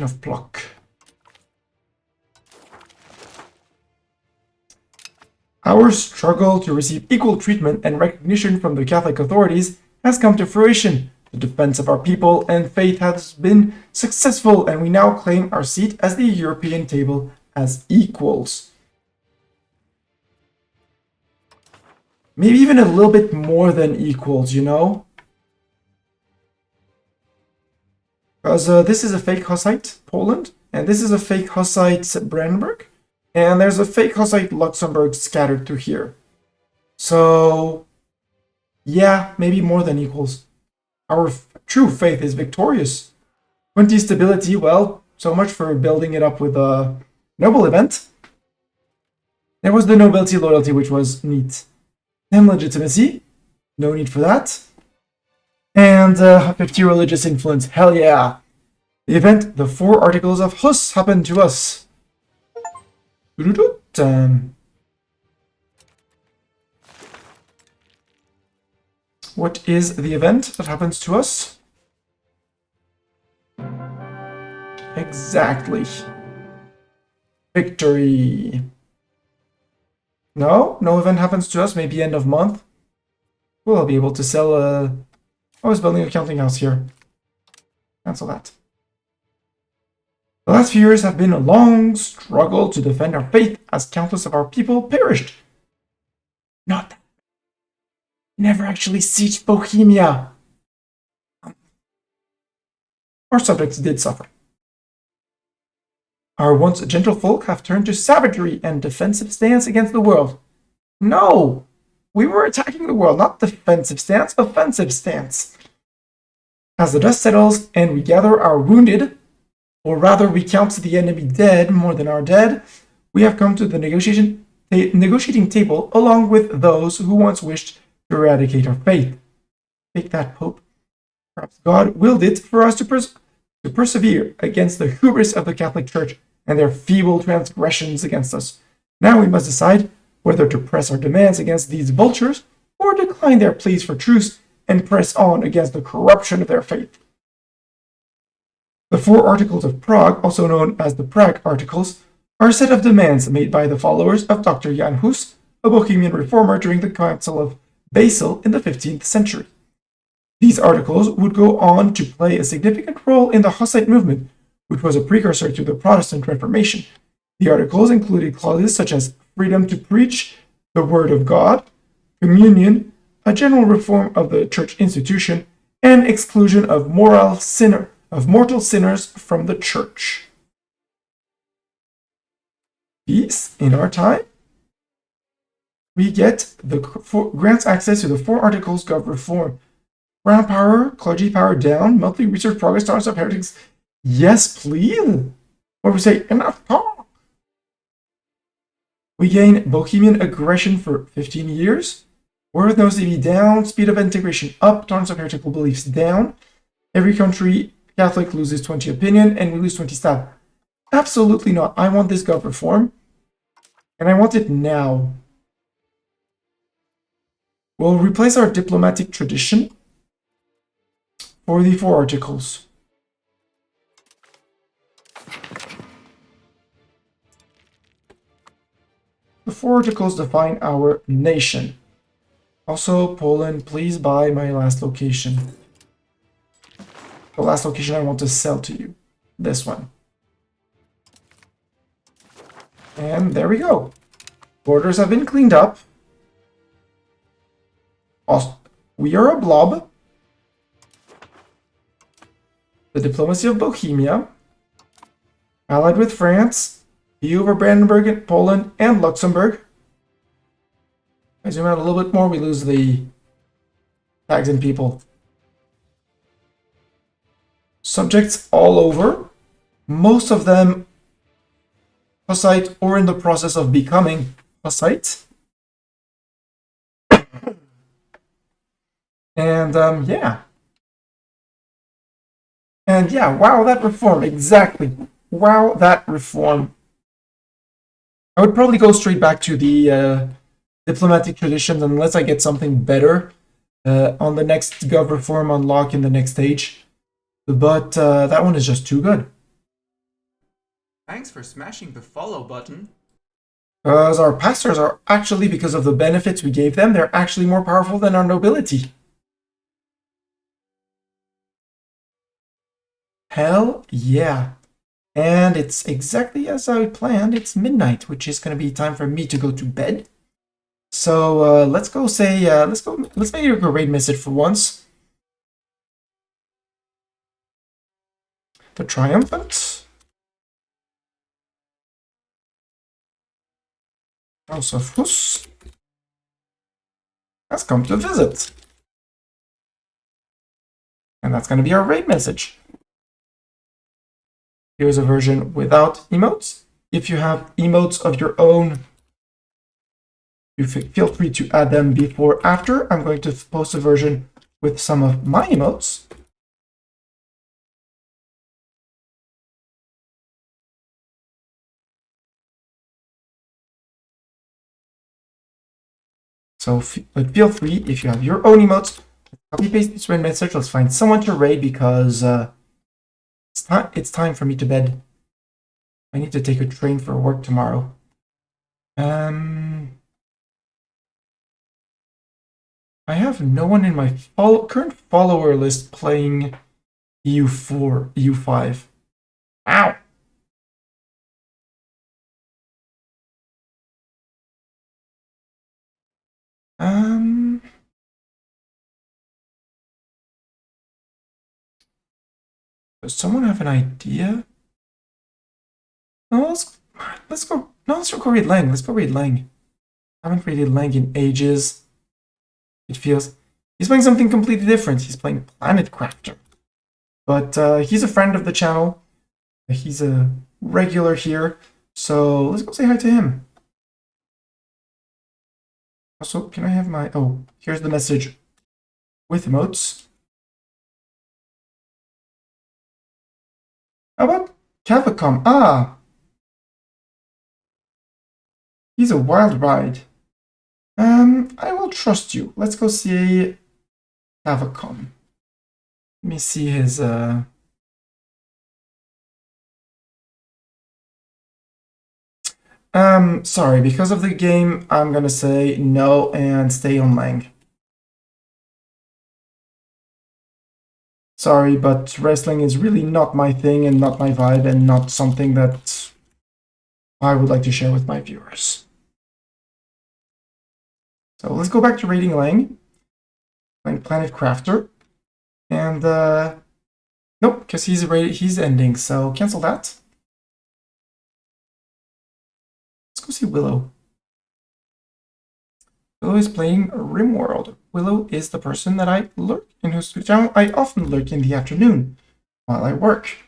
Of Pluck. Our struggle to receive equal treatment and recognition from the Catholic authorities has come to fruition. The defense of our people and faith has been successful, and we now claim our seat as the European table as equals. Maybe even a little bit more than equals, you know? Because this is a fake Hussite, Poland, and this is a fake Hussite, Brandenburg, and there's a fake Hussite, Luxembourg, scattered through here. So, yeah, maybe more than equals. Our true faith is victorious. 20 stability, well, So much for building it up with a noble event. There was the nobility loyalty, which was neat. Then legitimacy. No need for that. And 50 religious influence. Hell yeah. The event, the 4 articles of Hus happened to us. What is the event that happens to us? Exactly. Victory. No event happens to us. Maybe end of month. Cool, I'll be able to sell I was building a counting house here. Cancel that. The last few years have been a long struggle to defend our faith as countless of our people perished. Not that. Never actually sieged Bohemia. Our subjects did suffer. Our once gentle folk have turned to savagery and defensive stance against the world. No! We were attacking the world, not defensive stance, offensive stance. As the dust settles and we gather our wounded, or rather we count the enemy dead more than our dead, we have come to the negotiating table along with those who once wished to eradicate our faith. Take that, Pope. Perhaps God willed it for us to persevere against the hubris of the Catholic Church and their feeble transgressions against us. Now we must decide whether to press our demands against these vultures or decline their pleas for truce and press on against the corruption of their faith. The 4 Articles of Prague, also known as the Prague Articles, are a set of demands made by the followers of Dr. Jan Hus, a Bohemian reformer during the Council of Basel in the 15th century. These articles would go on to play a significant role in the Hussite movement, which was a precursor to the Protestant Reformation. The articles included clauses such as freedom to preach the Word of God, communion, a general reform of the church institution, and exclusion of mortal sinners from the church. Peace in our time. We get grants access to the 4 articles gov reform. Crown power, clergy power down, monthly research progress, tolerance of heretics. Yes, please. Or we say, enough talk. We gain Bohemian aggression for 15 years. War with no CV down, speed of integration up, tolerance of heretical beliefs down. Every country Catholic loses 20 opinion, and we lose 20 staff. Absolutely not. I want this gov reform, and I want it now. We'll replace our diplomatic tradition for the 4 articles. The 4 articles define our nation. Also, Poland, please buy my last location. The last location I want to sell to you. This one. And there we go. Borders have been cleaned up. Also, we are a blob. The diplomacy of Bohemia. Allied with France. EU over Brandenburg, Poland, and Luxembourg. If I zoom out a little bit more, we lose the tags and people. Subjects all over. Most of them Hussite or in the process of becoming Hussite. And yeah. And yeah, wow, that reform, exactly. Wow, that reform. I would probably go straight back to the diplomatic traditions unless I get something better on the next gov reform unlock in the next stage. But that one is just too good. Thanks for smashing the follow button. Because our pastors are actually, because of the benefits we gave them, they're actually more powerful than our nobility. Hell yeah. And it's exactly as I planned. It's midnight, which is going to be time for me to go to bed. So let's go say, let's make it a raid message for once. The Triumphant. House of Hus has come to visit. And that's going to be our raid message. Here's a version without emotes. If you have emotes of your own, you feel free to add them before or after. I'm going to post a version with some of my emotes. So feel free, if you have your own emotes, copy paste this raid message. Let's find someone to raid because it's time for me to bed. I need to take a train for work tomorrow. I have no one in my current follower list playing EU4, EU5. Ow! Does someone have an idea? No, let's go. No, let's go read Lang. Let's go read Lang. I haven't raided Lang in ages. It feels he's playing something completely different. He's playing Planet Crafter, but he's a friend of the channel. He's a regular here, so let's go say hi to him. Also, can I have my... Oh, here's the message with emotes. How about Cavacom? Ah! He's a wild ride. I will trust you. Let's go see Cavacom. Let me see his... Sorry, because of the game, I'm gonna say no and stay on Lang. Sorry, but wrestling is really not my thing and not my vibe and not something that I would like to share with my viewers. So let's go back to raiding Lang, playing Planet Crafter, and nope, because he's ending, so cancel that. Let's go see Willow. Willow is playing RimWorld. Willow is the person that I lurk in whose channel I often lurk in the afternoon while I work.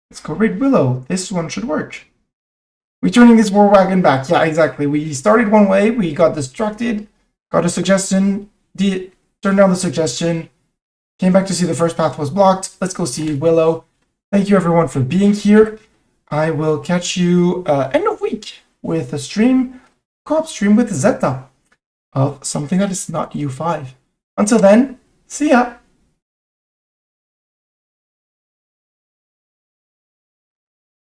Let's go raid Willow. This one should work. We're turning this war wagon back. Yeah, exactly. We started one way, we got distracted, got a suggestion, turned down the suggestion, came back to see the first path was blocked. Let's go see Willow. Thank you everyone for being here. I will catch you end of week with a stream, co-op stream with Zeta of something that is not U5. Until then, see ya!